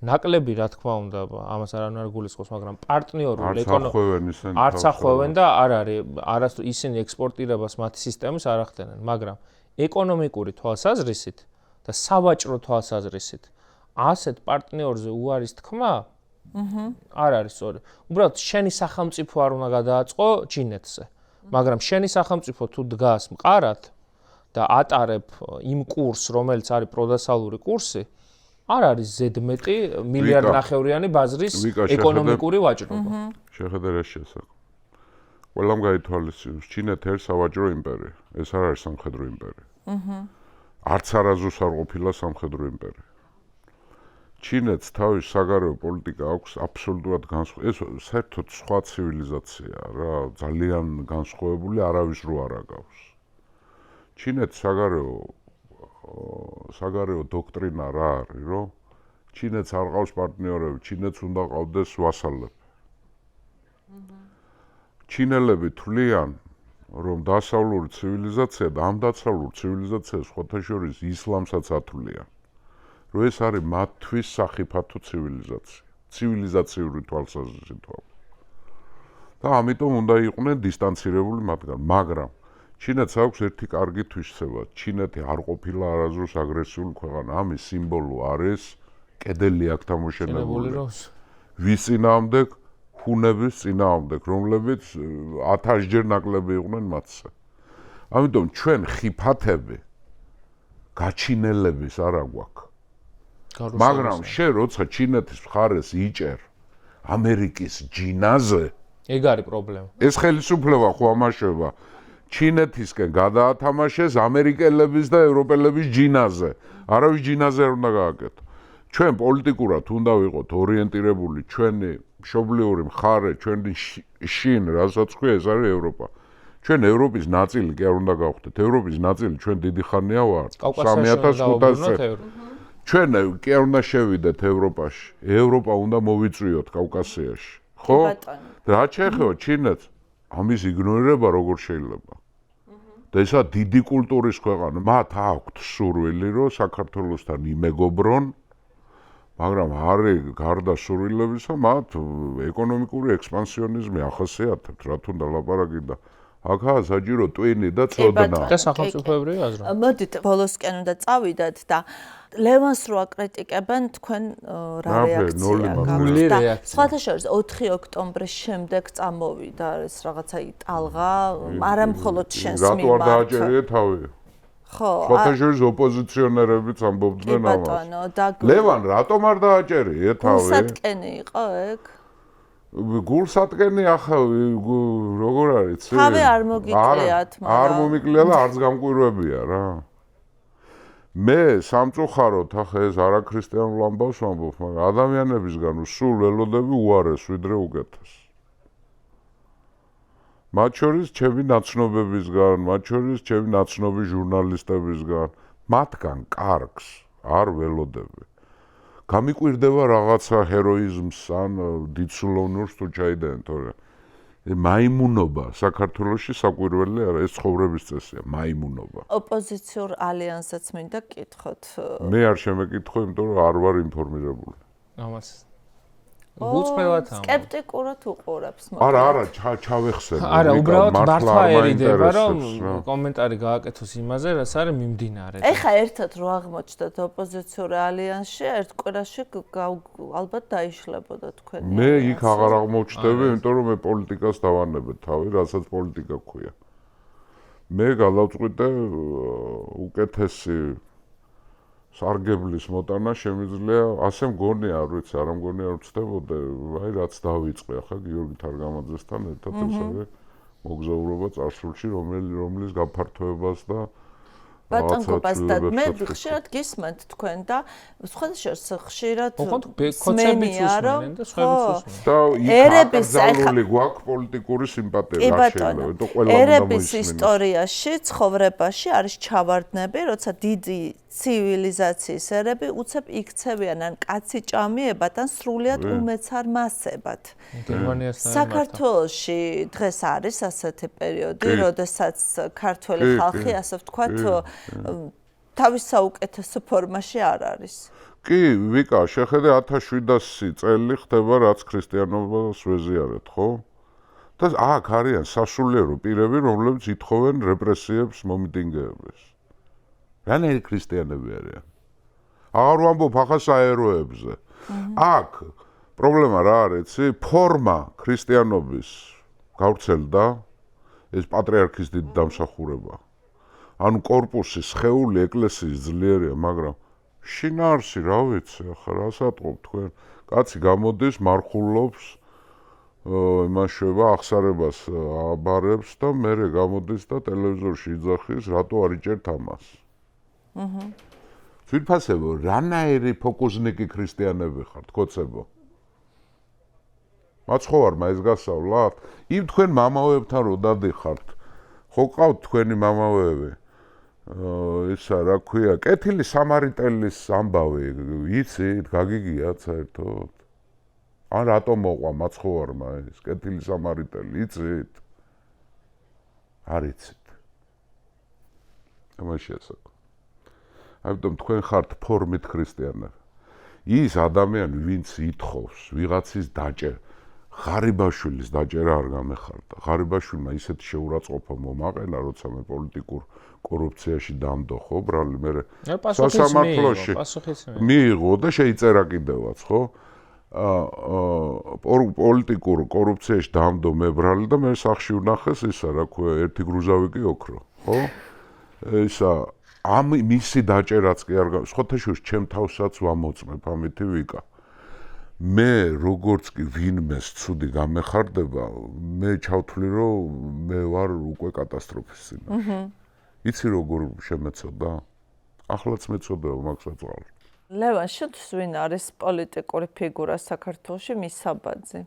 ნაკლები რა თქმა უნდა ამას არ გულისხმობს, მაგრამ პარტნიორული არც ახვევენ და არ არის ისინი ექსპორტირებას მათი სისტემის არ ახდენენ, მაგრამ ეკონომიკური თვალსაზრისით და სავაჭრო თვალსაზრისით ასეთ პარტნიორზე უარის თქმა არ არის სწორი. უბრალოდ შენი სახელმწიფო არ უნდა გადააწყო ჩინეთზე, მაგრამ შენი სახელმწიფო თუ დგას მყარად და ატარებ იმ კურსს, რომელიც არის პროდასალური კურსი, არ არის ზედმეტი მილიარდნახევრიანი ბაზრის ეკონომიკური ვაჭრობა. შეხედე რა შესაძლოა. ყველამ გაითვალისწინოს, ჩინეთი არის სავაჭრო იმპერია, ეს არ არის სამხედრო იმპერია. არც არაზუსტ არ ყოფილა სამხედრო იმპერია. ჩინეთს თავის საგარეო პოლიტიკა აქვს აბსოლუტურად განსხვავებული. ეს საერთოდ სხვა ცივილიზაციაა რა, ძალიან განსხვავებული, არავის რო არ აგავს. ჩინეთს საგარეო დოქტრინა რა არის, რომ ჩინეთს არ ყავს პარტნიორები, ჩინეთს უნდა ყავდეს ვასალები. ჩინელები თვლიან, რომ დასავლური ცივილიზაცია და ამ დასავლურ ცივილიზაციას სხვათა შორის ისლამსაც ათვლიან. რომ ეს არის მათთვის სახიფათო ცივილიზაცია, ცივილიზაციური თვალსაზრისით. და ამიტომ უნდა იყვნენ დისტანცირებული მათგან, მაგრამ ჩინეთს აქვს ერთი კარგი თვისება, ჩინეთი არ ყოფილა არასდროს აგრესიული ქვეყანა, ამის სიმბოლო არის კედელი აქ თამოშენებული. ვის წინააღმდეგ? ჰუნების წინააღმდეგ, რომლებიც 1000-ჯერ ნაკლები იყვნენ მათზე. ამიტომ ჩვენ ხიფათები გაჩინელების არ აგვაქვს. მაგრამ შე როცა ჩინეთის მხარეს იჭერ ამერიკის ჯინაზე, ეგ არის პრობლემა. ეს ხელისუფლება ხო ამაშება ჩინეთისკენ გადაათამაშეს ამერიკელების და ევროპელების ჯინაზე. არავის ჯინაზე არ უნდა გააკეთო. ჩვენ პოლიტიკურად უნდა ვიყოთ ორიენტირებული, ჩვენი მშობლიური მხარე, ჩვენი შინ, რასაც ქვია, ეს არის ევროპა. ჩვენ ევროპის ნაწილი კი არ უნდა გავხდეთ. ევროპის ნაწილი ჩვენ დიდი ხანია ვართ. 3500 წელი. ჩვენ კი არ უნდა შევიდეთ ევროპაში. ევროპა უნდა მოვიწვიოთ კავკასიაში. ხო? რა შეეხება ჩინეთს? ამის იგნორირება როგორ შეიძლება? და ესა დიდი კულტურის ქვეყანა, მათ აქვთ სურვილი, რომ საქართველოსთან იმეგობრონ, მაგრამ არის გარდა სურვილებისა, მათ ეკონომიკური ექსპანსიონიზმი ახასიათებთ, რა თუნდა ლაპარაკი და აქაა საჭირო ტვინი და წოდნა. და სახელმწიფოებრივი აზრობა. მოდით ბოლოსკენ უნდა წავიდეთ და ლევანს რო აკრიტიკებენ, თქვენ რა რეაქცია გაქვთ? სხვათა შორის 4 ოქტომბრის შემდეგ წამოვიდა ეს რაღაცა ტალღა, არა მხოლოდ შენს მიმართ. რატო არ დააჭერიე თავი? ხო. სხვათა შორის ოპოზიციონერებიც ამბობდნენ ამას. ლევან რატომ არ დააჭერიე თავი? გულსატკენი იყო ეგ? გულსატკენი ახლა როგორ არის? თავი არ მოგიკლეათ, მაგრამ არ მომიკლია და არც გამკვირვებია რა. მე სამწუხაროდ ახლა ეს არაქრისტიანულ ამბავს ვამბობ, მაგრამ ადამიანებისგან სულ ველოდები უარეს ვიდრე უკეთეს. მათ შორის ჩემი ნაცნობებისგან, მათ შორის ჩემი ნაცნობი ჟურნალისტებისგან, მათგან კარგს არ ველოდები. გამიკვირდება რაღაცა ჰეროიზმს ან დიდსულოვნურს თუ ჩაიდენენ, თორე მაიმუნობა საქართველოში საკვირველი არა, ეს ცხოვრების წესია, მაიმუნობა. ოპოზიციურ ალიანსსაც მინდა გკითხოთ. მე არ შემეკითხო, იმიტომ რომ არ ვარ ინფორმირებული. ამას გულწრფელად ამბობ. სკეპტიკურად უყურებს. არა, ჩავეხსენე. არა, უბრალოდ მართლაერიდება, რომ კომენტარი გააკეთოს იმაზე, რაც არის მიმდინარე. ეხა ერთად რო აღმოჩნდათ ოპოზიციურ ალიანსში, ერთ კვირაში ალბათ დაიშლებოდა თქვენი. მე იქ აღარ აღმოჩნდები, იმიტომ რომ მე პოლიტიკას დავანებე თავი, რასაც პოლიტიკა ქვია. მე გადავწყვიტე უკეთესი სარგებლის მოტანა შემიძლია, ასე მგონია, არ ვიცი, არა მგონია რომ ვწდებოდე, აი რაც დავიწყე ახლა გიორგი თარგამაძესთან ერთად ეს არის მოგზაურობა წარსულში, რომლის გაფართოებას და ბატონობას და მე ხშირად გისმენთ თქვენ და სხვადასხვა ხშირად კოცებიც უსმენენ და სხვაებიც უსმენენ. და ერების ზალული გვაქვს პოლიტიკური სიმპათია რა შეიძლება და ყველა უნდა ერების ისტორიაში, ცხოვრებაში არის ჩავარდნები, როცა დიდი ცივილიზაციის ერები უცებ იქცევიან ან კაცი ჭამიებად ან სრულიად უმეცარ მასებად. საქართველოში დღეს არის ასეთი პერიოდი, როდესაც ქართველი ხალხი, ასე ვთქვათ, თავის საუკეთესო ფორმაში არ არის. კი, ვიკა, შეხედე 1700 წელი ხდება რაც ქრისტიანობას ვეზიარეთ, ხო? და აქ არიან სასულიერო პირები, რომლებიც ითხოვენ რეპრესიებს, მომიტინგეებს. რანაირი ქრისტიანები არიან? აღარ ვამბობ ახლა საეროებზე. აქ პრობლემა რა არის, იცი? ფორმა ქრისტიანობის გავრცელდა, ეს პატრიარქის დიდი დამსახურება. ანუ კორპუსი, სხეული ეკლესიის ძლიერია, მაგრამ შინაარსი, რა ვიცი, ახლა რას ატყობ თქვენ? კაცი გამოდის, მარხულობს, იმაშובה აღსარებას აბარებს და მერე გამოდის და ტელევიზორში იძახის, რატო არ იჭერთ ამას. თვითფასებო, რანაირი ფოკუსნიკი ქრისტიანები ხართ, კოცებო? მაცხოვარმა ეს გასავლათ? იმ თქვენ მამავეებთან რო დადიხართ, ხო ყავთ თქვენი მამავეები? ისა რა ქვია, კეთილი სამარიტელის ამბავი, იცით, გაგიგიათ საერთოდ? ან რატომ მოყვა მაცხოვარმა ეს კეთილი სამარიტელი, იცით? არ იცით. ამაშია საკ. ამიტომ თქვენ ხართ ფორმით ქრისტიანები. ის ადამიანი, ვინც ითხოვს ვიღაცის დაჭერა, ღარიბაშვილის დაჭერა არ გამეხარდა. ღარიბაშვილმა ისეთი შეურაცხყოფა მომაყენა, როცა მე პოლიტიკურ კორუფციაში დამდო, ხო, ბრალი, მე სასამართლოში მიიღო და შეიწერა კიდევაც, ხო? პოლიტიკურ კორუფციაში დამდო მე ბრალი და მე სახში ვნახეს ისა, რა ქვია, ერთი გრუზავი კი ოქრო, ხო? ისა ამ მისი დაჭერაც კი არ სხვათაშორის ჩემ თავსაც ვამოწმებ ამითი ვიკა. მე როგორც კი ვინმეს ცუდი გამეხარდება, მე ჩავთვლი რომ მე ვარ უკვე კატასტროფის წინაშე. იცი როგორ შემეცოდა? ახლაც მეცოდება მაგსაწყალო. ლევან, შენთვის ვინ არის პოლიტიკური ფიგურა საქართველოში მისაბაძი?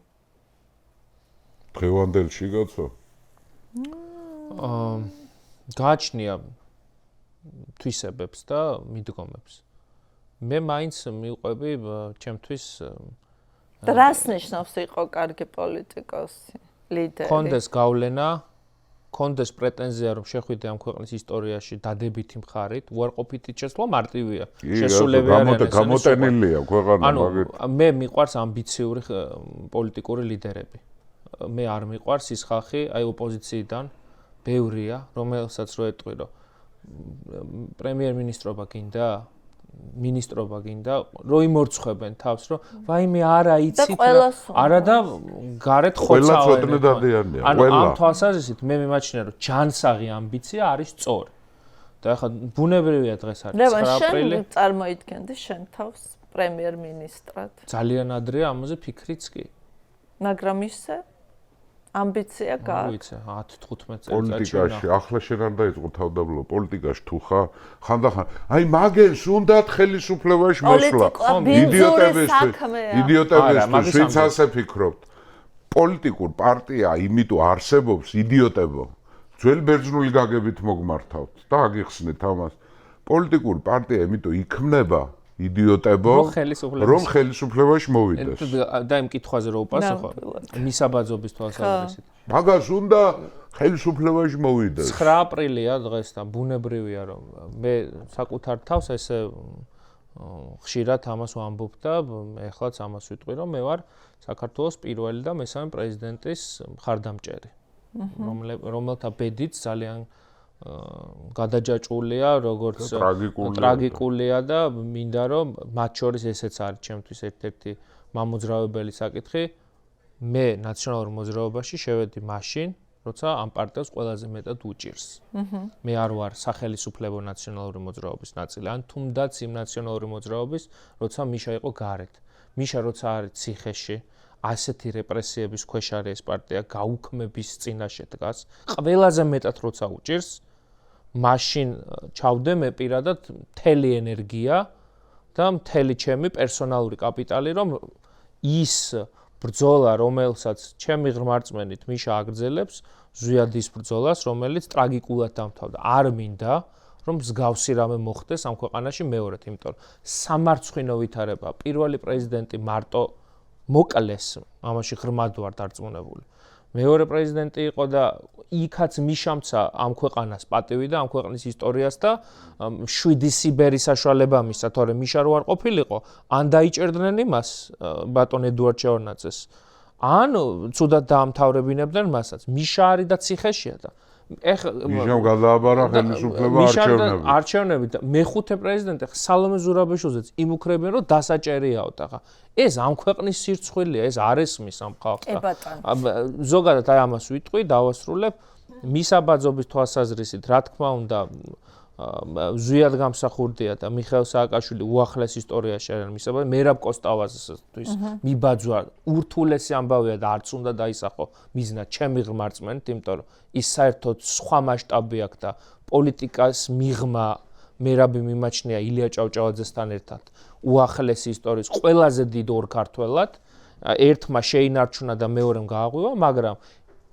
დღევანდელში კაცო? გააჩნია თვისებებს და მიდგომებს. მე მაინც მივყვები ჩემთვის რას ნიშნავს იყო კარგი პოლიტიკოსი, ლიდერი? კონდეს გავლენა, კონდეს პრეტენზია რომ შეხვიდე ამ ქვეყნის ისტორიაში დადებითი მხარით, უარყოფითი შეცვლა მარტივია. შესულები არიან. გამოტენილია ქვეყანა მაგით. მე მიყვარს ამბიციური პოლიტიკური ლიდერები. მე არ მიყვარს ის ხალხი, აი ოპოზიციიდან ბევრია, რომელსაც რო ეტყვი რომ პრემიერ-მინისტრობა გინდა, მინისტრობა გინდა, რო იმორცხებენ თავს, რომ ვაიმე არა იცით, არა და გარეთ ხოცავენ. ანუ ამ თვალსაზრისით მე მიმაჩნია, რომ ჯანსაღი ამბიცია არის სწორი. და ახლა ბუნებრივია დღეს არის 9 აპრილი. შენ წარმოიდგენდი შენ თავს პრემიერ-მინისტრად? ძალიან ადრეა ამაზე ფიქრიც კი. მაგრამ ისე ამბიცია გააქვს. ვიცი, 10-15 წელიწადში. პოლიტიკაში ახლა შენ არ დაიწყო თავდაბლო პოლიტიკაში თუ ხანდახან აი მაგენს უნდათ ხელისუფლებაში მოსვლა. იდიოტებისთვის ვინც ასე ფიქრობთ. პოლიტიკურ პარტია იმიტომ არსებობს იდიოტებო. ძველი ბერძნული გაგებით მოგმართავთ და აგიხსნით ამას. პოლიტიკურ პარტია იმიტომ იქმნება იდიოტებო, რომ ხელისუფლებაში მოვიდეს. და იმ კითხვაზე რო უპასუხო, მისაბაძობის თვალსაზრისით. მაგას უნდა ხელისუფლებაში მოვიდეს. 9 აპრილია დღეს და ბუნებრივია რომ მე საკუთარ თავს ესე ხშირად ამას ვამბობ და ეხლაც ამას ვიტყვი რომ მე ვარ საქართველოს პირველი და მესამე პრეზიდენტის მხარდამჭერი. რომელთა ბედით ძალიან გადაჯაჭვულია, როგორც ტრაგიკულია და მინდა რომ მათ შორის ესეც არის ჩემთვის ერთ-ერთი მამოძრავებელი საკითხი. მე ნაციონალურ მოძრაობაში შევედი მაშინ, როცა ამ პარტიას ყველაზე მეტად უჭირს. მე არ ვარ სახელისუფლებო ნაციონალური მოძრაობის ნაწილი, ან თუნდაც იმ ნაციონალური მოძრაობის, როცა მიშა იყო გარეთ. მიშა როცა არის ციხეში, ასეთი რეპრესიების ქვეშ არის ეს პარტია, გაუქმების წინაშე დგას, ყველაზე მეტად როცა უჭირს, მაშინ ჩავდე მე პირადად მთელი ენერგია და მთელი ჩემი პერსონალური კაპიტალი, რომ ის ბრძოლა, რომელსაც ჩემი ღრმარწმენით მიშა აგრძელებს, ზვიადის ბრძოლას, რომელიც ტრაგიკულად დამთავრდა. არ მინდა, რომ მსგავსი რამე მოხდეს ამ ქვეყანაში მეორედ, იმიტომ რომ სამარცხვინო ვითარება, პირველი პრეზიდენტი მარტო მოკლეს, ამაში ღრმად ვარ დარწმუნებული. მეორე პრეზიდენტი იყო და იქაც მიშამცა ამ ქვეყანას პატივი და ამ ქვეყნის ისტორიას და 7 სიბერის საშუალება მისცა, თორემ მიშა რო არ ყოფილიყო, ან დაიჭერდნენ იმას ბატონ ედუარდ შევარდნაძეს, ან ცუდად დაამთავრებინებდნენ მასაც. მიშა არის და ციხეშია და მიშამ გადააბარა ხელისუფლება არჩევნებით და მეხუთე პრეზიდენტი სალომე ზურაბიშვილზეც იმუქრებენ რომ დასაჭერიაო და ეს ამ ქვეყნის სირცხვილია, ეს არ ესმის ამ ხალხს. ზოგადად აი ამას ვიტყვი, დავასრულებ მისაბაძობის თვალსაზრისით, რა თქმა უნდა, ზვიად გამსახურდია და მიხეილ სააკაშვილი უახლეს ისტორიაში არის მისაბაძე, მერაბ კოსტავაზისთვის მიბაძვა ურთულესი ამბავია და არც უნდა დაისახო მიზნა ჩემი ღმარწმენით, იმიტომ რომ ის საერთოდ სხვა მასშტაბი აქვს და პოლიტიკას მიღმა მერაბი მიმაჩნია ილია ჭავჭავაძესთან ერთად უახლესი ისტორიის ყველაზე დიდ ორ ქართველად, ერთმა შეინარჩუნა და მეორემ გააღვივა, მაგრამ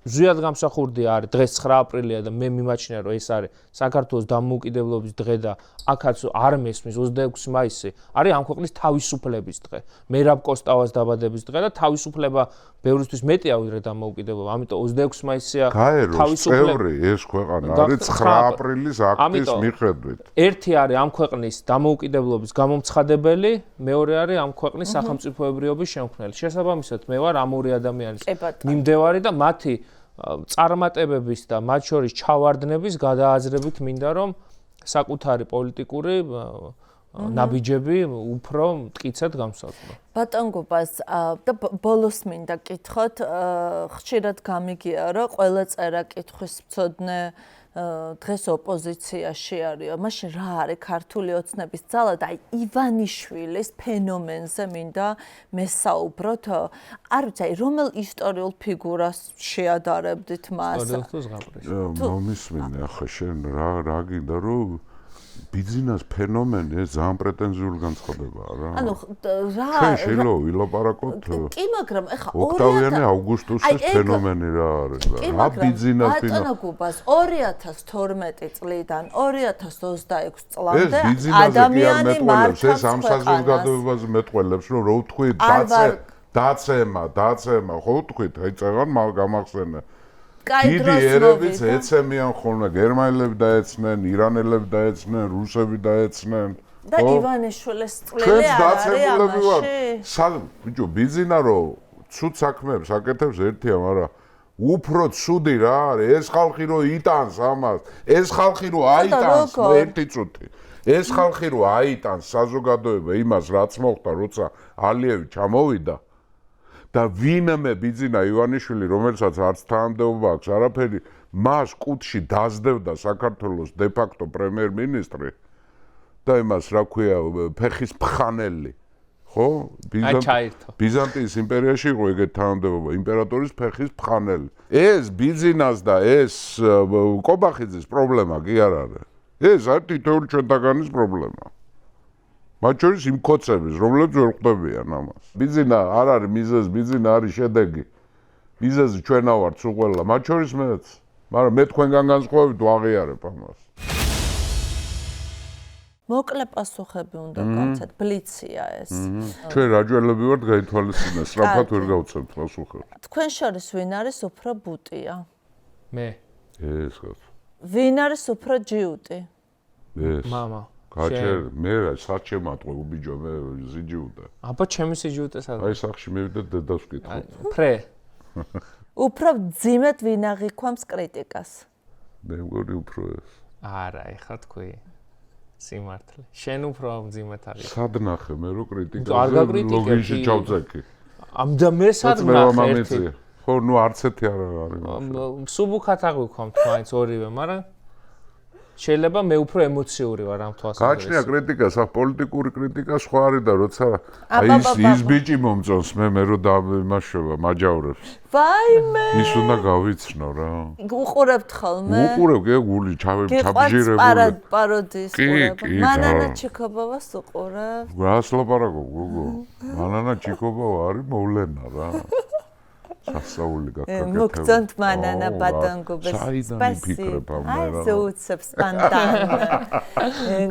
ზვიად გამსახურდია არის დღეს 9 აპრილია და მე მიმაჩნია რომ ეს არის საქართველოს დამოუკიდებლობის დღე და აქაც არ მესმის 26 მაისი არის ამ ქვეყნის თავისუფლების დღე. მერაბ კოსტავას დაბადების დღე და თავისუფლება ბევრისთვის მეტია ვიდრე დამოუკიდებლობა. ამიტომ 26 მაისია თავისუფლება ეს ქვეყანა არის 9 აპრილის აქტის მიხედვით. ერთი არის ამ ქვეყნის დამოუკიდებლობის გამომცხადებელი, მეორე არის ამ ქვეყნის სახელმწიფოებრიობის შემქმნელი. შესაბამისად მე ვარ ამ ორი ადამიანის მიმდევარი და მათი წარმატებების და მათ შორის ჩავარდნების გადააზრებით მინდა რომ საკუთარი პოლიტიკური ნაბიჯები უფრო მტკიცედ გამსაზღვრო. ბატონ გუბას და ბოლოს მინდა კითხოთ, ხშირად გამიგია რომ ყველა წერა კითხვის მცოდნე დღეს ოპოზიციაში არის. მაშინ რა არის ქართული ოცნების ძალა და აი ივანიშვილის ფენომენზე მინდა მესაუბროთ. არ ვიცი, რომელ ისტორიულ ფიგურას შეადარებდით მას? მომისმინე ახლა შენ რა გინდა რომ ბიძინას ფენომენი ეს ძალიან პრეტენზიული განცხადებაა რა. ანუ რა ჩვენ შეიძლება ვილაპარაკოთ. კი, მაგრამ ეხა ოქტავიანე აუგუსტუსის ფენომენი რა არის და რა ბიძინას ბატონო გუბას 2012 წლიდან 2026 წლამდე ადამიანი მართავს ეს ამ საზოგადოებაზე მეტყველებს რომ რო ვთქვი დაცემა ხო ვთქვით აი წეგან გამახსენე დიდი ერებიც ეცემიან ხოლმე გერმანელები დაეცნენ, ირანელები დაეცნენ, რუსები დაეცნენ. და ივანიშვილის წვლილი არ არის ამაში? ბიჭო, ბიძინა რომ ცუდ საქმეებს აკეთებს ერთია, მაგრამ უფრო ცუდი რა არის, ეს ხალხი რომ იტანს ამას, ეს ხალხი რომ აიტანს ერთი წუთი. ეს ხალხი რომ აიტანს საზოგადოება იმას, რაც მოხდა, როცა ალიევი ჩამოვიდა. და ვინმე ბიძინა ივანიშვილი, რომელსაც არც თანამდებობა აქვს, არაფერი, მას კუთში დაძდევდა საქართველოს დე-ფაქტო პრემიერ-მინისტრი და იმას რა ქვია, ფეხის მხანელი, ხო? ბიზანტიის იმპერიაში იყო ეგეთ თანამდებობა, იმპერატორის ფეხის მხანელი. ეს ბიძინას და ეს კობახიძის პრობლემა კი არ არის. ეს არის თითოეული ჩვენთაგანის პრობლემა. მათ შორის იმ ქოცების, რომლებიც ვერ ხვდებიან ამას. ბიძინა არ არის მიზეზი, ბიძინა არის შედეგი. მიზეზი ჩვენა ვართ სულ ყველა, მათ შორის მეც. მაგრამ მე თქვენგან განსხვავებით ვაღიარებ ამას. მოკლე პასუხები უნდა გავცეთ, ბლიცია ეს. ჩვენ რაჯველები ვართ გაითვალისწინე, სწრაფად ვერ გავცემთ პასუხებს. თქვენ შორის ვინ არის უფრო ბუტია? მე. ეს ხო. ვინ არის უფრო ჯიუტი? ეს. მამა. გაჩერ, მე საჩემატყვე უბიჯო, მე ზიჯიუტა. აბა ჩემი სიჯუტე სადაა? აი სახში მივიდა დედას ვკითხო. ფრე. უფრო ძიმედ ვინ აღიქვამს კრიტიკას? მე მგონი უფრო ეს. არა, ეხლა თქვი. სიმართლე. შენ უფრო ძიმედ არის. სად ნახე მე რო კრიტიკაზე არ გაკრიტიკებ. ლოგინში ჩავწექი. ამდე მე სად ნახე ერთი. ხო, ნუ არც ერთი არ არის. სუბუქად აღვიქვამთ მაინც ორივე, მაგრამ შეიძლება მე უფრო ემოციური ვარ ამ თვალსაზრისით. გაჩნია კრიტიკა, სა პოლიტიკური კრიტიკა სხვა არის და როცა აი ის ბიჭი მომწონს მე რო იმაშოვა, მაჯავრებს. ვაიმე. ის უნდა გავიცნო რა. უყურებთ ხოლმე? უყურებ, კი, გული ჩაბჟირებული. პაროდიის ყურება. მანანა ჩიკობოვას უყურებ? რას ლაპარაკობ, გოგო? მანანა ჩიკობოვა არის მოვლენა რა. სასაული გაკეთებული. მოგწონთ მანანა ბატონგუბეს. სპასიბო. აი ზეუცებ სპანდან.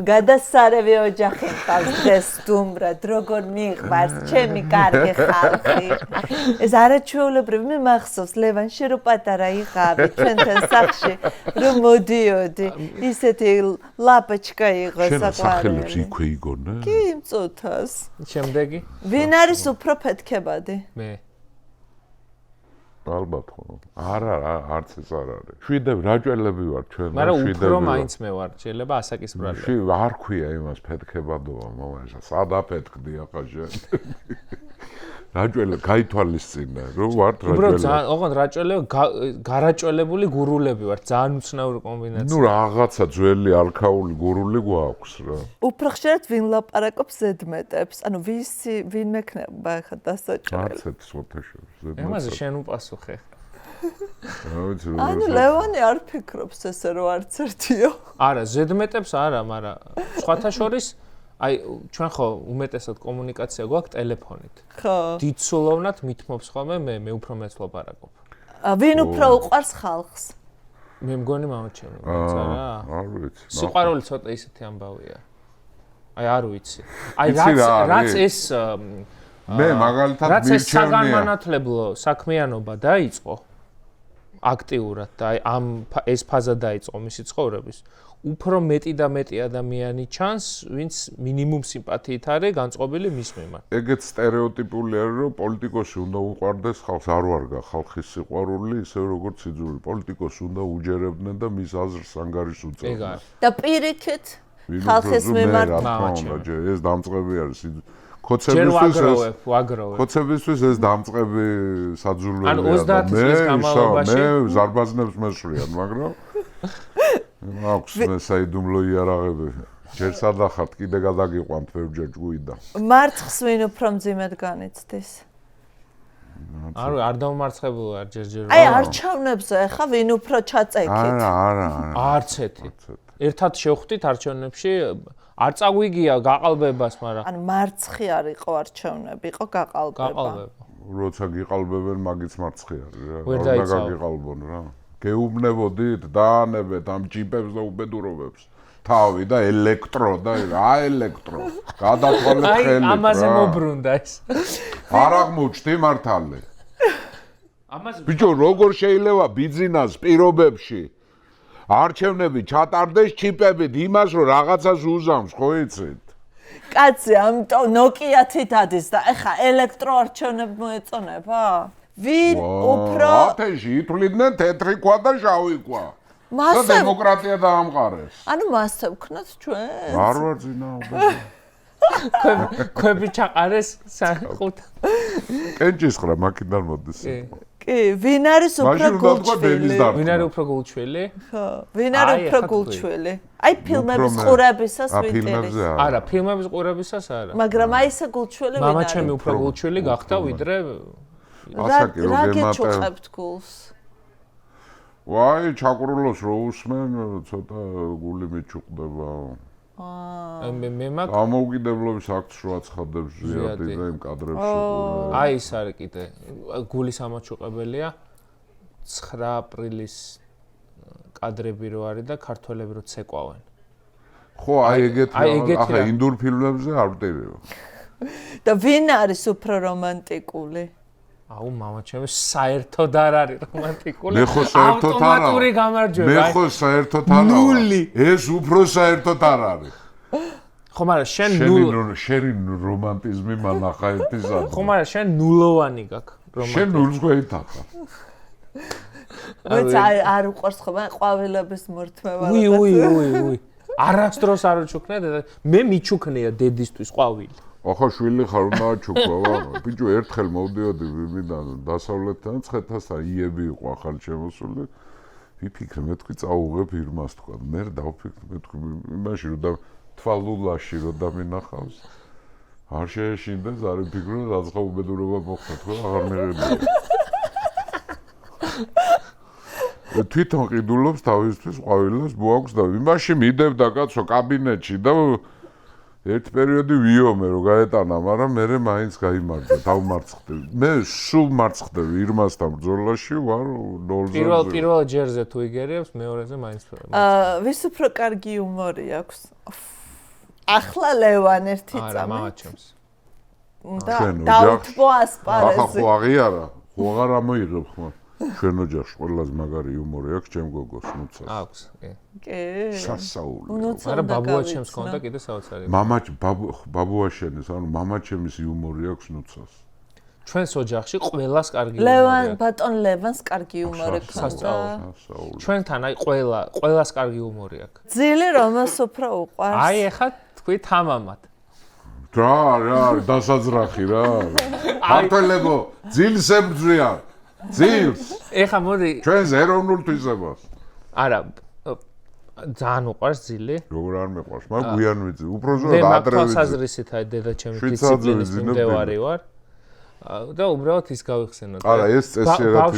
გადასარევი ოჯახი ყავს დღეს სტუმრად, როგორ მიყვარს ჩემი კარგი ხალხი. ეს არაჩვეულებრივი მე მახსოვს ლევანში რო პატარა იყავი ჩვენთან სახლში, რომ მოდიოდი. ისეთი ლაპაჩკა იყო საყვარელი. შენ სახელებს იქვე იგონე? კი, მწუთას. შემდეგი? ვინ არის უფრო ფეთქებადი? მე. ალბათ ხო. არა, არც ეს არ არის. შვიდები, რაჭველები ვარ ჩვენ, მაგრამ უფრო მაინც მე ვარ, შეიძლება ასაკის ბრალი. არ ქვია იმას ფეთქებადოა, მომავალ სადაფეთქდი ახლა შენ. რაჭველები გაითვალისწინე, რომ ვართ რაჭველები. უბრალოდ ოღონდ რაჭველები გარაჭველებული გურულები ვართ, ძალიან უცნაური კომბინაცია. ნუ რაღაცა ძველი არქაული გურული გვაქვს რა. უფრო ხშირად ვინ ლაპარაკობს ზედმეტებს? ანუ ვინ მექნება ახლა დასაჭრელი? არც ერთ სოთაშებს ზედმეტებს. იმაზე შენ უპასუხე. ანუ ლევანი არ ფიქრობს ესე რომ არც ერთიო. არა, ზედმეტებს არა, მაგრამ სხვათა შორის აი ჩვენ ხო უმეტესად კომუნიკაცია გვაქვს ტელეფონით. ხო. დიდსულოვნად მithმობს ხოლმე მე უფრო მეც ლაპარაკობ. ვინ უფრო უყვარს ხალხს? მე მგონი მამაჩემი, რა? არ ვიცი. სიყვარული ცოტა ისეთი ამბავია. აი არ ვიცი. აი რაც ეს მე მაგალითად რაც ეს საგანმანათლებლო საქმიანობა დაიწყო აქტიურად და აი ეს ფაზა დაიწყო მისი ცხოვრების. უფრო მეტი და მეტი ადამიანი ჩანს, ვინც მინიმუმ სიმპათიით არის განწყობილი მის მიმართ. ეგეც სტერეოტიპული არის, რომ პოლიტიკოსი უნდა უყვარდეს ხალხს, არ ვარგა ხალხის სიყვარული, ისე როგორც იძული. პოლიტიკოსი უნდა უჯერებდნენ და მის აზრს ანგარიშს უწევდნენ. და პირიქით ხალხის მიმართ ეს დამწყები არის. ქოცებისთვის ეს დამწყები საძულველია. ანუ 30 წლის განმავლობაში მე ზარბაზნებს მეშვრიან, მაგრამ აქვს მე საიდუმლო იარაღები. ჯერ სადახართ კიდე გადაგიყვანთ ბევრჯერ ჭუიდან. მარცხს ვინ უფრო მძიმედ განიცდის? არ დამარცხებული არ ჯერჯერობით. აი არჩევნებზე ხა ვინ უფრო ჩაწეკით? არა. არც ერთი. ერთად შევხვდით არჩევნებში, არ წაგვიგია გაყალბებას, მაგრამ ანუ მარცხი არ იყო არჩევნები, იყო გაყალბება. როცა გიყალბებენ, მაგიც მარცხი არის რა. ვერ გაგიყალბონ რა. გეუბნებოდით, დაანებეთ ამ ჯიპებს და უბედურობებს. თავი და ელექტრო და ელექტრო. გადათვალეთ ხელით რა. აი ამაზე მობრუნდა ეს. არ აღმოჩნდი მართალი. ბიჭო, როგორ შეიძლება ბიზნეს პირობებში არჩევნები ჩატარდეს ჩიპებით იმას, რომ რაღაცას უზამს, ხო იცით? კაცი, ამიტომ ნოკიათით ადის და ეხა ელექტროარჩევნები მოეწონება? ვინ უფრო ათენში ითვლიდნენ თეთრი ქვა და შავი ქვა. და დემოკრატია დაამყარეს. ანუ მასე ვქნათ ჩვენ? არ ვარ ძინაობა. ქვები ჩაყარეს ხუთ. კენჭისყრა მაქედან მოდის. კი, ვინ არის უფრო გულჩვილი? ვინ არის უფრო გულჩვილი? ხო, ვინ არის უფრო გულჩვილი? აი ფილმების ყურებისას ვიტირი. არა, ფილმების ყურებისას არა. მაგრამ აი ესე გულჩვილი ვინ არის? მამაჩემი უფრო გულჩვილი გახდა ვიდრე ასაკი რო გემატა. რა გეჭუყებთ გულს? ვაი, ჩაკრულოს რო უსმენ, ცოტა გული მიჩუყდება. მე მაგ ამოუკიდებლობის აქტს რო აცხადებს ზიადი და იმ კადრებში ყურე. აი ეს არის კიდე გულის ამოჩუყებელია 9 აპრილის კადრები რო არის და ქართველები რო ცეკვავენ. ხო, აი ეგეთი ახლა ინდურ ფილმებზე არ ვტირებ. და ვინ არის უფრო რომანტიკული? აუ მამაჩემი საერთოდ არ არის რომანტიკული. მე ხო საერთოდ არ არის. ავტომატური გამარჯვება. მე ხო საერთოდ არ არის. ეს უფრო საერთოდ არ არის. ხო, მაგრამ შენ შენი რომანტიზმი მანახაეთისა. ხო, მაგრამ შენ ნულოვანი გაქვს რომანტიზმი. შენ ნულს გვეითახა. ვიც არ უყვარს ხო ყვავილების მორთმევა. უი. არასდროს არ უჩუქნია და მე მიჩუქნია დედისთვის ყვავილი. ახლა შვილი ხარ უნდა ჩუქვა, ბიჭო ერთხელ მოვდიოდი ვიმიდან დასავლეთთან, ცხეთასთან იები იყო ახალ შემოსული. ვიფიქრე, მე თქვი წაუღებ ირმას თქვა. მე დავფიქრე, მე თქვი იმაში რომ და თვალულაში რომ დამინახავს. არ შეეშინდეს, არ ვიფიქრო, რაცხა უბედურება მოხდა, თქვა აღარ მეღებია. თვითონ ყიდულობს თავისთვის ყვავილას ბუაქვს და იმაში მიდევდა კაცო კაბინეტში და ერთ პერიოდი ვიომე რომ გაეტანა, მაგრამ მე მაინც გაიმარჯვა, დავმარცხდები. მე სულ მარცხდები ირმასთან ბრძოლაში ვარ 0-0. პირველ ჯერზე თუ იგერიებს, მეორეზე მაინც ვის უფრო კარგი იუმორი აქვს? ახლა ლევან ერთი წამი. არა, მამაჩემს. და დაუთბო ასპარეზი. ახლა ხო აღიარა, ხო აღარ ამოიღებ ხმა. ჩვენ ოჯახში ყველაზე მაგარი იუმორი აქვს ჩემ გოგოს ნუცას. აქვს, კი. კი. სასაული. მაგრამ ბაბუაჩემს ქონდა კიდე საოცარი. ბაბუაშენის, ანუ მამაჩემის იუმორი აქვს ნუცას. ჩვენს ოჯახში ყველას კარგი იუმორი ლევან ბატონ ლევანს კარგი იუმორი ქონდა. ჩვენთან აი ყველას კარგი იუმორი აქვს. ძილი რომელს უფრო უყვარს? აი ეხა თქვი თამამად. რა, დასაძრახი რა. ქართველებო, ძილს ებრძვია. ძილს. ეხა მოდი ჩვენს ეროვნულ თვისებას. არა, ძალიან უყვარს ძილი. როგორ არ მეყვარს, მაგრამ გვიან ვიცი. უფრო მე ზოგადად ადრე ვიცი. თვალსაზრისით აი დედაჩემი დისციპლინის მიმდევარი ვარ. და უბრალოდ ის გავიხსენოთ. არა, ეს წესიერად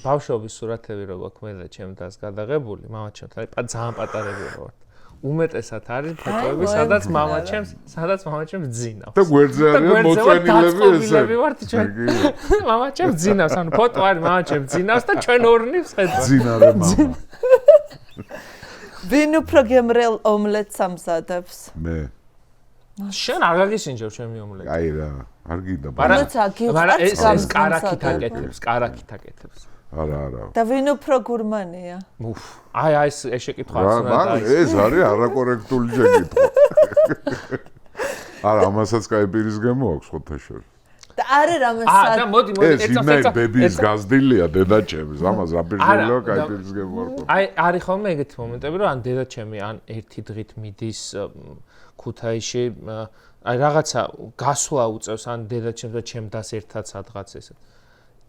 ბავშვობის სურათები რო გვაქვს მე და ჩემ დას გადაღებული, მამაჩემთან ძალიან პატარები ვარ. უმეტესად არის ფოტოები, სადაც მამაჩემს ძინავს. და გვერდზე არის მოწენილები ესე. ვართ ჩვენ. მამაჩემს ძინავს, ანუ ფოტო არის მამაჩემს ძინავს და ჩვენ ორნივს ხედავთ. ძინარე მამა. ვინ უფრო გემრიელ ომლეტს ამზადებს? მე. შენ არ გაგისინჯებ ჩემი ომლეტი. აი რა, არ გინდა. მაგრამ ეს კარაქით აკეთებს. არა. და ვინ უფრო გურმანია? აი ეს შეკითხვა არ უნდა და ეს არის არაკორექტული შეკითხვა. არა, ამასაც კაი პირის გემო აქვს ხოთაშორი. და არა რამესაც და მოდი ეს იმედი ბებიის გაზდილია დედაჩემის, ამას რა პირზეა კაი პირის გემო არ ყო. აი არის ხოლმე ეგეთი მომენტები, რომ ან დედაჩემი ან ერთი დღით მიდის ქუთაისში, აი რაღაცა გასვლა უწევს ან დედაჩემს და ჩემ დას ერთად სადღაც ესე.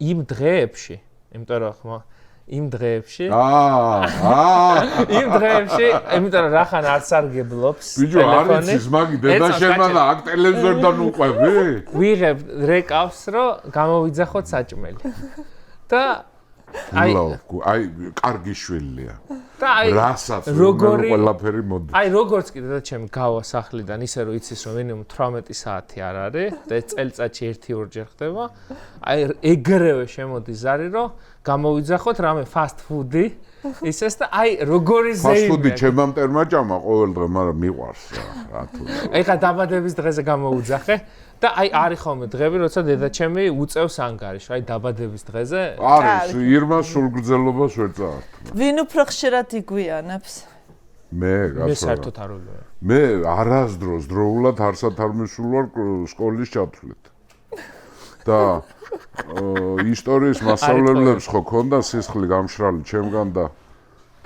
იმ დღეებში იმიტომ რომ ხმა იმ დღეებში იმიტომ რომ რახან არ სარგებლობს ბიჭო არ იცის მაგი დედაშემა და აქ ტელევიზორიდან უყვები ვიღებ რეკავს რომ გამოვიძახოთ საჭმელი და აი კარგი შვილია და აი რასაც ყველაფერი მოდის აი როგორც კიდე და ჩემი გავა სახლიდან ისე რომ იცის რომ მინიმუმ 18 საათი არ არის და წელიწადში 1-2 ხდება აი ეგრევე შემოდის ზარი რომ გამოვიძახოთ რამე ფასტ ფუდი ისეს და აი როგორი ზეიმი ფასტ ფუდი ჩემმა მტერმა ჭამა ყოველ დღე მაგრამ მიყვარს რა თუ ეხა დაბადების დღეზე გამოვიძახე და აი არის ხოლმე დღეები როცა დედაჩემი უწევს ანგარიშს აი დაბადების დღეზე არის ირმა სულგრძელობას ვერ წაართმევ ვინ უფრო ხშირად იგვიანებს მე საერთოდ არ ვიგებ მე არასდროს დროულად არსად არ მისულ ვარ სკოლის ჩათვლით და ისტორიის მასწავლებლებს ხო ქონდა სისხლი გამშრალი ჩემგან და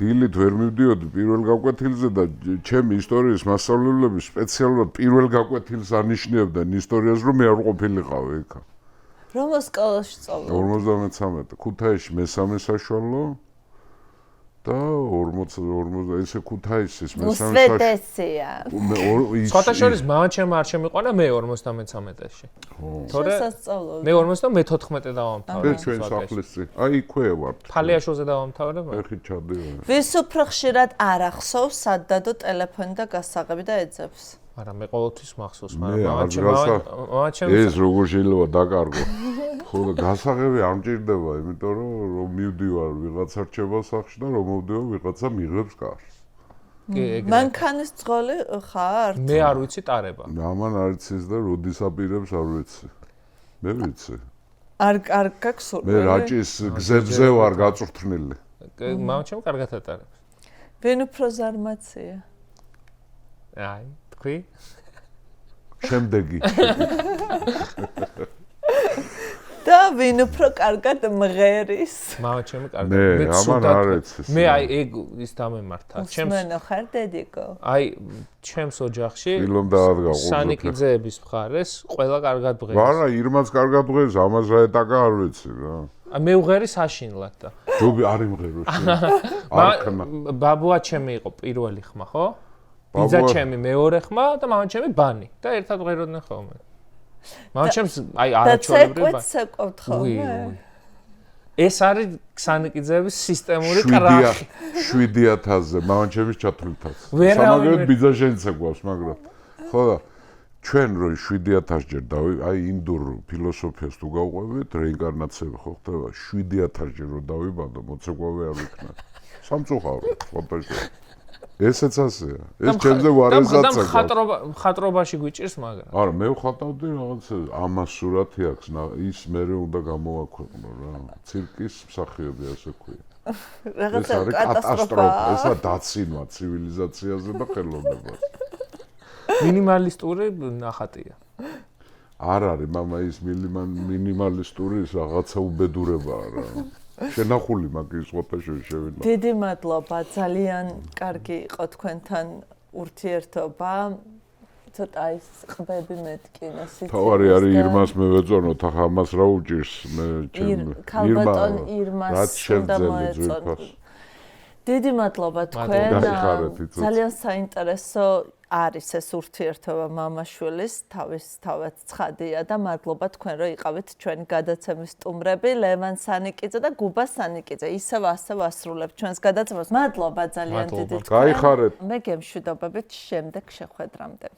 დილით ვერ მივდიოდი პირველ გაკვეთილზე და ჩემი ისტორიის მასწავლებლები სპეციალურად პირველ გაკვეთილს ანიშნებდნენ ისტორიას რომ მე არ ყოფილიყავ იქ. რომელ სკოლაში სწავლობ? 53 ქუთაისში მესამე საშუალო და 40 ესე ქუთაისის მესამე სვედესია. სხვათა შორის მამაჩემ არ შემიყვანა მე 53-ში. თორე სასწავლო. მე 54 დავამთავრე. ეს ჩვენ სახლისი. აი იქვე ვარ. ფალიაშოზე დავამთავრე მე. ეხი ჩადიო. ვის უფრო ხშირად არ ახსოვს სადადო ტელეფონი და გასაღები და ეძებს? არა მე ყოველთვის მახსოვს, მაგრამ ეს როგორ შეიძლება დაკარგო. ხო და გასაღები არ მჭირდება, იმიტომ რომ მივდივარ ვიღაცა რჩება სახში და რომ მოვდივარ ვიღაცა მიღებს კარს. მანქანის ძღოლი ხარ? მე არ ვიცი ტარება. ამან არ იცის და როდის აპირებს არ ვიცი. მე ვიცი. არ გაქვს სურვილი. მე რაჭის გზებზე ვარ გაწვრთნილი. მამაჩემ კარგად ატარებს. ვინ უფრო ზარმაცია? აი, თქვი? შემდეგი. და ვინ უფრო კარგად მღერის? მამაჩემი კარგად. მე ამან არ იცის. მე აი ეგ ის დამემართა. ჩემსმენო ხარ დედიკო? აი, ჩემს ოჯახში ფილმ დაადგა სანიკიძეების მხარეს ყველა კარგად მღერის. არა, ირმაც კარგად მღერის, ამას რა ეტაკა არ ვიცი რა. მე ვღერი საშინლად და. ჯობი არ იმღერო შენ. არ ქნა. ბაბუა ჩემი იყო პირველი ხმა, ხო? ბიძა ჩემი მეორე ხმა და მამა ჩემი ბანი და ერთად ვღეროდნენ ხოლმე. მამა ჩემს აი არაჩვეულებრივი და ცეკვეთ ხოლმე. ეს არის სანიკიძეების სისტემური კრახი. 7000-ზე მამა ჩემის ჩათვლითაც. ვერავინ სამაგერად ბიძა შენც ეგვავს, მაგრამ ხო და ჩვენ რო 7000 ჯერ აი ინდურ ფილოსოფიას თუ გავყვებით, რეინკარნაციები ხო ხდება 7000 ჯერ რო დავიბადო, მოცეკვავე არ ვიქნა. სამწუხაროდ, ფოტოში. ესეც ასეა. ეს ჩემზე ვარეზაცა. ხატრობაში გვიჭირს, მაგრამ. არა, მე ვხატავდი რაღაც ამას სურათი აქვს, ის მერე უნდა გამოვაქვეყნო რა. ცირკის მსახიობი ასე ქვია. რაღაცა კატასტროფა. ესა დაცინვა ცივილიზაციაზე და ხელოვნებას. მინიმალისტური ნახატია. არ არის, მამა ის მინიმალისტური რაღაცა უბედურებაა რა. შენახული მაგის ფოტოში შევიდა. დიდი მადლობა, ძალიან კარგი იყო თქვენთან ურთიერთობა. ცოტა ის ყბები მეტკინა სიცივეს. თავარი არის ირმას მევეწონოთ, ახლა ამას რა უჭირს მე ქალბატონ ირმას უნდა მოეწონოთ. დიდი მადლობა თქვენ. ძალიან საინტერესო არის ეს ურთიერთობა მამაშვილის, თავისთავად ცხადია და მადლობა თქვენ რომ იყავით ჩვენი გადაცემის სტუმრები, ლევან სანიკიძე და გუბა სანიკიძე. ისევ ასე ვასრულებთ ჩვენს გადაცემას. მადლობა ძალიან დიდი. გაიხარეთ. მე გემშვიდობებით შემდეგ შეხვედრამდე.